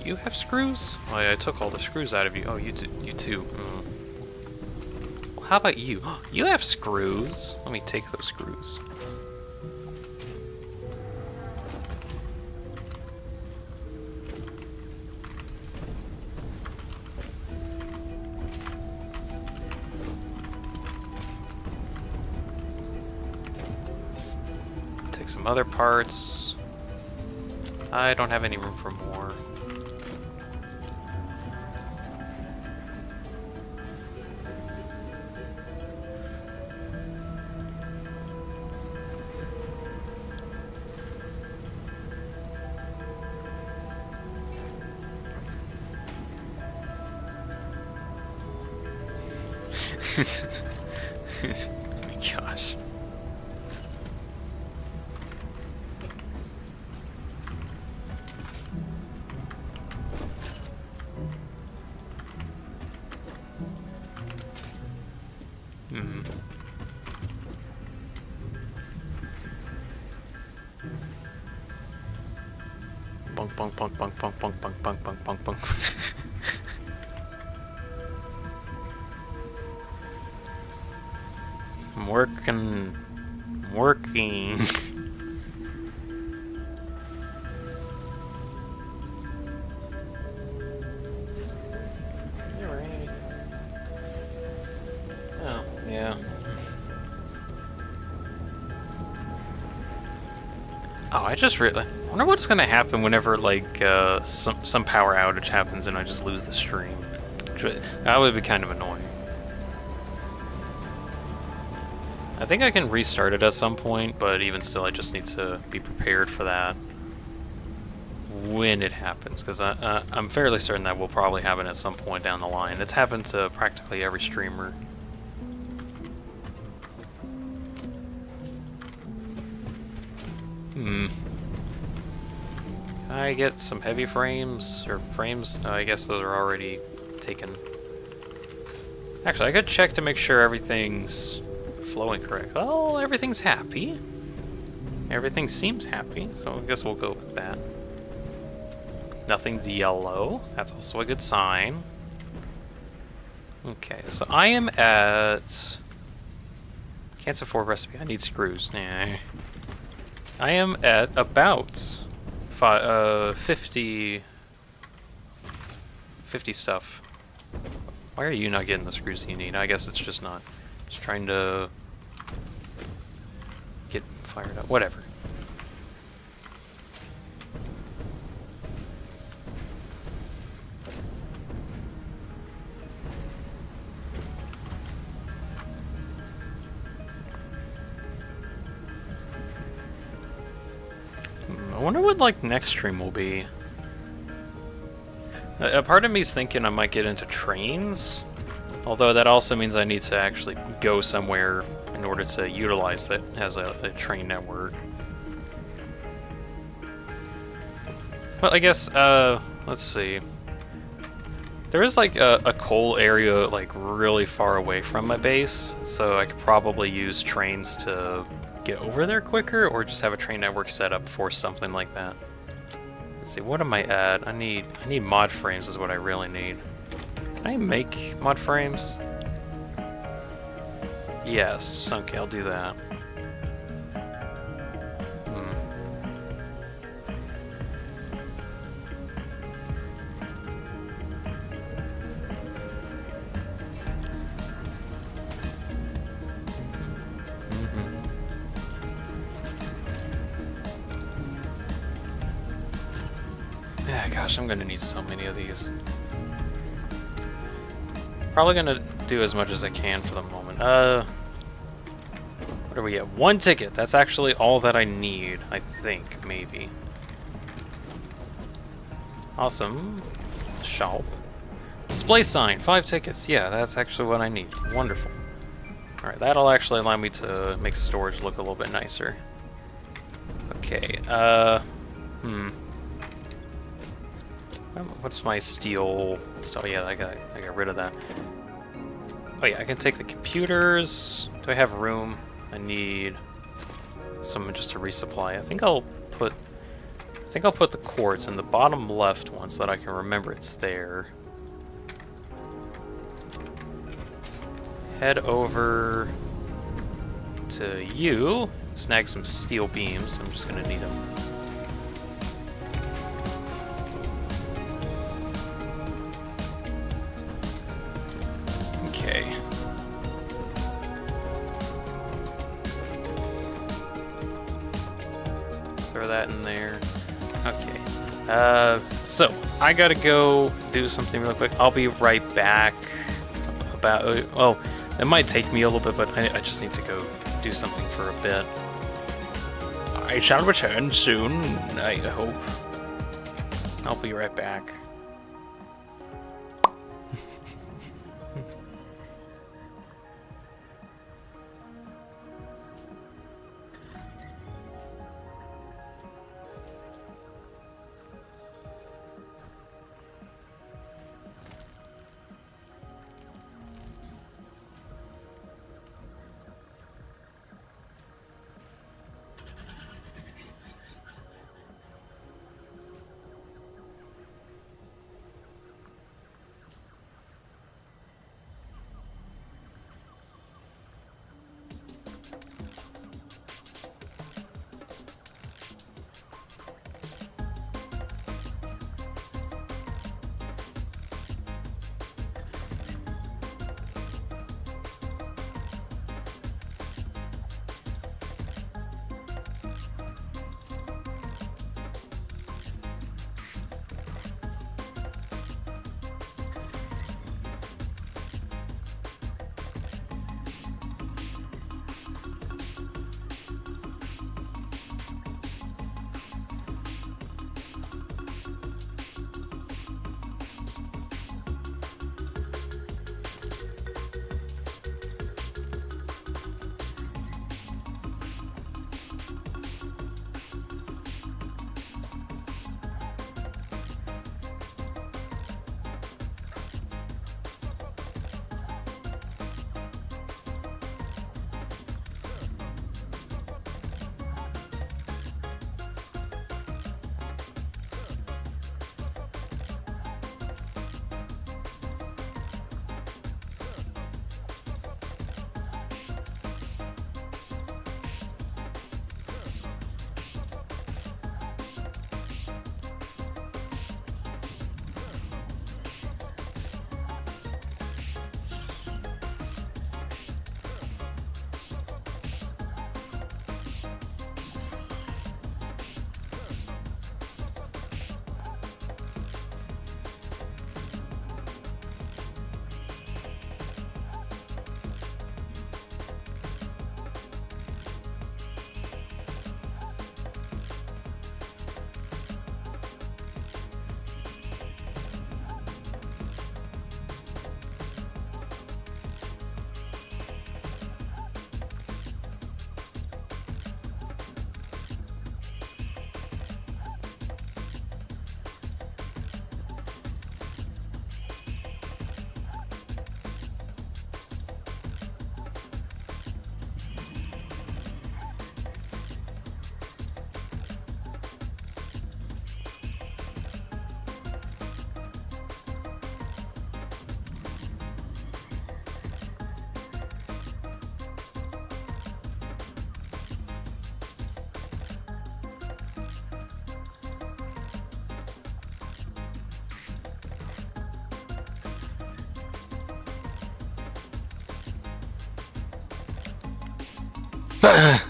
You have screws? Oh yeah, I took all the screws out of you. Oh, you too. Well, how about you? You have screws. Let me take those screws. Make some other parts. I don't have any room for more. Oh my gosh. Bunk, bunk, bunk, bunk, bunk, bunk, bunk, bunk, bunk, bunk, bunk. I'm working. I'm working. Oh, yeah. Oh, I just really wonder what's gonna happen whenever like some power outage happens and I just lose the stream. That would be kind of annoying. I think I can restart it at some point, but even still, I just need to be prepared for that when it happens, because I'm fairly certain that will probably happen at some point down the line. It's happened to practically every streamer. Can I get some heavy frames, or frames? I guess those are already taken. Actually, I could check to make sure everything's flowing correct. Well, everything's happy. Everything seems happy, so I guess we'll go with that. Nothing's yellow. That's also a good sign. Okay, so I am at... Can't afford recipe. I need screws. Nah. I am at about 50 stuff. Why are you not getting the screws you need? I guess it's just not. Just trying to get fired up. Whatever. I wonder what like next stream will be. A part of me is thinking I might get into trains, although that also means I need to actually go somewhere in order to utilize that as a train network. Well, I guess, let's see. There is like a coal area like really far away from my base, so I could probably use trains to get over there quicker, or just have a train network set up for something like that. Let's see, what am I at? I need mod frames is what I really need. Can I make mod frames? Yes, okay, I'll do that. Yeah, gosh, I'm gonna need so many of these. Probably gonna do as much as I can for the moment. What do we get? 1 ticket. That's actually all that I need, I think, maybe. Awesome. Shop. Display sign, 5 tickets. Yeah, that's actually what I need. Wonderful. Alright, that'll actually allow me to make storage look a little bit nicer. Okay, what's my steel stuff? Yeah, I got rid of that. Oh yeah, I can take the computers. Do I have room? I need some just to resupply. I think I'll put the quartz in the bottom left one so that I can remember it's there. Head over to you. Snag some steel beams. I'm just gonna need them. Okay. throw that in there. Okay. So I gotta go do something real quick. I'll be right back. Oh, it might take me a little bit, but I just need to go do something for a bit. I shall return soon, I hope. I'll be right back.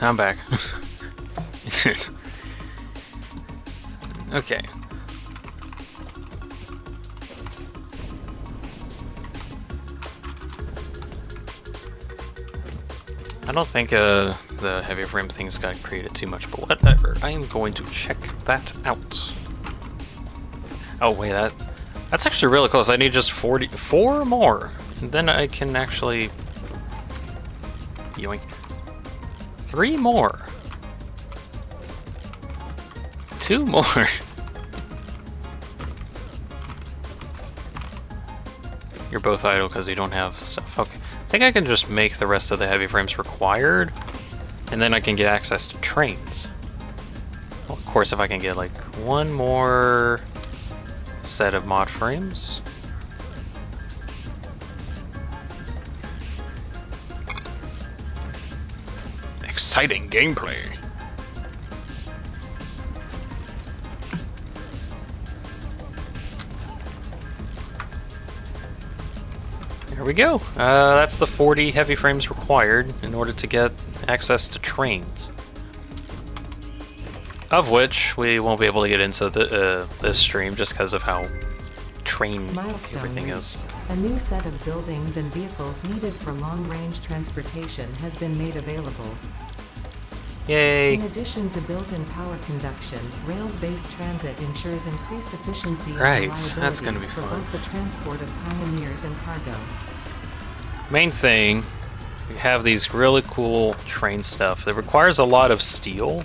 I'm back. Okay. I don't think the heavy frame things got created too much, but whatever. I am going to check that out. Oh wait, that's actually really close. I need just 44 more, and then I can actually yoink. 3 more. 2 more. You're both idle because you don't have stuff. Okay. I think I can just make the rest of the heavy frames required, and then I can get access to trains. Well, of course, if I can get like 1 more set of mod frames. Exciting gameplay. There we go. That's the 40 heavy frames required in order to get access to trains. Of which we won't be able to get into this stream just because of how trained everything is. A new set of buildings and vehicles needed for long-range transportation has been made available. Yay! In addition to built-in power conduction, rails-based transit ensures increased efficiency and Right, reliability that's gonna be for fun. both the transport of pioneers and cargo. Main thing, we have these really cool train stuff that requires a lot of steel,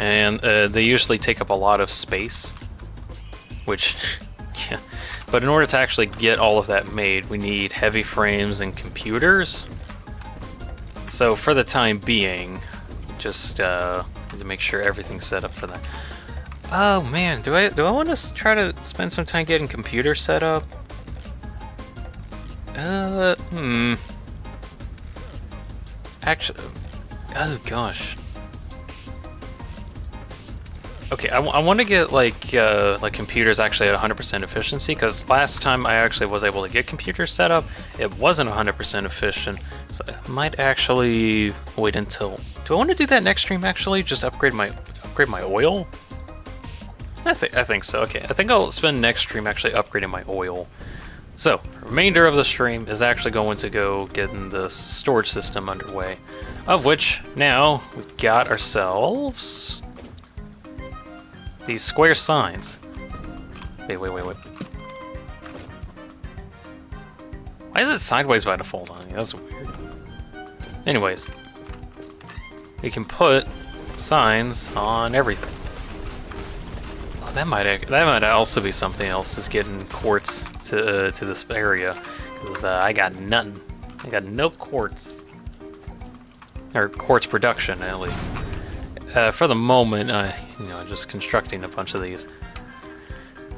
and they usually take up a lot of space, which, yeah. But in order to actually get all of that made, we need heavy frames and computers. So for the time being, just to make sure everything's set up for that. Oh man, do I want to try to spend some time getting computers set up? Actually, oh gosh. Okay, I want to get like computers actually at 100% efficiency, because last time I actually was able to get computers set up, it wasn't 100% efficient. So I might actually wait until. Do I want to do that next stream? Actually, just upgrade my oil. I think so. Okay, I think I'll spend next stream actually upgrading my oil. So, remainder of the stream is actually going to go getting the storage system underway, of which now we got ourselves these square signs. Wait. Why is it sideways by default on me? That's weird. Anyways, we can put signs on everything. Oh, that might also be something else, is getting quartz to this area, because I got nothing. I got no quartz, or quartz production at least. For the moment, just constructing a bunch of these.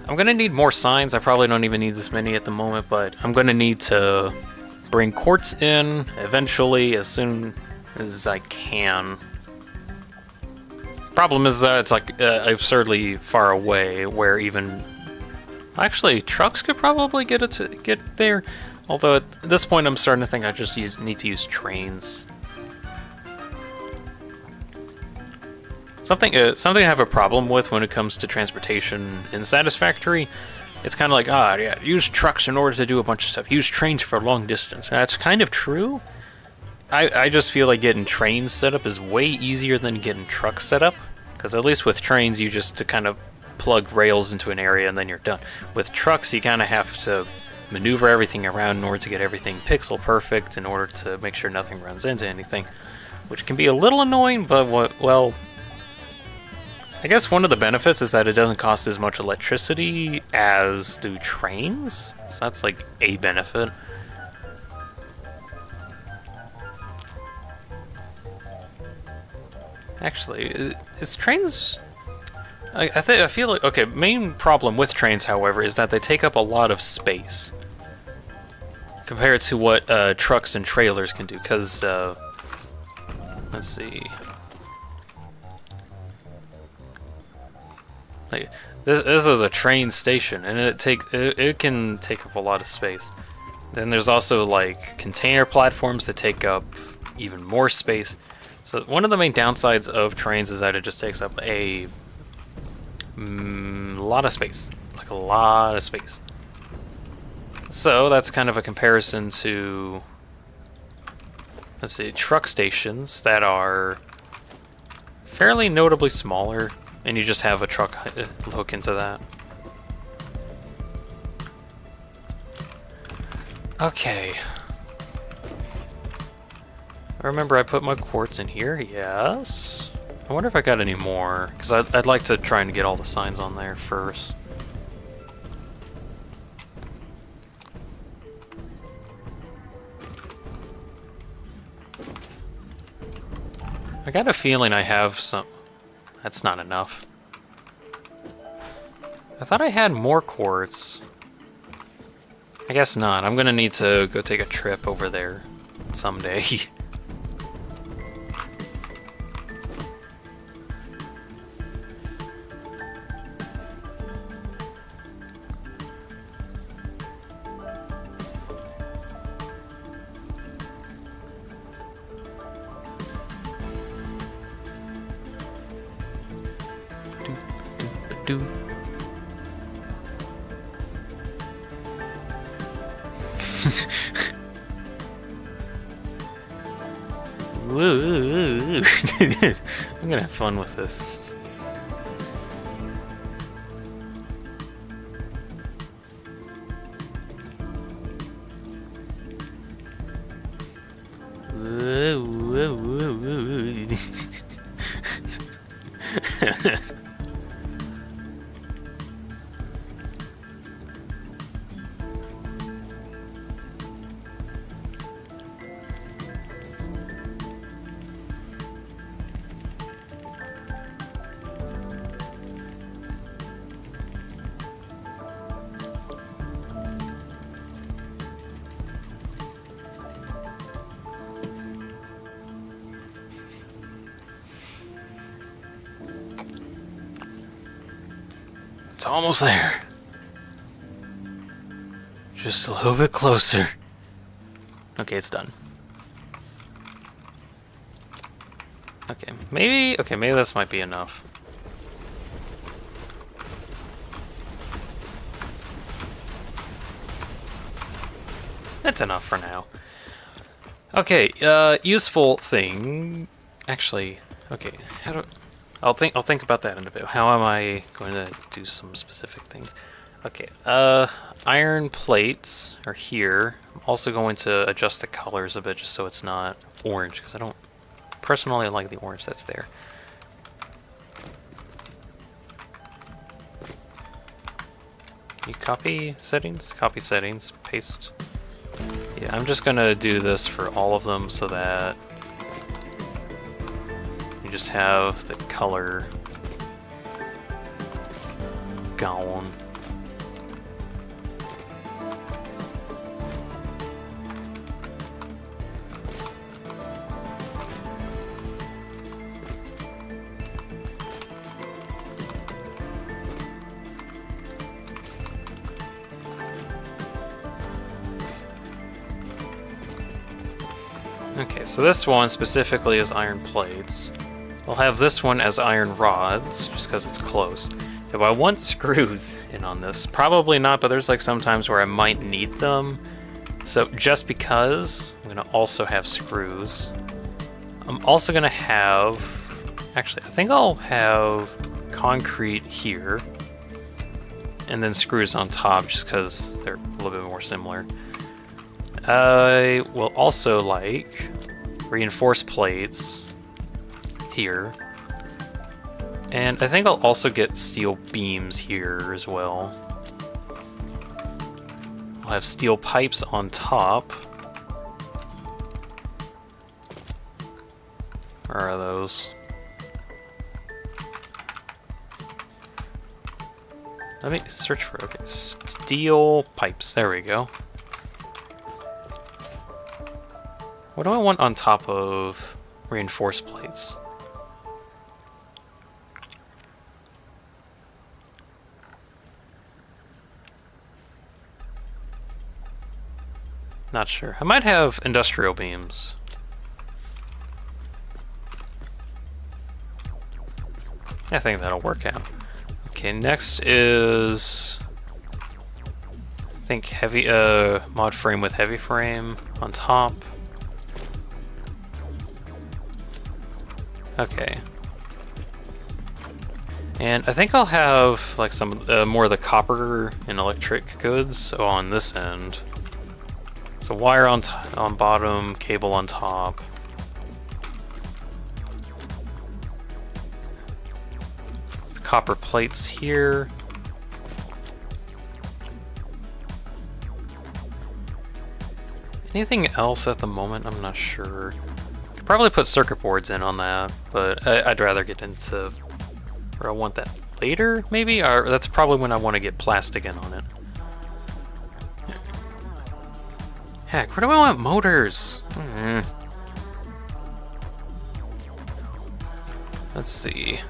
I'm gonna need more signs. I probably don't even need this many at the moment, but I'm gonna need to bring quartz in eventually, as soon as I can. Problem is that it's like absurdly far away, where even actually trucks could probably get there. Although at this point, I'm starting to think I just need to use trains. Something I have a problem with when it comes to transportation in Satisfactory, it's kind of like, yeah, use trucks in order to do a bunch of stuff. Use trains for long distance. That's kind of true. I just feel like getting trains set up is way easier than getting trucks set up, because at least with trains, you just kind of plug rails into an area and then you're done. With trucks, you kind of have to maneuver everything around in order to get everything pixel perfect, in order to make sure nothing runs into anything, which can be a little annoying, but well, I guess one of the benefits is that it doesn't cost as much electricity as do trains, so that's like a benefit. Actually, is trains... I feel like... Okay, main problem with trains, however, is that they take up a lot of space compared to what trucks and trailers can do, because... let's see... Like, this is a train station, and it can take up a lot of space. Then there's also like container platforms that take up even more space. So one of the main downsides of trains is that it just takes up a lot of space, like a lot of space. So that's kind of a comparison to, let's see, truck stations that are fairly notably smaller. And you just have a truck hook into that. Okay. I remember I put my quartz in here, yes. I wonder if I got any more, because I'd like to try and get all the signs on there first. I got a feeling I have some... That's not enough. I thought I had more quartz. I guess not. I'm gonna need to go take a trip over there someday. do. Woo. I'm gonna have fun with this. It's almost there. Just a little bit closer. Okay, it's done. Okay, maybe this might be enough. That's enough for now. Okay, useful thing. Actually, okay, how do I'll think about that in a bit. How am I going to do some specific things? Okay, iron plates are here. I'm also going to adjust the colors a bit just so it's not orange, because I don't personally like the orange that's there. Can you copy settings? Copy settings, paste. Yeah, I'm just gonna do this for all of them so that you just have the color gone. Okay, so this one specifically is iron plates. I'll have this one as iron rods, just because it's close. If I want screws in on this, probably not, but there's like some times where I might need them. So just because, I'm gonna also have screws. I'm also gonna have, actually, I think I'll have concrete here, and then screws on top, just because they're a little bit more similar. I will also like reinforced plates here. And I think I'll also get steel beams here as well. I'll have steel pipes on top. Where are those? Let me search for, okay, steel pipes, there we go. What do I want on top of reinforced plates? Not sure. I might have industrial beams. I think that'll work out. Okay, next is, I think heavy mod frame with heavy frame on top. Okay. And I think I'll have like some more of the copper and electric goods on this end. So wire on bottom, cable on top. Copper plates here. Anything else at the moment? I'm not sure. Could probably put circuit boards in on that, but I'd rather get into, or I want that later, maybe? Or that's probably when I want to get plastic in on it. Heck, where do I want motors? Let's see.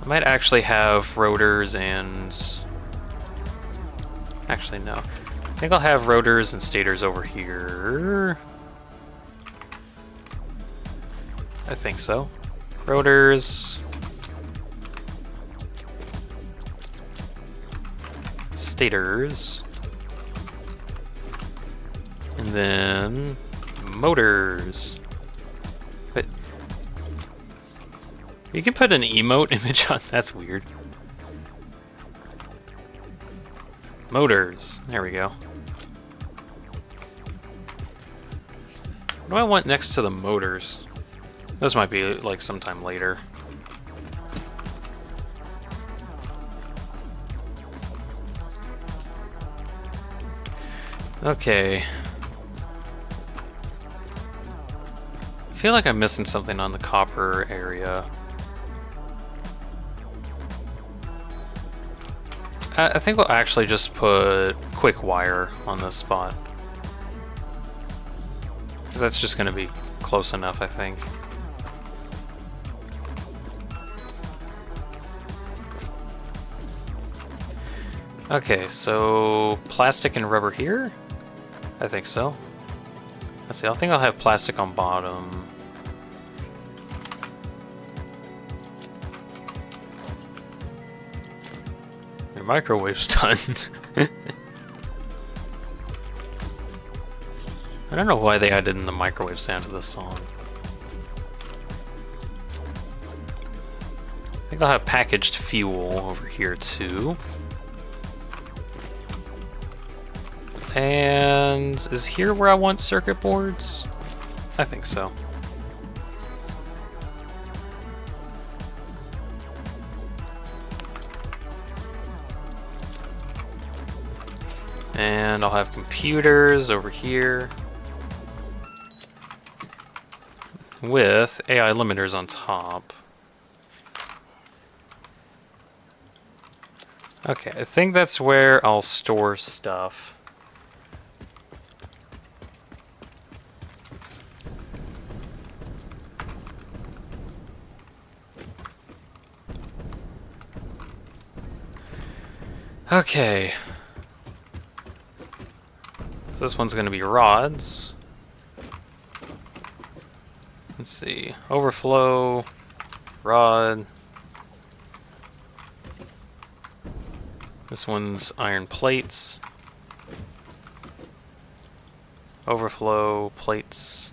I might actually have rotors and... Actually, no. I think I'll have rotors and stators over here. I think so. Rotors. Stators. And then motors. But you can put an emote image on. That's weird. Motors. There we go. What do I want next to the motors? This might be like sometime later. Okay. I feel like I'm missing something on the copper area. I think we'll actually just put quick wire on this spot. Because that's just going to be close enough, I think. Okay, so plastic and rubber here? I think so. Let's see, I think I'll have plastic on bottom. Your microwave's done. I don't know why they added in the microwave sound to this song. I think I'll have packaged fuel over here too. And is here where I want circuit boards? I think so. And I'll have computers over here with AI limiters on top. Okay, I think that's where I'll store stuff. Okay. So this one's going to be rods. Let's see. Overflow, rod. This one's iron plates. Overflow plates.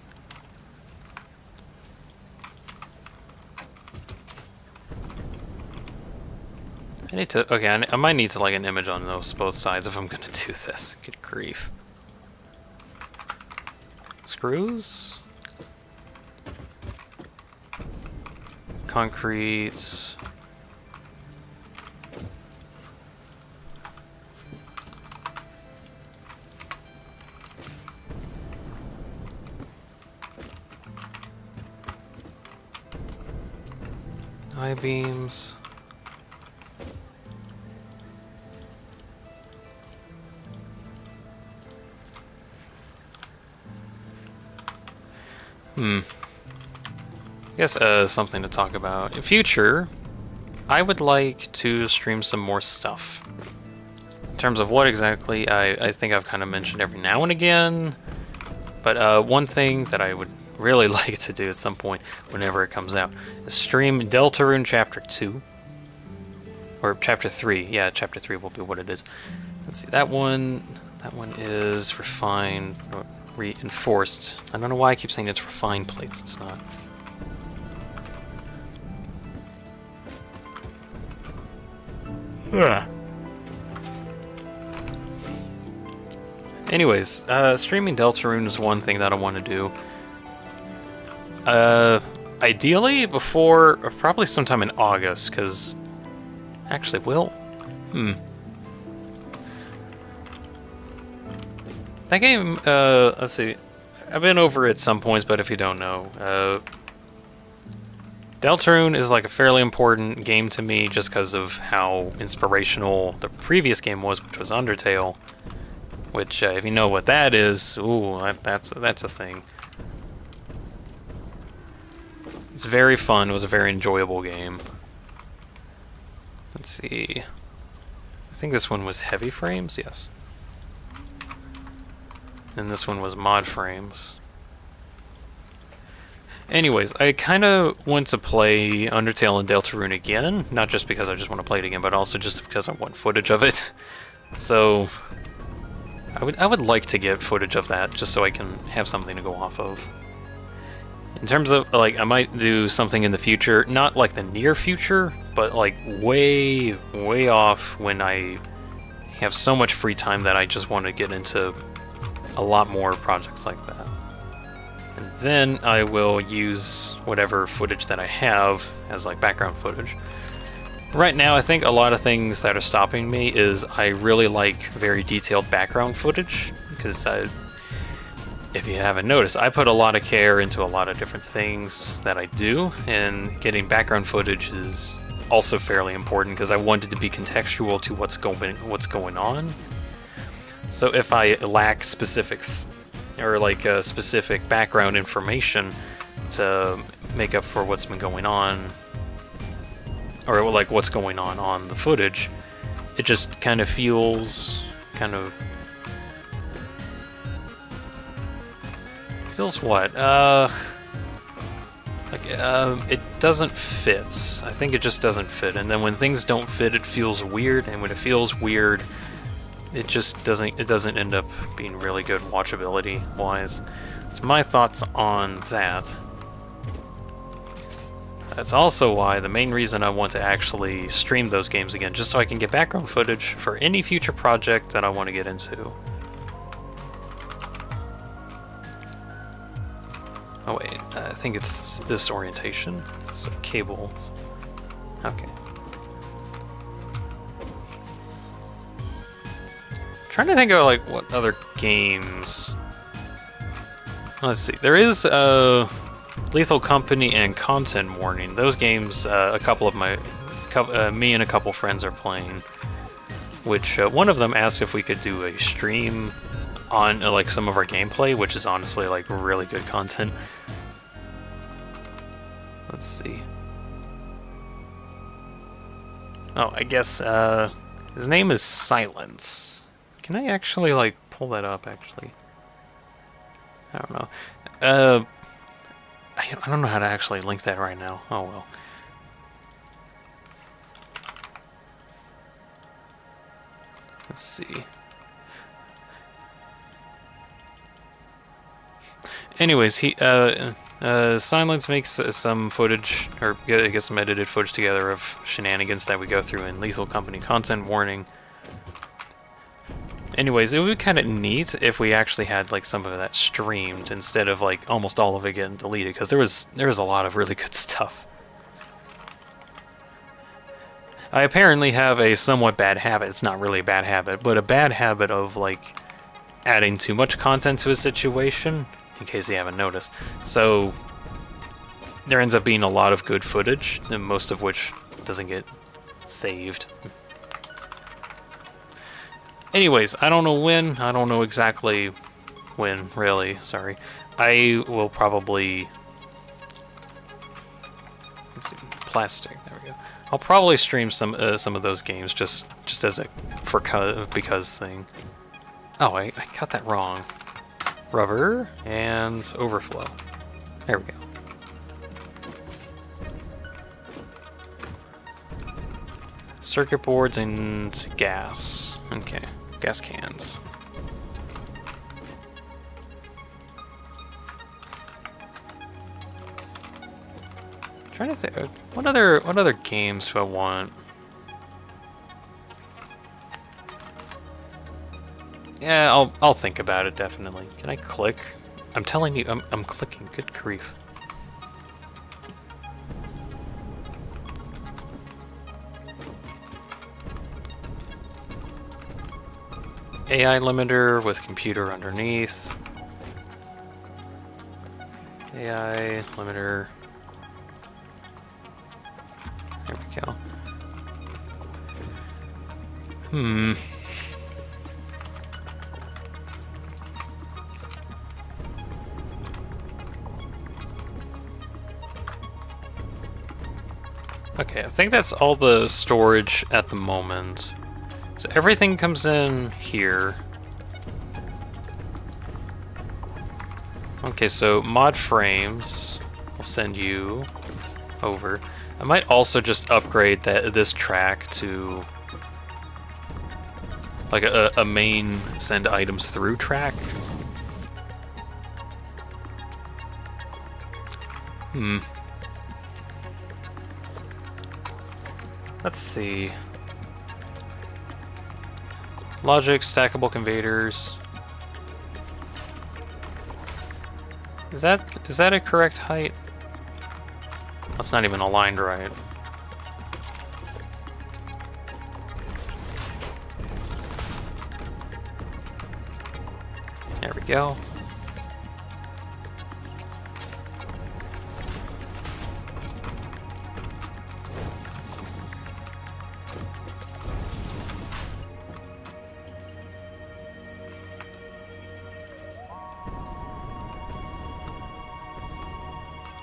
I need to, okay, I might need to like an image on those both sides if I'm gonna do this. Good grief. Screws? Concrete. I-beams. I guess something to talk about. In future, I would like to stream some more stuff. In terms of what exactly, I think I've kind of mentioned every now and again. But one thing that I would really like to do at some point, whenever it comes out, is stream Deltarune Chapter 2. Or Chapter 3. Yeah, Chapter 3 will be what it is. Let's see, that one is refined, or reinforced. I don't know why I keep saying it's refined plates, it's not. Ugh. Anyways, streaming Deltarune is one thing that I want to do. Ideally before, or probably sometime in August, because actually, that game, let's see, I've been over it at some points, but if you don't know, Deltarune is like a fairly important game to me just because of how inspirational the previous game was, which was Undertale. Which, if you know what that is, ooh, that's a thing. It's very fun. It was a very enjoyable game. Let's see. I think this one was heavy frames, yes. And this one was mod frames. Anyways, I kind of want to play Undertale and Deltarune again, not just because I just want to play it again, but also just because I want footage of it. So I would like to get footage of that just so I can have something to go off of. In terms of, like, I might do something in the future, not like the near future, but like way, way off when I have so much free time that I just want to get into a lot more projects like that. And then I will use whatever footage that I have as like background footage. Right now, I think a lot of things that are stopping me is I really like very detailed background footage, because if you haven't noticed, I put a lot of care into a lot of different things that I do, and getting background footage is also fairly important because I want it to be contextual to what's going on. So if I lack specifics or like specific background information to make up for what's been going on, or like what's going on the footage, it just kind of feels what? It doesn't fit. I think it just doesn't fit. And then when things don't fit, it feels weird. And when it feels weird, it just doesn't. It doesn't end up being really good watchability wise. It's my thoughts on that. That's also why the main reason I want to actually stream those games again, just so I can get background footage for any future project that I want to get into. Oh wait, I think it's this orientation. So cables. Okay. Trying to think of like what other games. Let's see. There is Lethal Company and Content Warning. Those games, a couple of me and a couple friends are playing. Which one of them asked if we could do a stream on like some of our gameplay, which is honestly like really good content. Let's see. Oh, I guess his name is Silence. Can I actually like pull that up? Actually, I don't know. I don't know how to actually link that right now. Oh well. Let's see. Anyways, Silence makes some footage, or gets some edited footage together of shenanigans that we go through in Lethal Company Content Warning. Anyways, it would be kind of neat if we actually had like some of that streamed instead of like almost all of it getting deleted, because there was a lot of really good stuff. I apparently have a somewhat bad habit. It's not really a bad habit, but a bad habit of like adding too much content to a situation, in case you haven't noticed. So there ends up being a lot of good footage, and most of which doesn't get saved. Anyways, I don't know when. I don't know exactly when, really. Sorry. I will probably... Let's see. Plastic. There we go. I'll probably stream some of those games just as a because thing. Oh, I got that wrong. Rubber and overflow. There we go. Circuit boards and gas. Okay. Gas cans. Trying to think, what other games do I want? Yeah, I'll think about it definitely. Can I click? I'm telling you, I'm clicking. Good grief. AI limiter with computer underneath. AI limiter. There we go. Okay, I think that's all the storage at the moment. So everything comes in here. Okay, so mod frames. I'll send you over. I might also just upgrade this track to like a main send items through track. Let's see. Logic, stackable conveyors. Is that a correct height? That's not even aligned right. There we go.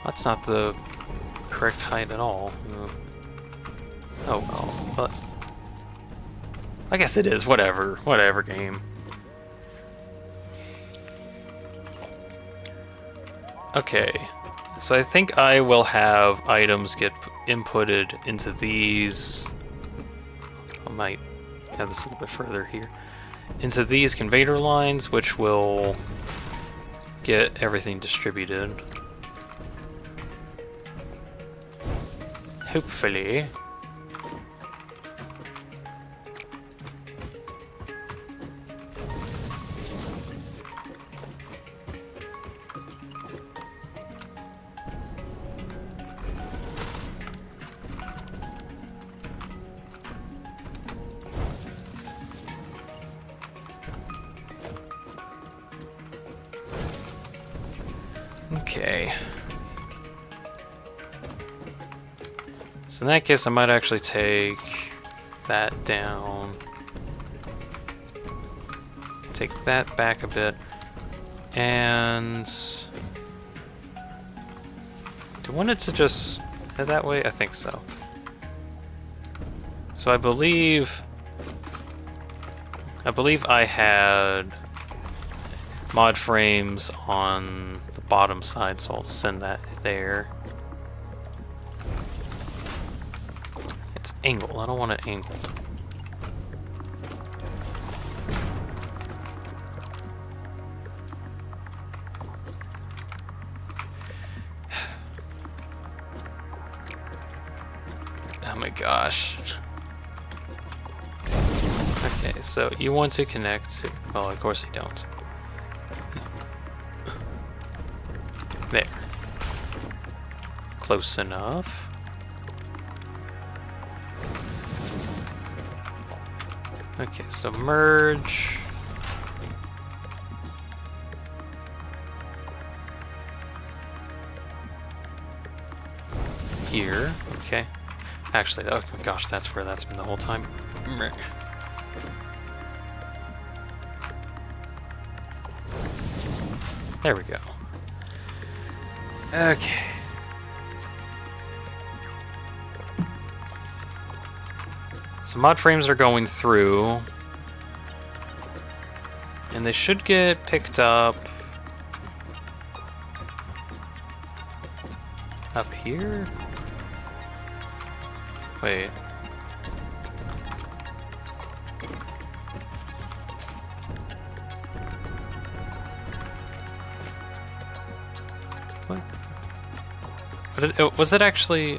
That's not the correct height at all. Oh well, but I guess it is. Whatever game. Okay, so I think I will have items get inputted into these. I might have this a little bit further here. Into these conveyor lines, which will get everything distributed. Hopefully. Okay. So in that case, I might actually take that down. Take that back a bit. And do I want it to just head that way? I think so. So I believe I had mod frames on the bottom side, so I'll send that there. It's angled. I don't want it angled. Oh my gosh. Okay, so you want to connect to... Well, of course you don't. There. Close enough. Okay, so merge. Here, okay. Actually, oh my gosh, that's where that's been the whole time. There we go. Okay. So mod frames are going through, and they should get picked up here? Wait. What? Was it actually...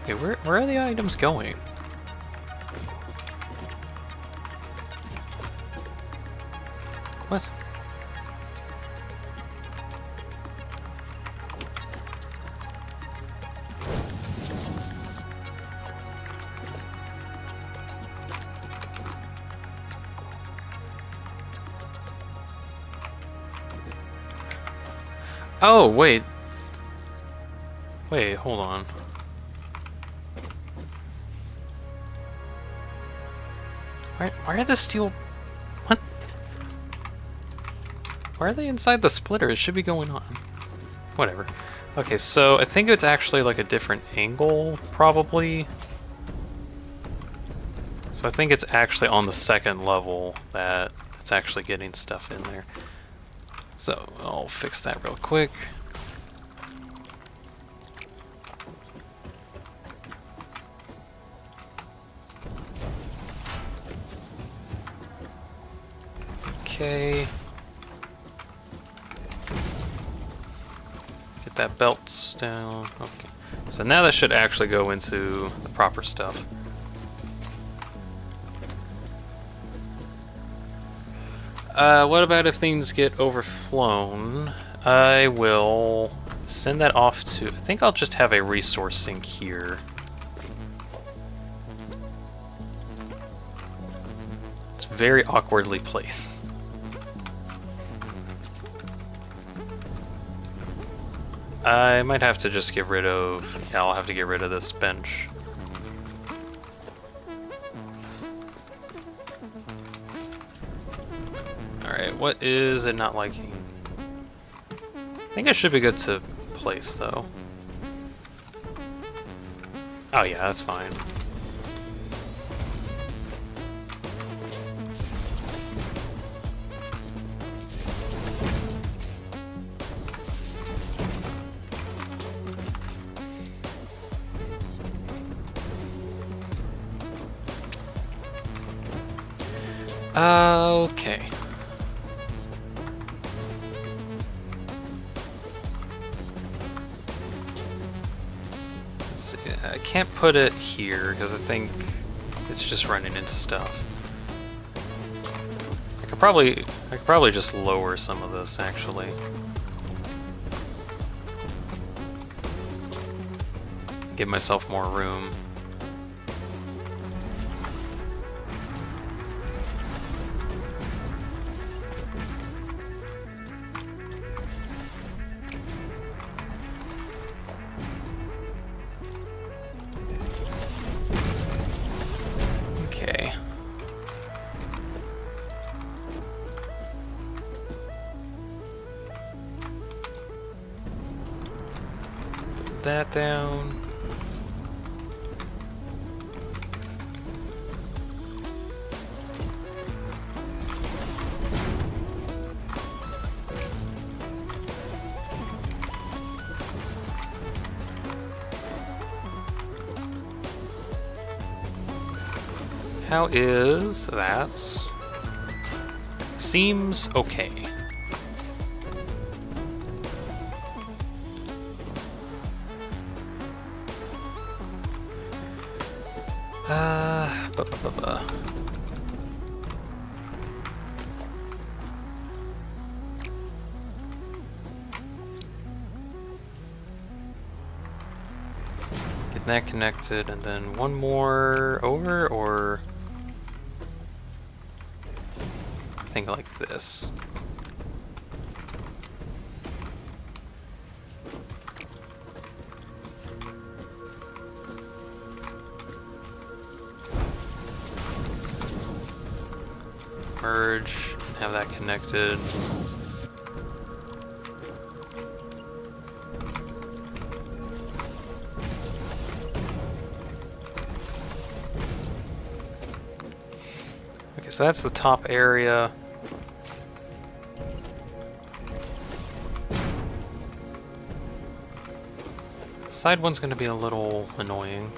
Okay, where are the items going? What? Oh, wait. Wait, hold on. Why are the steel... What? Why are they inside the splitter? It should be going on. Whatever. Okay, so I think it's actually like a different angle, probably. So I think it's actually on the second level that it's actually getting stuff in there. So I'll fix that real quick. Okay. Get that belt down. Okay. So now that should actually go into the proper stuff. What about if things get overflown? I will send that off to... I think I'll just have a resource sink here. It's very awkwardly placed. I might have to just get rid of... Yeah, I'll have to get rid of this bench. Alright, what is it not liking? I think it should be good to place, though. Oh yeah, that's fine. Okay. Let's see. I can't put it here because I think it's just running into stuff. I could probably just lower some of this actually. Give myself more room. Okay. Put that down. How is that? Seems okay. Ba -ba -ba -ba. Get that connected, and then one more over, or... Think like this. Merge, have that connected. Okay, so that's the top area. Side one's going to be a little annoying.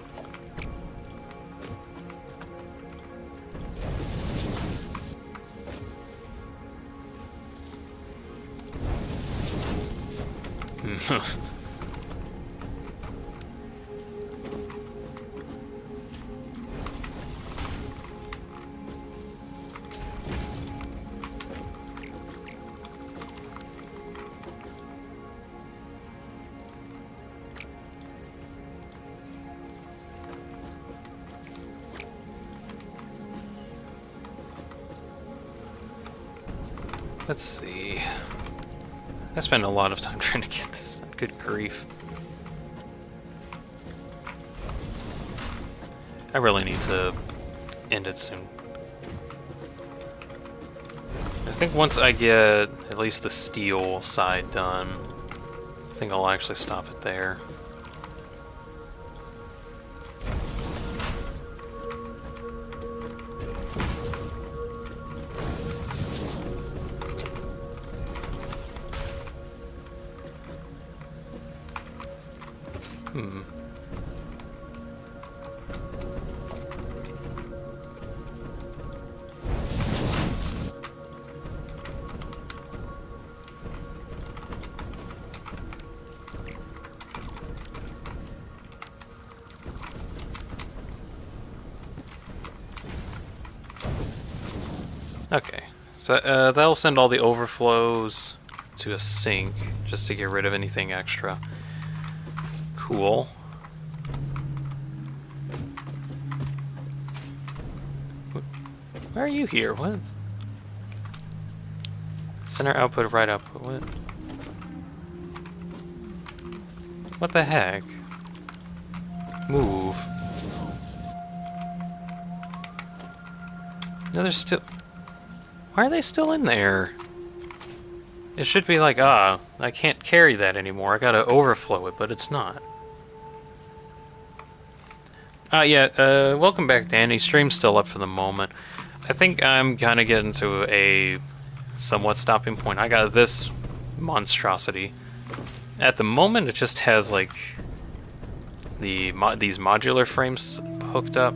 Let's see. I spent a lot of time trying to get this done. Good grief. I really need to end it soon. I think once I get at least the steel side done, I think I'll actually stop it there. Hmm. Okay, so that'll send all the overflows to a sink, just to get rid of anything extra. Cool. Why are you here? What? Center output, right output, what? What the heck? Move. No, they're still... Why are they still in there? It should be like, I can't carry that anymore. I gotta overflow it, but it's not. Yeah, welcome back, Danny. Stream's still up for the moment. I think I'm kind of getting to a somewhat stopping point. I got this monstrosity. At the moment, it just has, like, these modular frames hooked up.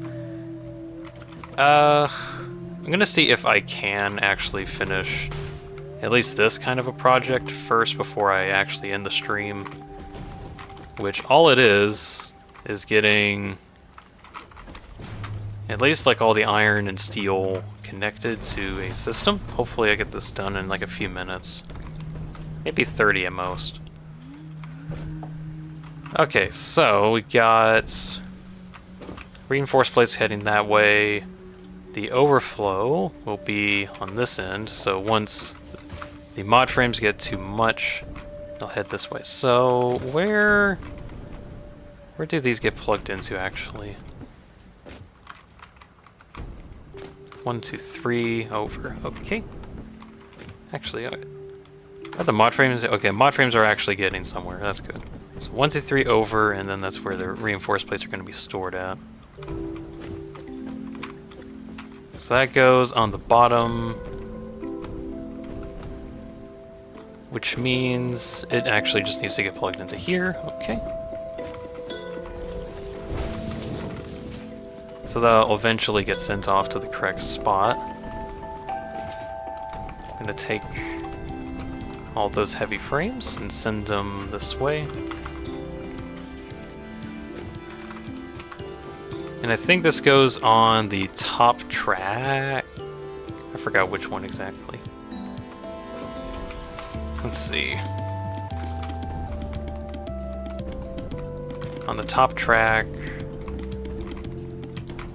I'm gonna see if I can actually finish at least this kind of a project first before I actually end the stream. Which, all it is getting at least like all the iron and steel connected to a system. Hopefully I get this done in like a few minutes. Maybe 30 at most. Okay, so we got reinforced plates heading that way. The overflow will be on this end, so once the mod frames get too much, they'll head this way. So where do these get plugged into actually? 1, 2, 3 over. Okay. Actually, are the mod frames? Okay, mod frames are actually getting somewhere. That's good. So 1, 2, 3 over, and then that's where the reinforced plates are going to be stored at. So that goes on the bottom, which means it actually just needs to get plugged into here. Okay. So that'll eventually get sent off to the correct spot. I'm gonna take all those heavy frames and send them this way. And I think this goes on the top track. I forgot which one exactly. Let's see. On the top track,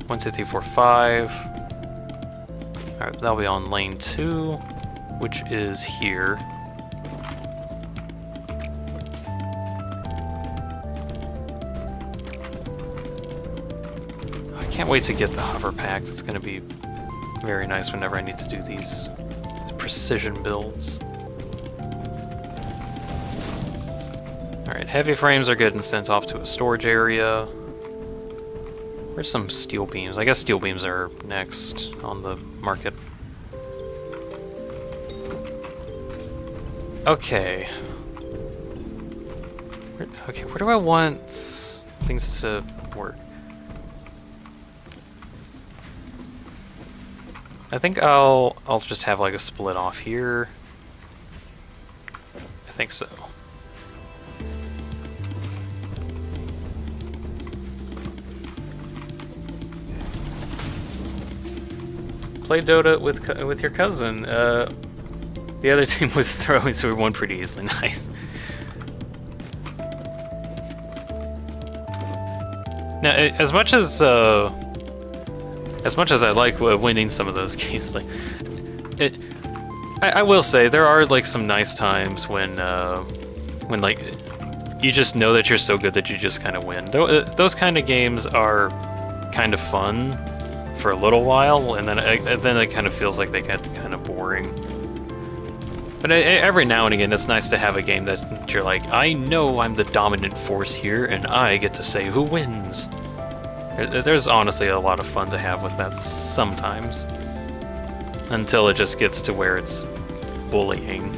1, 2, 3, 4, 5. Alright, that'll be on lane 2, which is here. I can't wait to get the hover pack. That's going to be very nice whenever I need to do these precision builds. Alright, heavy frames are getting sent off to a storage area. Where's some steel beams? I guess steel beams are next on the market. Okay. Where do I want things to work? I think I'll just have like a split off here. I think so. Play Dota with your cousin. The other team was throwing, so we won pretty easily. Nice. Now, as much as I like winning some of those games, like I will say there are like some nice times when like you just know that you're so good that you just kind of win. Those kind of games are kind of fun for a little while, and then it kind of feels like they get kind of boring. But every now and again, it's nice to have a game that you're like, I know I'm the dominant force here, and I get to say who wins. There's honestly a lot of fun to have with that sometimes. Until it just gets to where it's bullying.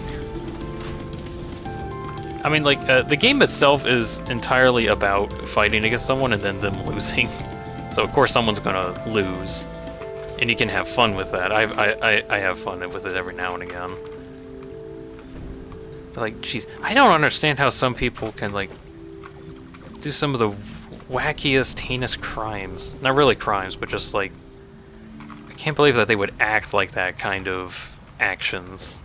I mean, like, the game itself is entirely about fighting against someone and then them losing. So of course someone's gonna lose, and you can have fun with that. I have fun with it every now and again. But like, jeez, I don't understand how some people can like do some of the wackiest, heinous crimes. Not really crimes, but just like, I can't believe that they would act like that kind of actions.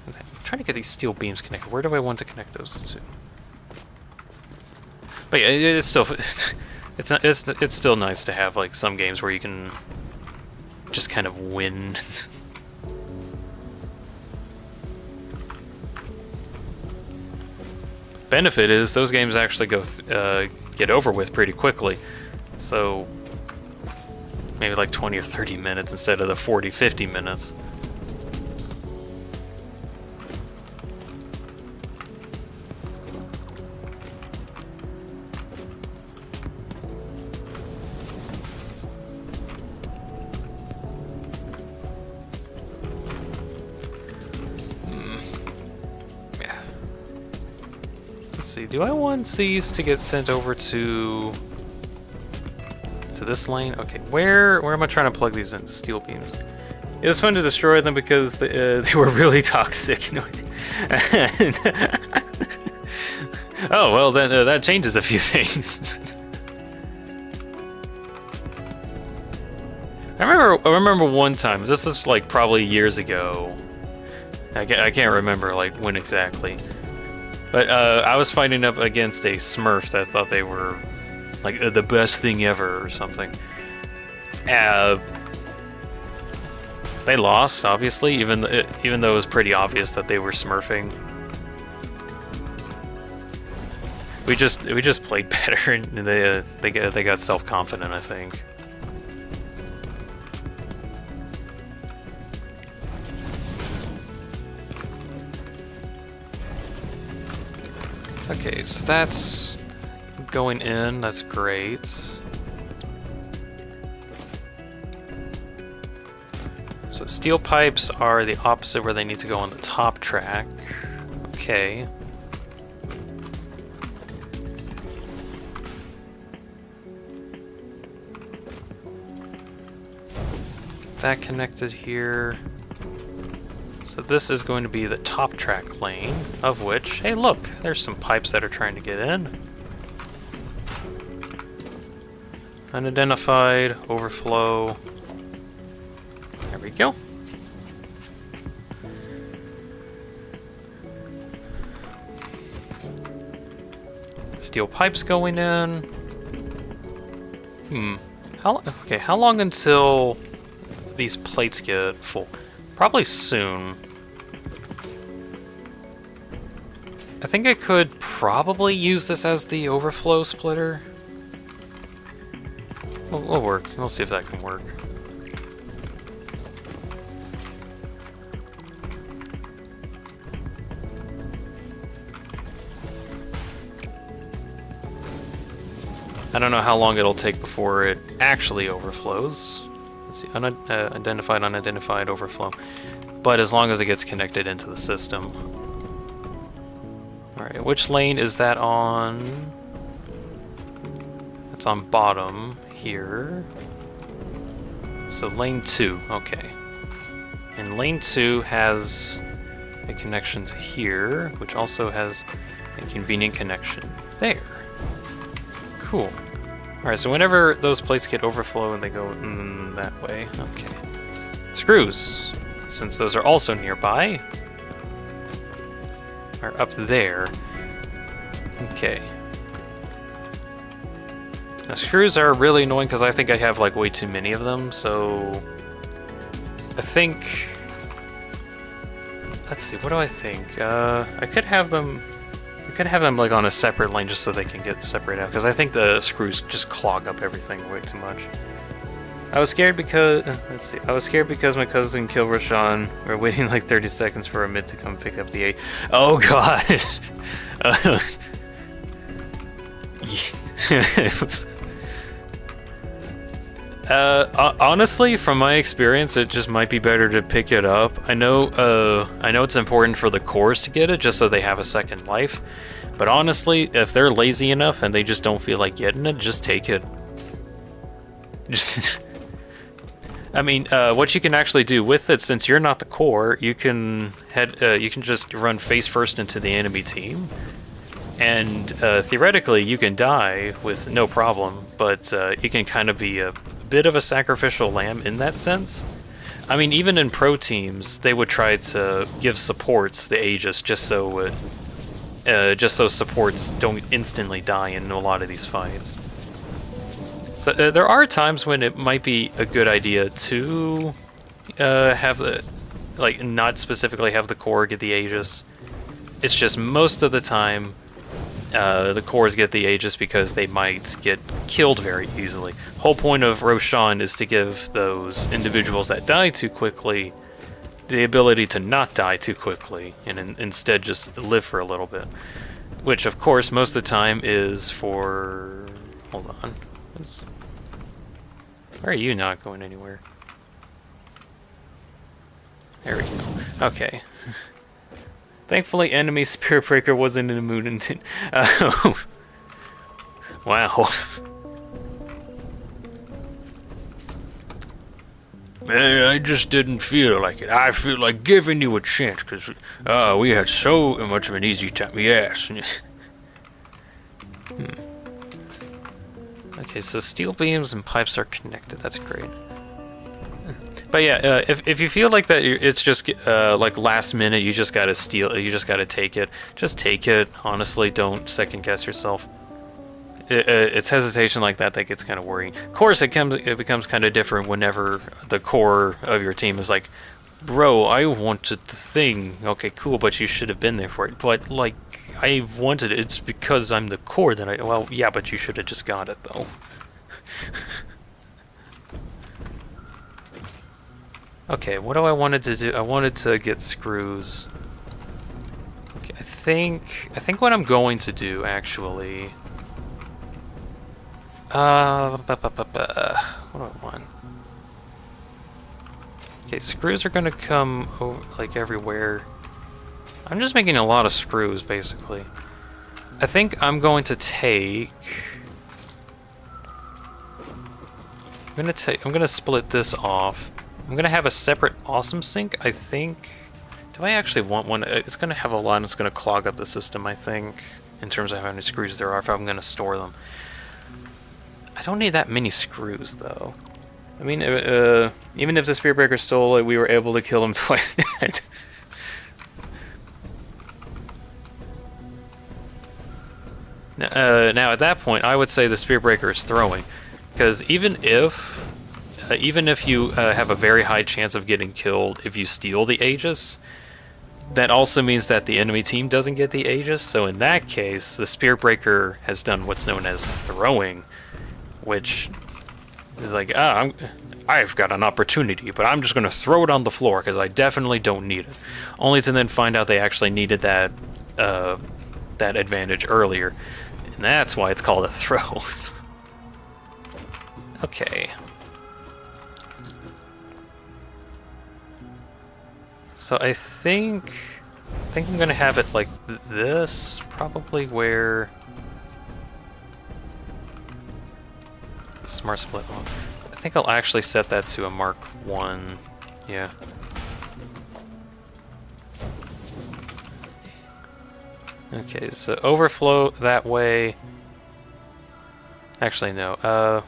I'm trying to get these steel beams connected. Where do I want to connect those to? But yeah, it's still it's still nice to have like some games where you can just kind of win. Benefit is those games actually go get over with pretty quickly, so maybe like 20 or 30 minutes instead of the 40-50 minutes. Let's see, do I want these to get sent over to this lane? Okay, where am I trying to plug these into? Steel beams. It was fun to destroy them because they were really toxic. Oh, well, then that changes a few things. I remember one time, this is like probably years ago. I can't remember like when exactly. But I was fighting up against a Smurf that thought they were like the best thing ever or something. They lost, obviously, even though it was pretty obvious that they were smurfing. We just played better, and they got self-confident, I think. Okay, so that's going in, that's great. So steel pipes are the opposite where they need to go on the top track. Okay. That connected here. So this is going to be the top track lane, of which, hey look, there's some pipes that are trying to get in. Unidentified, overflow. There we go. Steel pipes going in. How long until these plates get full? Probably soon. I think I could probably use this as the overflow splitter. We'll work. We'll see if that can work. I don't know how long it'll take before it actually overflows. Let's see, unidentified, unidentified, overflow. But as long as it gets connected into the system. Alright, which lane is that on? It's on bottom here. So lane 2, okay. And lane 2 has a connection to here, which also has a convenient connection there. Cool. Alright, so whenever those plates get overflow and they go that way, okay. Screws, since those are also nearby, are up there. Okay. Now screws are really annoying because I think I have like way too many of them, so I think, let's see, what do I think? I could have them like on a separate lane just so they can get separated out, because I think the screws just clog up everything way too much. I was scared because, let's see, I was scared because my cousin killed Rashawn. We're waiting like 30 seconds for a mid to come pick up the 8. Oh gosh! Honestly, from my experience, it just might be better to pick it up. I know it's important for the cores to get it, just so they have a second life. But honestly, if they're lazy enough and they just don't feel like getting it, just take it. Just, I mean, what you can actually do with it, since you're not the core, you can just run face first into the enemy team, and theoretically you can die with no problem. But you can kind of be a bit of a sacrificial lamb in that sense. I mean, even in pro teams, they would try to give supports the Aegis just so supports don't instantly die in a lot of these fights. So there are times when it might be a good idea to have the, like, not specifically have the core get the Aegis. It's just most of the time the cores get the Aegis because they might get killed very easily. Whole point of Roshan is to give those individuals that die too quickly the ability to not die too quickly, and instead just live for a little bit. Which, of course, most of the time is for... Hold on. Why are you not going anywhere? There we go. Okay. Thankfully, enemy Spirit Breaker wasn't in the mood and... Wow. Man, I just didn't feel like it. I feel like giving you a chance, because we had so much of an easy time. Yes. Okay, so steel beams and pipes are connected. That's great. But yeah, if you feel like that, it's just like last minute, you just gotta steal. You just gotta take it. Just take it. Honestly, don't second guess yourself. It's hesitation like that that gets kind of worrying. Of course, it becomes kind of different whenever the core of your team is like, bro, I wanted the thing. Okay, cool, but you should have been there for it. But like, I wanted it. It's because I'm the core that I. Well, yeah, but you should have just got it though. Okay, what do I wanted to do? I wanted to get screws. Okay, I think what I'm going to do actually. What do I want? Okay, screws are gonna come over, like everywhere. I'm just making a lot of screws, basically. I think I'm going to take. I'm gonna split this off. I'm gonna have a separate awesome sink, I think. Do I actually want one? It's gonna have a lot and it's gonna clog up the system, I think, in terms of how many screws there are if I'm gonna store them. I don't need that many screws, though. I mean, even if the Spirit Breaker stole it, we were able to kill him twice. Now, at that point, I would say the Spirit Breaker is throwing. Because even if you have a very high chance of getting killed if you steal the Aegis, that also means that the enemy team doesn't get the Aegis. So in that case, the Spirit Breaker has done what's known as throwing, which is like, I've got an opportunity, but I'm just going to throw it on the floor because I definitely don't need it. Only to then find out they actually needed that advantage earlier. And that's why it's called a throw. Okay. So I think I'm going to have it like this, probably where... Smart split one. I think I'll actually set that to a Mark 1. Yeah. Okay, so overflow that way. Actually, no.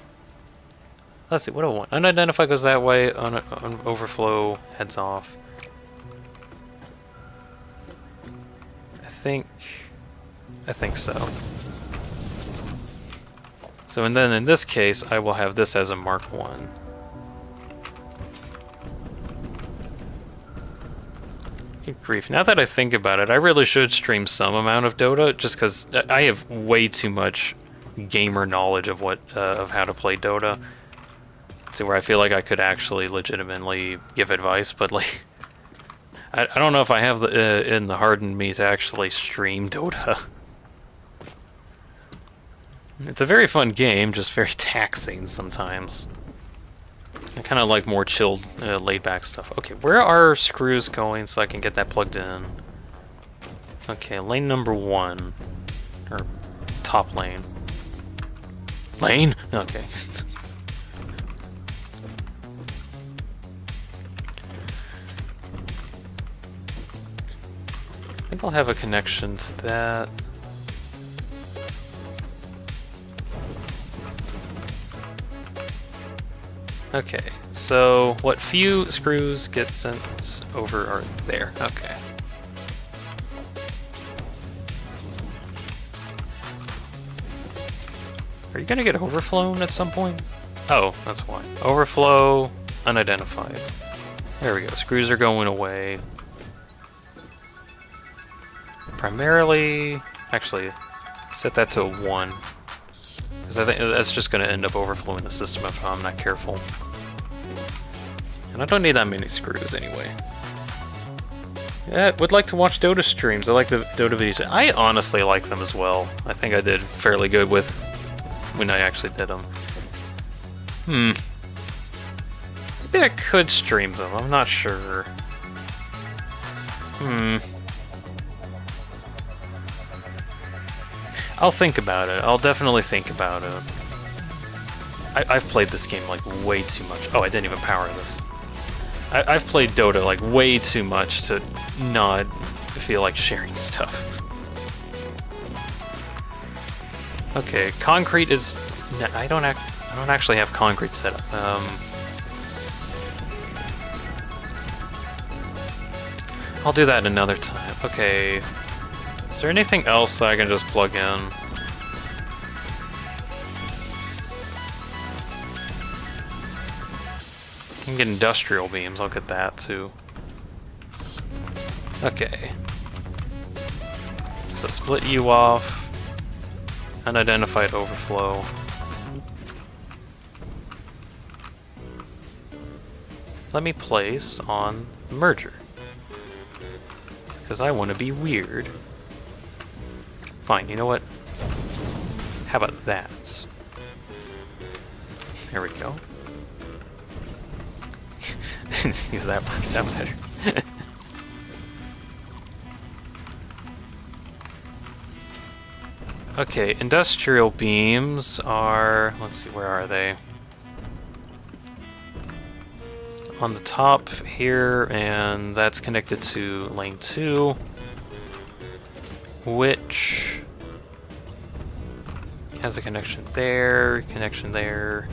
Let's see, what do I want? Unidentified goes that way, on overflow heads off. I think so. So, and then in this case, I will have this as a Mark 1. Good grief. Now that I think about it, I really should stream some amount of Dota, just because I have way too much gamer knowledge of of how to play Dota, to where I feel like I could actually legitimately give advice, but like, I don't know if I have in the heart in me to actually stream Dota. It's a very fun game, just very taxing sometimes. I kind of like more chilled, laid-back stuff. Okay, where are screws going so I can get that plugged in? Okay, lane number 1. Or top lane. Lane? Okay. I think I'll have a connection to that. Okay, so what few screws get sent over are there. Okay. Are you gonna get overflown at some point? Oh, that's why. Overflow, unidentified. There we go, screws are going away. Primarily, actually, set that to 1. Because I think that's just gonna end up overflowing the system if I'm not careful. And I don't need that many screws anyway. Yeah, would like to watch Dota streams. I like the Dota videos. I honestly like them as well. I think I did fairly good with when I actually did them. Maybe I could stream them. I'm not sure. I'll think about it. I'll definitely think about it. I've played this game like way too much. Oh, I didn't even power this. I've played Dota like way too much to not feel like sharing stuff. Okay, concrete is. I don't actually have concrete set up. I'll do that another time. Okay. Is there anything else that I can just plug in? I can get industrial beams, I'll get that too. Okay. So split you off. Unidentified overflow. Let me place on the merger. Because I want to be weird. Fine, you know what? How about that? There we go. Use that works out better. Okay, industrial beams are... Let's see, where are they? On the top here, and that's connected to lane 2, which has a connection there, connection there.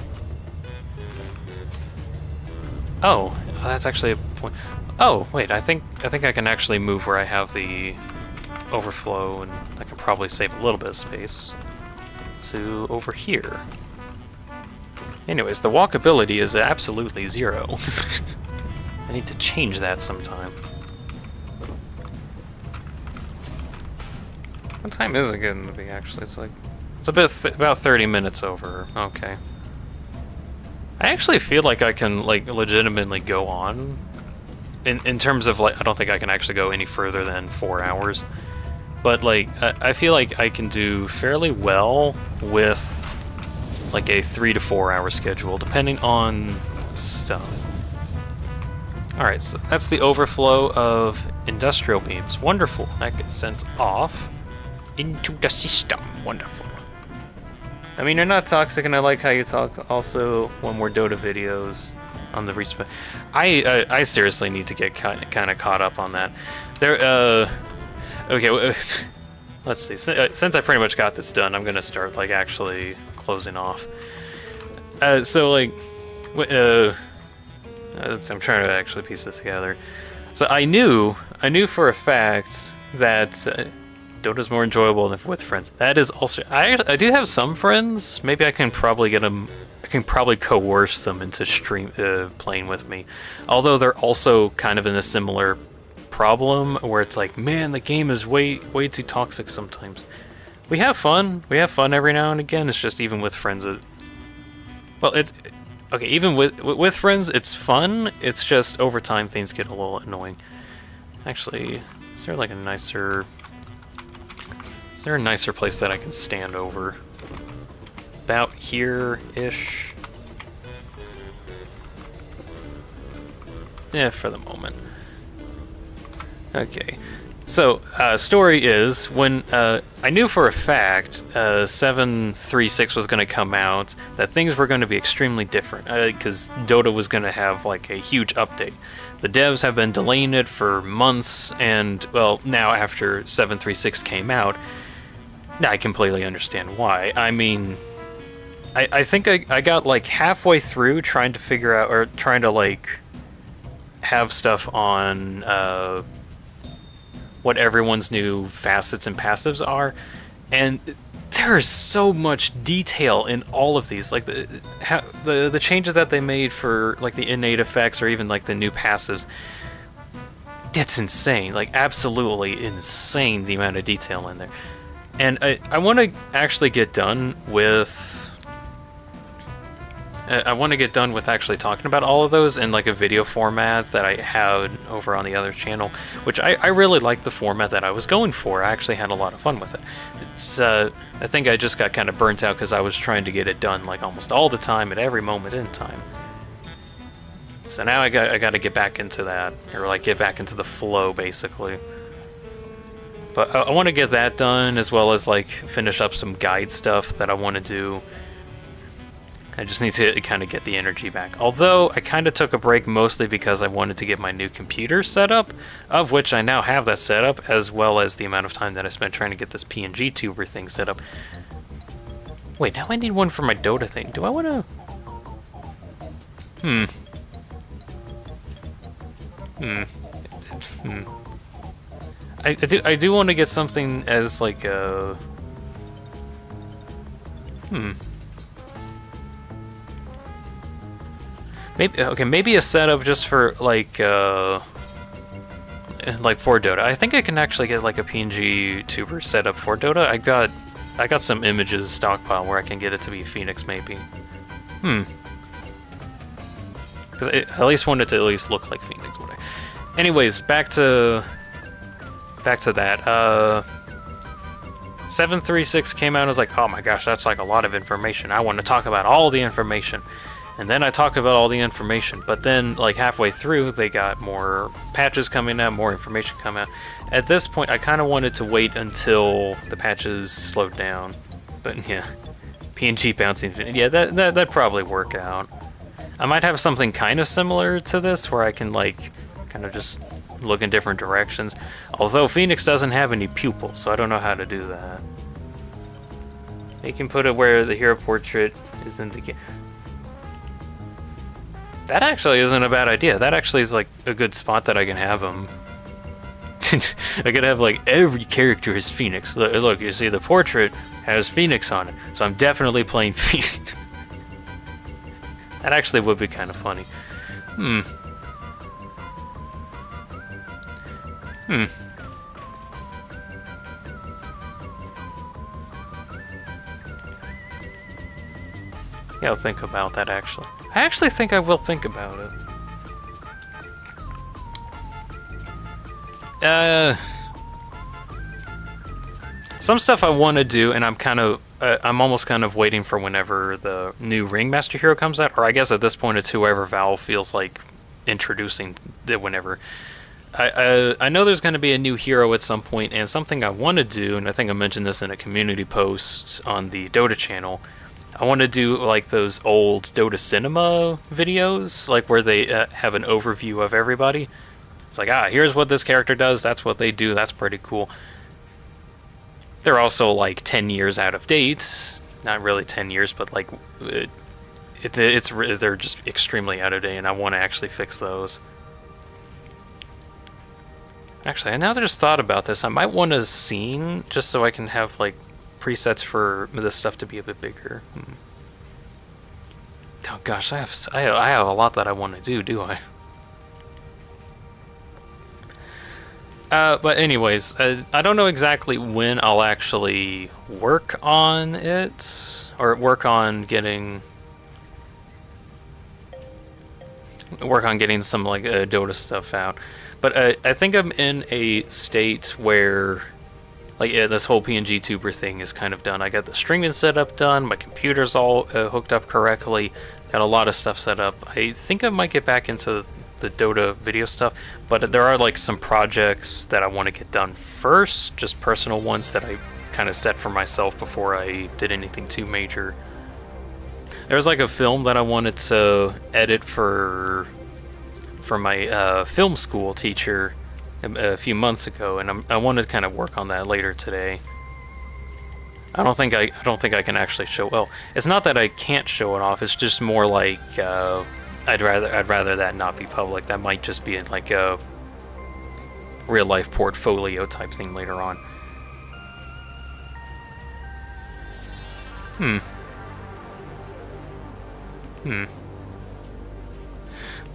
Oh, that's actually a point. Oh, wait, I think I can actually move where I have the overflow, and I can probably save a little bit of space to over here. Anyways, the walkability is absolutely 0. I need to change that sometime. What time is it getting to be, actually? It's like... It's a bit about 30 minutes over. Okay. I actually feel like I can, like, legitimately go on. In terms of, like, I don't think I can actually go any further than 4 hours. But, like, I feel like I can do fairly well with... like a 3 to 4 hour schedule, depending on stuff. Alright, so that's the overflow of industrial beams. Wonderful. That gets sent off into the system. Wonderful. I mean, you're not toxic, and I like how you talk also when we're Dota videos on the respawn. I seriously need to get kind of caught up on that. Okay, let's see. Since I pretty much got this done, I'm gonna start, like, actually closing off. So, like, I'm trying to actually piece this together. So I knew for a fact that Dota's more enjoyable than with friends. That is also, I do have some friends. Maybe I can probably get them. I can probably coerce them into playing with me. Although they're also kind of in a similar problem where it's like, man, the game is way too toxic sometimes. We have fun. We have fun every now and again. It's just even with friends. Well, it's okay. Even with friends, it's fun. It's just over time things get a little annoying. Actually, is there like a nicer? Is there a nicer place that I can stand over? About here-ish. for the moment. Okay. So, story is, when I knew for a fact 736 was going to come out, that things were going to be extremely different, because Dota was going to have like a huge update. The devs have been delaying it for months, and, well, now after 736 came out, I completely understand why. I mean, I think I got like halfway through trying to figure out, or trying to like have stuff on what everyone's new facets and passives are, and there is so much detail in all of these. Like the changes that they made for like the innate effects, or even like the new passives. It's insane, like absolutely insane the amount of detail in there. And I want to actually get done with. I want to get done with actually talking about all of those in like a video format that I had over on the other channel, which I really liked the format that I was going for. I actually had a lot of fun with it. It's, I think I just got kind of burnt out because I was trying to get it done like almost all the time at every moment in time. So now I got to get back into that, or like get back into the flow basically. But I want to get that done, as well as like finish up some guide stuff that I want to do. I just need to kind of get the energy back. Although, I kind of took a break mostly because I wanted to get my new computer set up, of which I now have that set up, as well as the amount of time that I spent trying to get this PNG tuber thing set up. Wait, now I need one for my Dota thing. Do I want to... I do want to get something as like a... Maybe a setup just for like for Dota. I think I can actually get like a PNG tuber setup for Dota. I got some images stockpiled where I can get it to be Phoenix maybe. Because I at least want it to at least look like Phoenix. Anyways, back to that. 736 came out and I was like, oh my gosh, that's like a lot of information. I want to talk about all the information. And then I talk about all the information, but then like halfway through they got more patches coming out, more information coming out. At this point I kind of wanted to wait until the patches slowed down. But yeah, PNG bouncing, yeah, that'd probably work out. I might have something kind of similar to this where I can like kind of just look in different directions. Although Phoenix doesn't have any pupils, so I don't know how to do that. You can put it where the hero portrait is in the game. That actually isn't a bad idea. That actually is like a good spot that I can have them. I could have like every character is Phoenix. Look, you see the portrait has Phoenix on it, so I'm definitely playing Phoenix. That actually would be kind of funny. Yeah, I'll think about that actually. I actually think I will think about it. Some stuff I want to do, and I'm almost kind of waiting for whenever the new Ringmaster hero comes out, or I guess at this point it's whoever Valve feels like introducing it whenever. I know there's going to be a new hero at some point, and something I want to do, and I think I mentioned this in a community post on the Dota channel. I want to do like those old Dota Cinema videos, like where they have an overview of everybody. It's like, here's what this character does, that's what they do, that's pretty cool. They're also like 10 years out of date. Not really 10 years, but like they're just extremely out of date, and I want to actually fix those. Actually, now that I just thought about this, I might want a scene just so I can have like presets for this stuff to be a bit bigger. Oh gosh, I have a lot that I want to do I? But anyways, I don't know exactly when I'll actually work on it, or work on getting some like Dota stuff out. But I think I'm in a state where, like, this whole PNG tuber thing is kind of done. I got the streaming setup done, my computer's all hooked up correctly, got a lot of stuff set up. I think I might get back into the Dota video stuff, but there are like some projects that I want to get done first, just personal ones that I kind of set for myself before I did anything too major. There was like a film that I wanted to edit for my film school teacher a few months ago, and I want to kind of work on that later today. I don't think I can actually show. Well, it's not that I can't show it off. It's just more like I'd rather that not be public. That might just be like a real life portfolio type thing later on.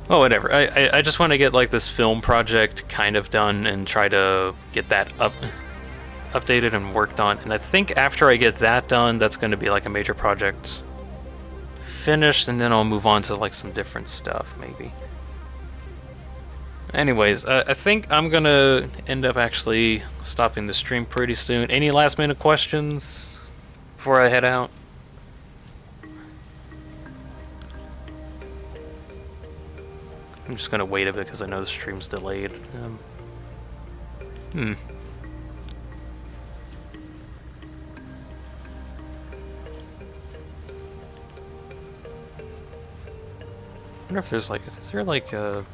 Oh, whatever. I just want to get like this film project kind of done and try to get that updated and worked on. And I think after I get that done, that's going to be like a major project finished, and then I'll move on to like some different stuff maybe. Anyways, I think I'm gonna end up actually stopping the stream pretty soon. Any last minute questions before I head out? I'm just gonna wait a bit because I know the stream's delayed. I wonder if there's like, is there like a...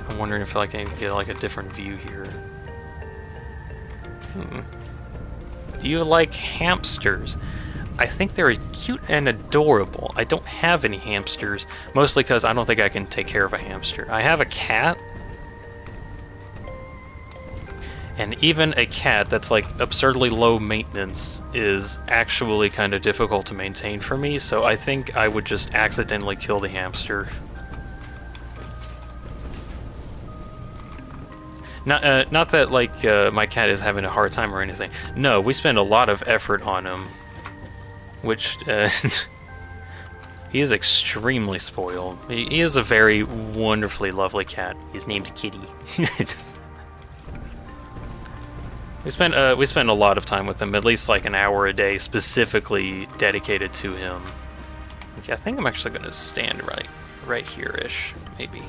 I'm wondering if I can get like a different view here. Do you like hamsters? I think they're cute and adorable. I don't have any hamsters, mostly because I don't think I can take care of a hamster. I have a cat, and even a cat that's like absurdly low maintenance is actually kind of difficult to maintain for me, so I think I would just accidentally kill the hamster. Not that like my cat is having a hard time or anything. No, we spend a lot of effort on him, which he is extremely spoiled. He is a very wonderfully lovely cat. His name's Kitty. We spend a lot of time with him, at least like an hour a day, specifically dedicated to him. Okay, I think I'm actually gonna stand right here-ish, maybe.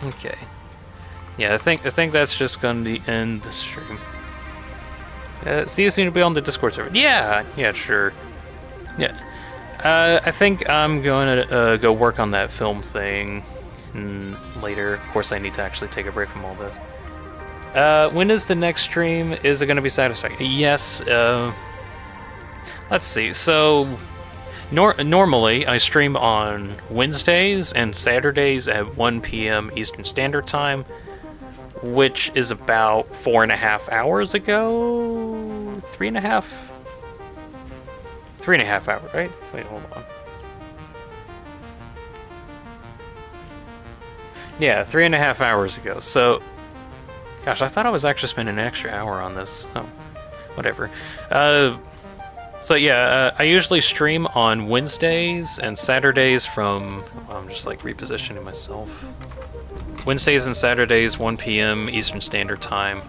Okay. Yeah, I think that's just gonna end the stream. See you soon to be on the Discord server. Yeah, sure. Yeah. I think I'm going to go work on that film thing later. Of course, I need to actually take a break from all this. When is the next stream? Is it going to be Satisfactory? Yes. Let's see. So, normally I stream on Wednesdays and Saturdays at 1 p.m. Eastern Standard Time, which is about 4.5 hours ago. 3.5? 3.5 hours, right? Wait, hold on. Yeah, 3.5 hours ago. So, gosh, I thought I was actually spending an extra hour on this. Oh, whatever. So yeah, I usually stream on Wednesdays and Saturdays from... I'm just like repositioning myself. Wednesdays and Saturdays, 1 p.m. Eastern Standard Time,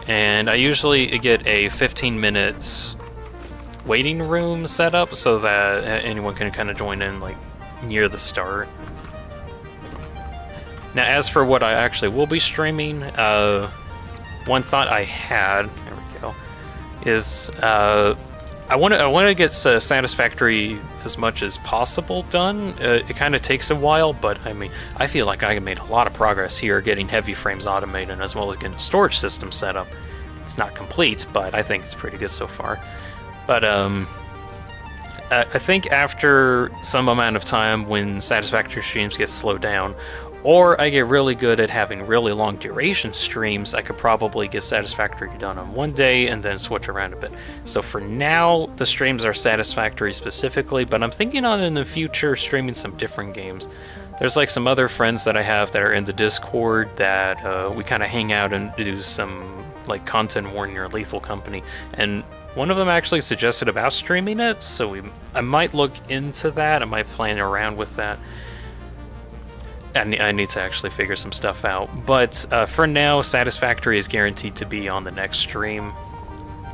and I usually get a 15-minute waiting room set up so that anyone can kind of join in like near the start. Now, as for what I actually will be streaming, one thought I had, there we go, is I want to get Satisfactory as much as possible done. It kind of takes a while, but I mean, I feel like I made a lot of progress here getting heavy frames automated as well as getting a storage system set up. It's not complete, but I think it's pretty good so far. But I think after some amount of time, when Satisfactory streams get slowed down, or I get really good at having really long duration streams, I could probably get Satisfactory done on one day and then switch around a bit. So for now, the streams are Satisfactory specifically, but I'm thinking on in the future streaming some different games. There's like some other friends that I have that are in the Discord that we kind of hang out and do some like content warning or Lethal Company, and one of them actually suggested about streaming it, so I might look into that. I might play around with that. I need to actually figure some stuff out, but for now, Satisfactory is guaranteed to be on the next stream.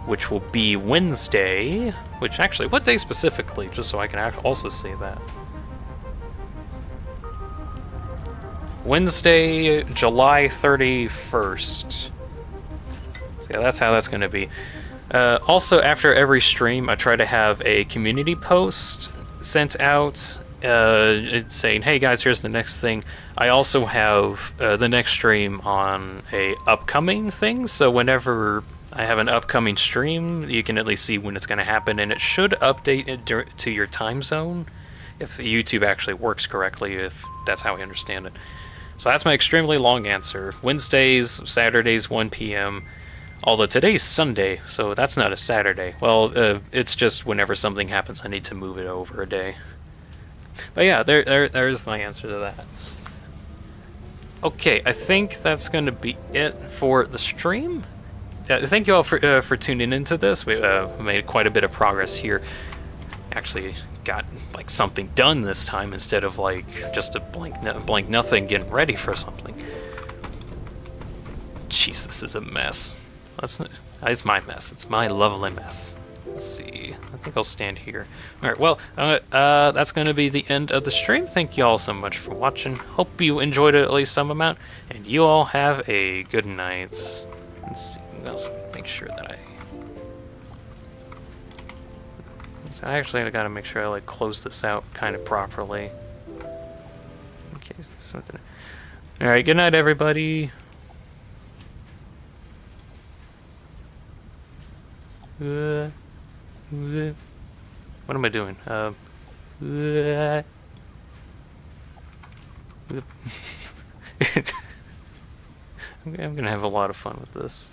which will be Wednesday. Which actually, what day specifically? Just so I can also say that. Wednesday, July 31st. So yeah, that's how that's going to be. Also, after every stream, I try to have a community post sent out saying, hey guys, here's the next thing. I also have the next stream on a upcoming thing, so whenever I have an upcoming stream, you can at least see when it's going to happen, and it should update it to your time zone, if YouTube actually works correctly, if that's how I understand it. So that's my extremely long answer. Wednesdays, Saturdays, 1 p.m., although today's Sunday, so that's not a Saturday. Well, it's just whenever something happens, I need to move it over a day. But yeah, there's my answer to that. Okay, I think that's going to be it for the stream. Thank you all for tuning into this. We made quite a bit of progress here. Actually got like something done this time instead of like just a blank nothing getting ready for something. Jeez, this is a mess. It's my mess. It's my lovely mess. Let's see. I think I'll stand here. Alright, well, that's going to be the end of the stream. Thank you all so much for watching. Hope you enjoyed it at least some amount. And you all have a good night. Let's see. Let's make sure that So I actually got to make sure I like close this out kind of properly. Okay, something. All right, good night, everybody. What am I doing? I'm gonna have a lot of fun with this.